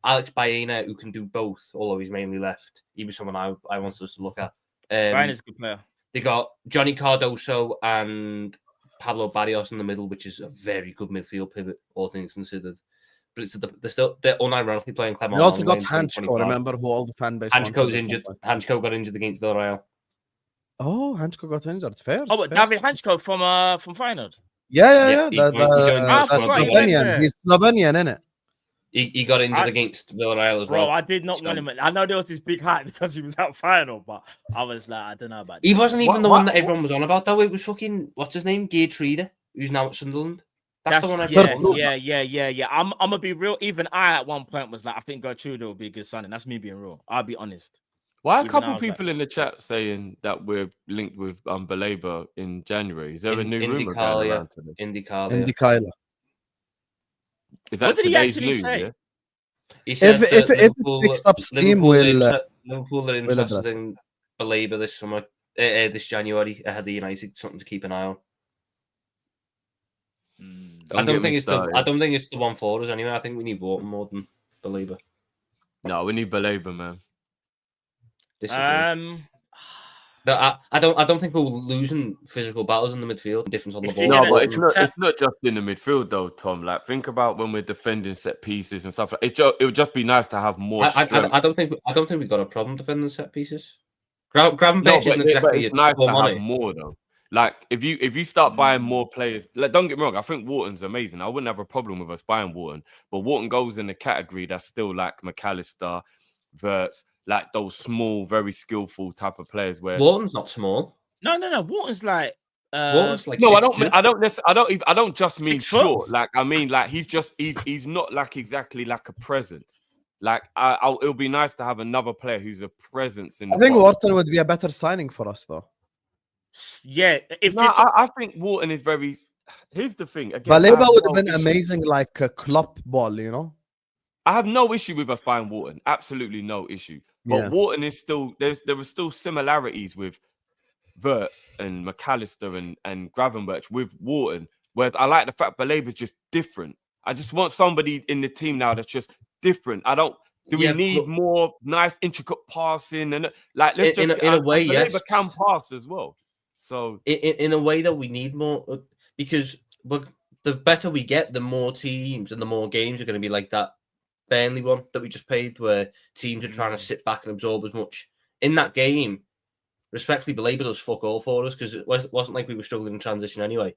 Alex Baena, who can do both, although he's mainly left. He was someone I wanted us to look at. Ryan is a good player. They got Johnny Cardoso and Pablo Barrios in the middle, which is a very good midfield pivot, all things considered. But they're unironically playing Clement. They also got Hanchko, remember, who all the fan base Hanchko's wanted at injured. some point. Hanchko got injured against Villarreal. Oh, Hanchko got injured. Fair. Oh, but fair. David Hanchko from Feyenoord. Yeah. he The joined us the from Villarreal. Slovenian. He's Slovenian, innit? He got injured against Villarreal as Bro, well. I did not want him. I know there was this big hype because he was at Feyenoord, but I was like, I don't know about. He this. wasn't even the one that everyone was on about, though. It was fucking, what's his name? Geert Treader, who's now at Sunderland. That's the one I Yeah. I'm gonna be real. Even I at one point was like, I think Gertrude will be a good signing. That's me being real. I'll be honest. Why are a Even couple I was people in the chat saying that we're linked with Belabor in January? Is there a new rumor going around today? Indikaila. Is that What did he today's actually news? say? Yeah? He said If that it picks up steam, Liverpool are interested address. in Belabor this summer, this January ahead of United. Something to keep an eye on. I don't think it's the one for us anyway. I think we need Wharton more than Belabor. No, we need Belabor, man. I don't think we're losing physical battles in the midfield. Difference on the ball. No, but it's not just in the midfield though, Tom. Like, think about when we're defending set pieces and stuff. It would just be nice to have more. I don't think we've got a problem defending set pieces. Gravenberch isn't exactly. It's nice to have more though. Like, if you start buying more players, like, don't get me wrong, I think Wharton's amazing. I wouldn't have a problem with us buying Wharton, but Wharton goes in the category that's still like McAllister, Wirtz, like those small, very skillful type of players. Where Wharton's not small. No. Wharton's like. Wharton's like no, 6'2". I don't just mean 6 foot? short. Like, I mean, like he's not like exactly like a presence. Like, it'll be nice to have another player who's a presence in. I think Wharton would be a better signing for us, though. Yeah, I think Wharton is very. Here's the thing. Baleba would have been amazing, like a Klopp ball, you know. I have no issue with us buying Wharton. Absolutely no issue. But Wharton is still there are still similarities with Wirtz and McAllister and Gravenberch with Wharton. Whereas I like the fact Baleba's just different. I just want somebody in the team now that's just different. We need more nice intricate passing and like let's just in a way, yes. Baleba can pass as well. So in a way that we need more, because the better we get, the more teams and the more games are going to be like that Burnley one that we just played, where teams are trying to sit back and absorb as much. In that game, respectfully, Belabor does fuck all for us, because it wasn't like we were struggling in transition anyway.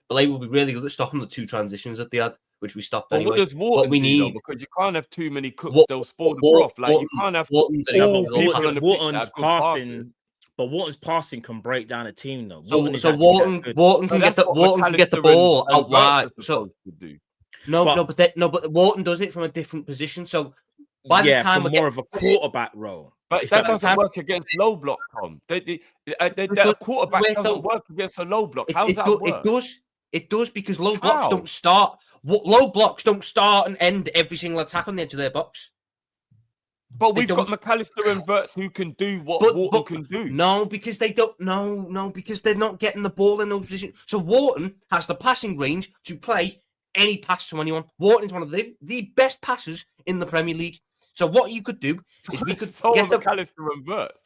Belabor will be really good at stopping the two transitions that they had, which we stopped anyway. What does Wharton do, though? Because you can't have too many cooks, they'll spoil the broth. Like, you can't have all people on the pitch that are good passing. But Wharton's passing can break down a team, though. Wharton can get the ball out wide. But Wharton does it from a different position. So by the time more of a quarterback role. But that doesn't work against low block, Tom. A quarterback doesn't work against a low block. How does that work? It does, because low blocks don't start. Low blocks don't start and end every single attack on the edge of their box. But we've got McAllister and Wirtz who can do what Wharton can do. No, because they don't. No, because they're not getting the ball in those positions. So Wharton has the passing range to play any pass to anyone. Wharton is one of the best passers in the Premier League. So what you could do is we could get McAllister and Wirtz.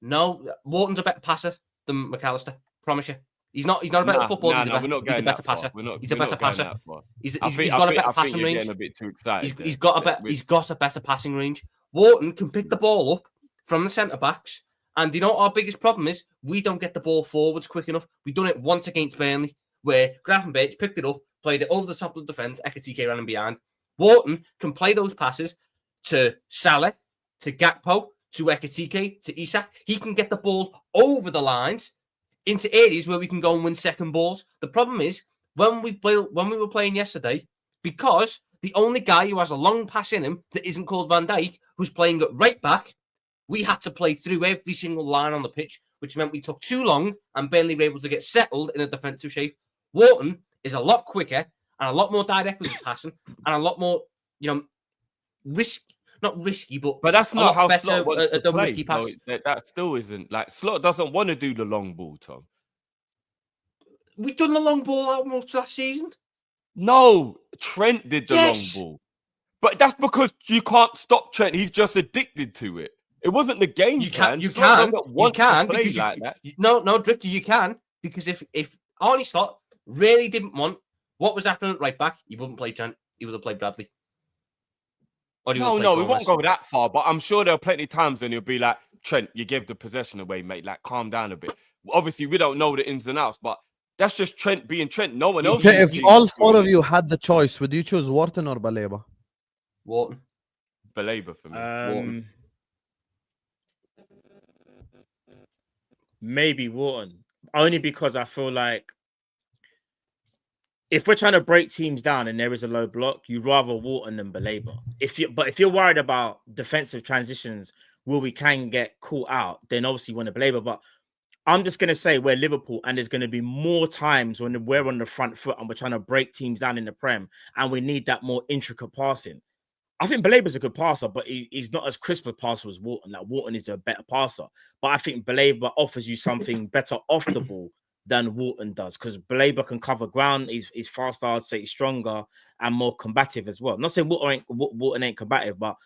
No, Wharton's a better passer than McAllister. Promise you. He's not a better footballer. He's a better passer. He's a better passer. He's got a better passing range. Getting a bit too excited. He's got a better passing range. Wharton can pick the ball up from the centre backs, and you know what our biggest problem is? We don't get the ball forwards quick enough. We've done it once against Burnley, where Gravenberch picked it up, played it over the top of the defence. Ekitike ran in behind. Wharton can play those passes to Salah, to Gakpo, to Ekitike, to Isak. He can get the ball over the lines into areas where we can go and win second balls. The problem is when we were playing yesterday, because the only guy who has a long pass in him that isn't called Van Dijk, who's playing at right back, we had to play through every single line on the pitch, which meant we took too long and Burnley were able to get settled in a defensive shape. Wharton is a lot quicker and a lot more direct with his passing and a lot more, not risky, but that's not how better Slot wants to play. risky pass. No, that still isn't like Slot doesn't want to do the long ball, Tom. We've done the long ball almost last season. No, Trent did the long ball, but that's because you can't stop Trent. He's just addicted to it. It wasn't the game plan. You can because like that. No, Drifter, you can, because if Arnie Slot really didn't want what was happening at right back, he wouldn't play Trent. He would have played Bradley. No, we won't go that far, but I'm sure there are plenty of times when he'll be like, Trent, you gave the possession away, mate. Like, calm down a bit. Obviously, we don't know the ins and outs, but that's just Trent being Trent. No one else. Okay, if all four of you had the choice, would you choose Wharton or Baleba? Wharton. Baleba for me. Wharton. Maybe Wharton. Only because I feel like if we're trying to break teams down and there is a low block, you'd rather Wharton than Baleba. If you're worried about defensive transitions where we can get caught out, then obviously you want to Baleba. But I'm just going to say we're Liverpool and there's going to be more times when we're on the front foot and we're trying to break teams down in the Prem and we need that more intricate passing. I think Baleba's a good passer, but he's not as crisp a passer as Wharton. Like, Wharton is a better passer. But I think Baleba offers you something better off the ball than Wharton does, because Baleba can cover ground. He's faster, I'd say he's stronger and more combative as well. I'm not saying Wharton ain't combative, but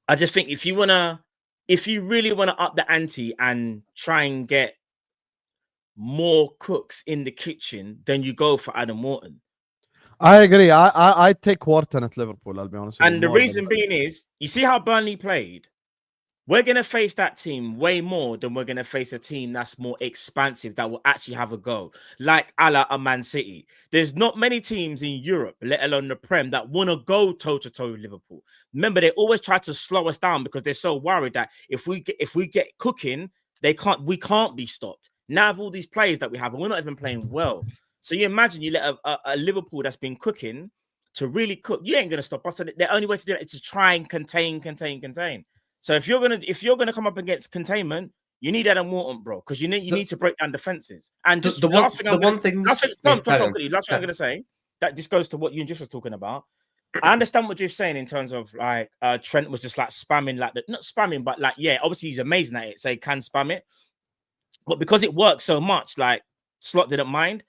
I just think if you really want to up the ante and try and get more cooks in the kitchen, then you go for Adam Wharton. I agree. I take Wharton at Liverpool, I'll be honest with you. And the reason being is, you see how Burnley played? We're going to face that team way more than we're going to face a team that's more expansive, that will actually have a go, like a la Man City. There's not many teams in Europe, let alone the Prem, that want to go toe-to-toe with Liverpool. Remember, they always try to slow us down because they're so worried that if we get cooking, we can't be stopped. Now, of all these players that we have, and we're not even playing well. So you imagine you let a Liverpool that's been cooking to really cook, you ain't going to stop us. So the only way to do it is to try and contain. So if you're gonna come up against containment, you need Adam Wharton, bro, because you need to break down defenses. And just last thing I'm gonna say, that this goes to what you and Jiff was talking about. I understand what Jiff's saying in terms of like Trent was just like spamming, like not spamming, but like obviously he's amazing at it, so he can spam it. But because it works so much, like Slot didn't mind.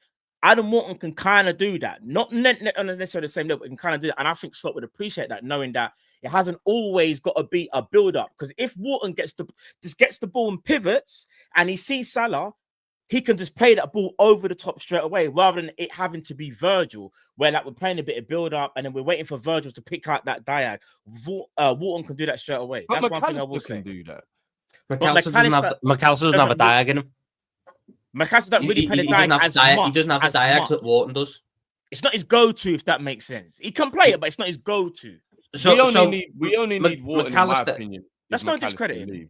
Adam Wharton can kind of do that, not necessarily the same level, but can kind of do that. And I think Slot would appreciate that, knowing that it hasn't always got to be a build-up. Because if Wharton gets the ball and pivots and he sees Salah, he can just play that ball over the top straight away, rather than it having to be Virgil, where like we're playing a bit of build-up and then we're waiting for Virgil to pick out that diag. Wharton can do that straight away. But that's one thing I will can say. do that. McAllister doesn't have a diag in him. McAllister don't really play the diag as much. He doesn't have the diag that Wharton does. It's not his go-to, if that makes sense. He can play it, but it's not his go-to. We only need Wharton, in my opinion. That's not discrediting.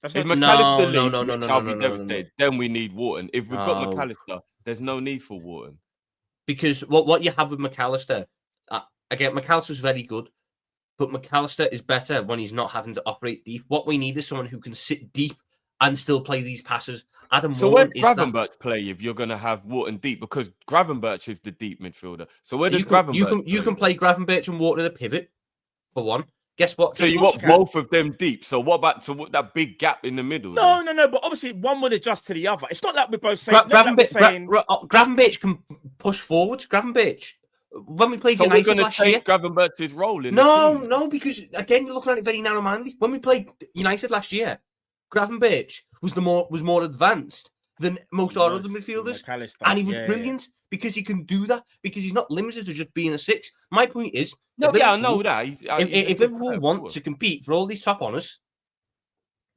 If McAllister leaves, then we need Wharton. If we've got McAllister, there's no need for Wharton. Because what you have with McAllister, again, McAllister's very good, but McAllister is better when he's not having to operate deep. What we need is someone who can sit deep and still play these passes. So where does Gravenberch play if you're going to have Wharton deep? Because Gravenberch is the deep midfielder. So where does Gravenberch you can play Gravenberch and Wharton in a pivot, for one. Guess what? So you want both of them deep. So what about that big gap in the middle? No. But obviously one will adjust to the other. It's not like we're both saying... Gravenberch can push forwards. Gravenberch. When we played United last year... Gravenberch's role in No, because again, you're looking at it very narrow-mindedly. When we played United last year, Gravenberch was more advanced than most of our other midfielders. And he was brilliant because he can do that, because he's not limited to just being a 6. My point is, I know that. If Liverpool want to compete for all these top honours,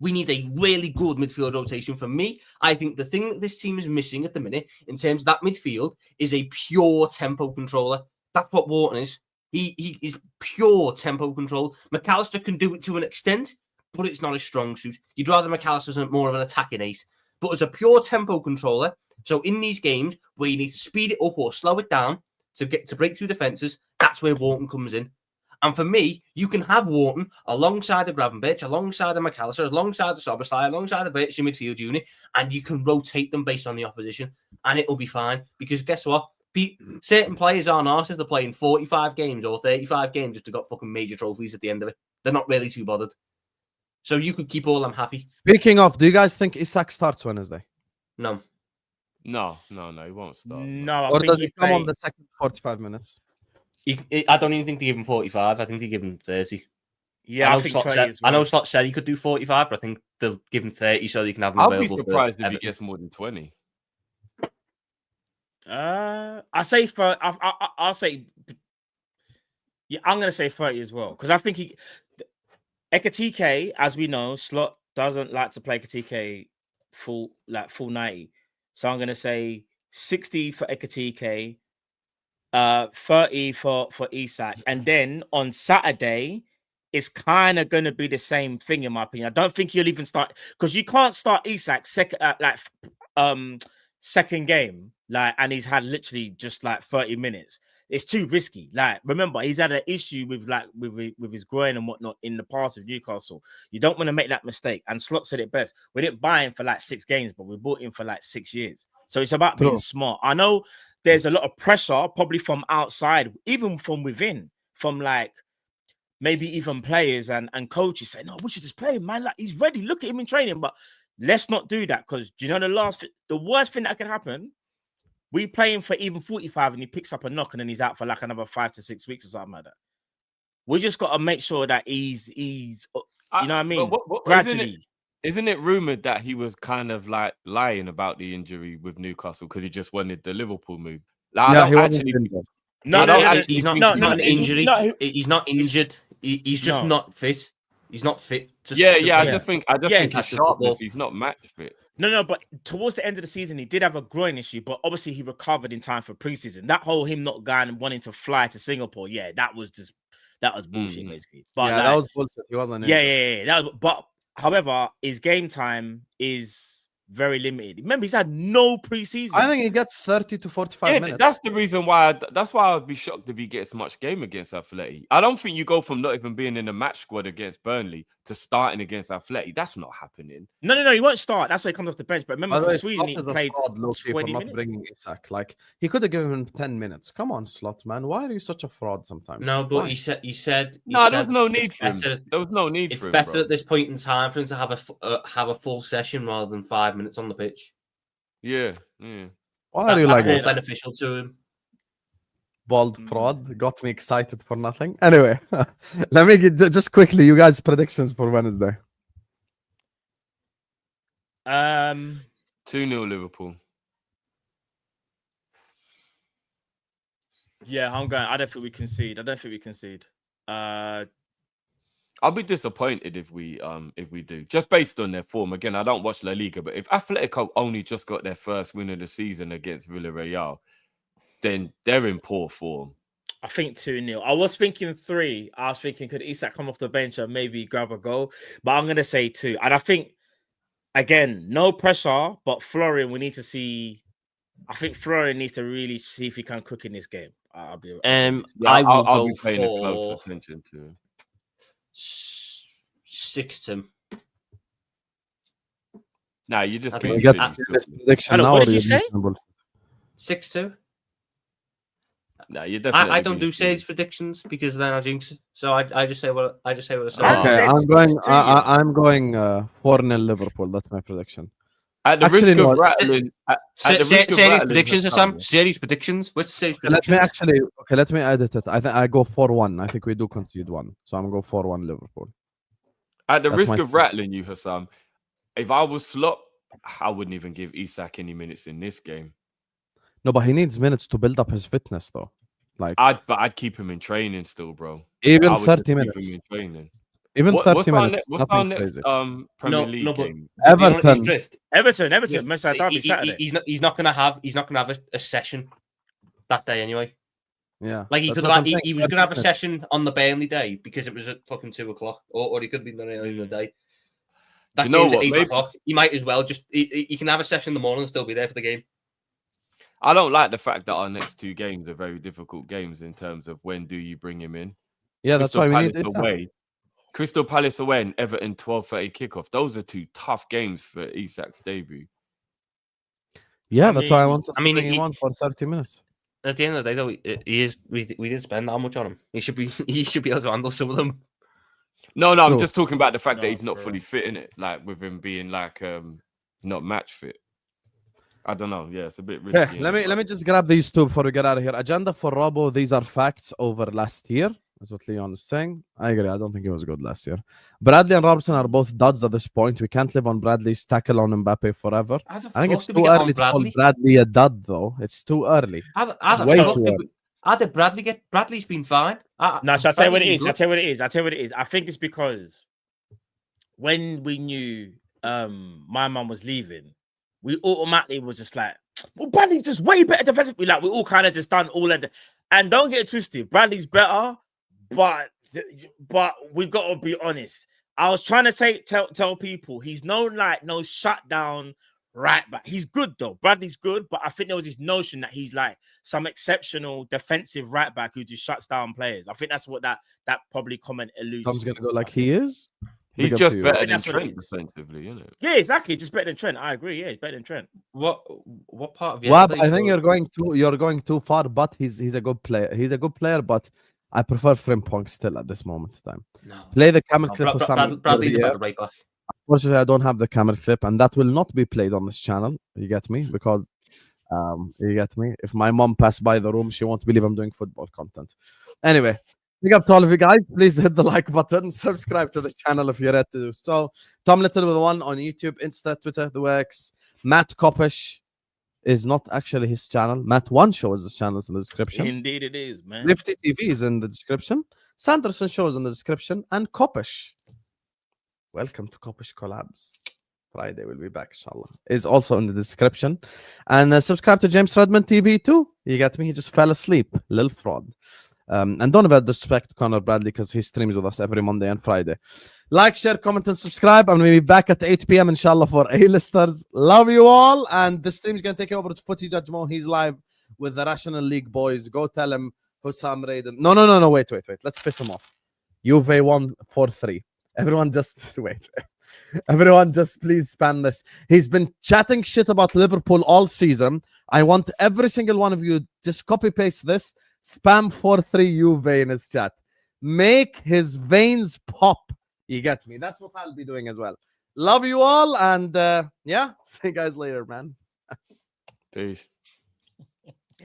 we need a really good midfield rotation. For me, I think the thing that this team is missing at the minute in terms of that midfield is a pure tempo controller. That's what Wharton is. He is pure tempo control. McAllister can do it to an extent, but it's not a strong suit. You'd rather McAllister's more of an attacking ace. But as a pure tempo controller, so in these games where you need to speed it up or slow it down to break through defences, that's where Wharton comes in. And for me, you can have Wharton alongside the Gravenberch, alongside the McAllister, alongside the Szoboszlai, alongside the virtual midfield unit, and you can rotate them based on the opposition, and it'll be fine. Because guess what? Certain players aren't arsed if they're playing 45 games or 35 games just to got fucking major trophies at the end of it. They're not really too bothered. So you could keep all them happy. Speaking of, do you guys think Isak starts Wednesday? No. He won't start. No, Or does he come on the second 45 minutes? I don't even think they give him 45. I think they give him 30. Yeah, I think 30 as well. I know Slot said he could do 45, but I think they'll give him 30 so they can have him I'll be available. surprised if he gets more than 20. I'll say, yeah, I'm gonna say 30 as well, because I think Ekatike, as we know, Slot doesn't like to play Ekatike full 90. So I'm gonna say 60 for Ekatike, 30 for Isak, and then on Saturday it's kind of gonna be the same thing in my opinion. I don't think he'll even start, because you can't start Isak second game, and he's had literally just 30 minutes. It's too risky. Remember, he's had an issue with his groin and whatnot in the past with Newcastle. You don't want to make that mistake. And Slot said it best. We didn't buy him for 6 games, but we bought him for 6 years. So it's about being smart. I know there's a lot of pressure, probably from outside, even from within, from maybe even players and coaches saying, "No, we should just play him, man. He's ready. Look at him in training." But let's not do that, because do you know the worst thing that can happen? We play him for even 45 and he picks up a knock and then he's out for another 5 to 6 weeks or something like that. We just got to make sure that he's you know what I mean? Gradually. Isn't it rumored that he was kind of lying about the injury with Newcastle because he just wanted the Liverpool move? He wasn't he's not an injury. He's not injured. He's just not fit. He's not fit. I just think his sharpness, he's not match fit. No, but towards the end of the season, he did have a groin issue, but obviously he recovered in time for preseason. That whole him not going and wanting to fly to Singapore, that was bullshit, basically. But that was bullshit. He wasn't. But however, his game time is very limited. Remember, he's had no preseason. I think he gets 30 to 45 minutes. That's the reason why. That's why I'd be shocked if he gets much game against Atleti. I don't think you go from not even being in a match squad against Burnley to starting against Atleti. That's not happening. No, he won't start. That's why he comes off the bench. But remember, for Sweden, he played 20 minutes. Bringing Isak. He could have given him 10 minutes. Come on, Slot, man. Why are you such a fraud sometimes? No, but he said there's no need for him. There was no need for him. It's better at this point in time for him to have a full session rather than 5 minutes on the pitch. Yeah. Why are you like this? Beneficial to him. Bald prod got me excited for nothing. Anyway, let me get just quickly you guys' predictions for Wednesday. 2-0 Liverpool. Yeah, I'm going. I don't think we concede. I'll be disappointed if we do, just based on their form. Again, I don't watch La Liga, but if Atletico only just got their first win of the season against Villarreal, then they're in poor form. I think 2-0. I was thinking 3. I was thinking, could Isak come off the bench and maybe grab a goal? But I'm going to say 2. And I think, again, no pressure, but Florian, we need to see. I think Florian needs to really see if he can cook in this game. I'll be paying a close attention to him. 6-2. Nah, you just get this prediction now. What did you say? 6-2. No, you definitely. I don't do series predictions because then I jinx it. So I just say what I say. Okay, I'm going 4-0 Liverpool. That's my prediction. At the risk of rattling, series predictions, Husam. Series predictions. What's the series predictions? Let me edit it. I think I go 4-1. I think we do concede 1, so I'm going to go 4-1 Liverpool. At the risk of rattling you, Husam, if I was Slot, I wouldn't even give Isak any minutes in this game. No, but he needs minutes to build up his fitness, though. Like I'd keep him in training still, bro. even I would 30 just keep minutes. him in training. Even 30 What's minutes. what's our Nothing next crazy. Premier No, League no, but game? Everton. His drift. Everton, Just- Merseyside Derby Saturday. He's not gonna have a session that day anyway. Yeah. Like he that's could what have, I'm saying, he was 30 gonna have a minutes. session on the Burnley day because it was at fucking 2:00, or he could be done early in the day. That you know game's at what? 8:00. He might as well just he can have a session in the morning and still be there for the game. I don't like the fact that our next two games are very difficult games in terms of when do you bring him in. Yeah, that's why we need Palace this. away. Crystal Palace away and Everton 12:30 kickoff. Those are two tough games for Isak's debut. Yeah, I that's why I mean- want to bring him on for 30 minutes. At the end of the day, though, he is. We didn't spend that much on him. He should be able to handle some of them. No, True. I'm just talking about the fact that No, he's not for fully real. fit in it, like with him being like not match fit. I don't know. Yeah, it's a bit risky. Yeah, let me just grab these two before we get out of here. Agenda for Robo. These are facts over last year. That's what Leon is saying. I agree. I don't think he was good last year. Bradley and Robertson are both duds at this point. We can't live on Bradley's tackle on Mbappe forever. How the I think fuck it's did we too get on early to call Bradley? Bradley a dud, though. It's too early. How the way fuck too did early. how did Bradley get? Bradley's been fine. No, shall I tell you what it Bradley's is? been I'll tell you what it is. I'll tell you what it is. I think it's because when we knew my mum was leaving, we automatically was just like, well, Bradley's just way better defensively. Like we all kind of just done all of the, and don't get it twisted, Bradley's better, but we've got to be honest. I was trying to tell people he's no shutdown right back. He's good though. Bradley's good, but I think there was this notion that he's like some exceptional defensive right back who just shuts down players. I think that's what that probably comment alludes Tom's to. going to go like he is. He's Big up just to you. better think than that's what it Trent is. defensively, isn't it? Yeah, exactly. Just better than Trent. I agree. Yeah, he's better than Trent. What part of Well, yesterday's I think goal- you're going too far, but he's a good player. He's a good player, but I prefer Frimpong still at this moment in time. No. Play the camera No, clip of Bradley's a yeah. better right back. Unfortunately, I don't have the camera clip, and that will not be played on this channel. You get me? Because you get me? If my mom passed by the room, she won't believe I'm doing football content. Anyway, big up to all of you guys. Please hit the like button. Subscribe to the channel if you're ready to do so. Tom Little with one on YouTube, Insta, Twitter, the works. Matt Kopish is not actually his channel. Matt One Show is his channel. It's in the description. Indeed, it is, man. Lifty TV is in the description. Sanderson Show is in the description. And Kopish. Welcome to Kopish Collabs. Friday we'll be back, inshallah. Is also in the description. And subscribe to James Redmond TV too. You get me? He just fell asleep. Little fraud. And don't ever disrespect Conor Bradley because he streams with us every Monday and Friday. Like, share, comment, and subscribe. I'm going to be back at 8 p.m. inshallah for A-listers. Love you all. And the stream is going to take you over to Footy Judge Mo. He's live with the Rational League boys. Go tell him Husam Raiden. No. Wait. Let's piss him off. Juve won 4-3. Everyone just wait. Everyone just please spam this. He's been chatting shit about Liverpool all season. I want every single one of you just copy paste this. Spam 4-3 Juve in his chat. Make his veins pop. You get me? That's what I'll be doing as well. Love you all. And yeah, see you guys later, man. Peace.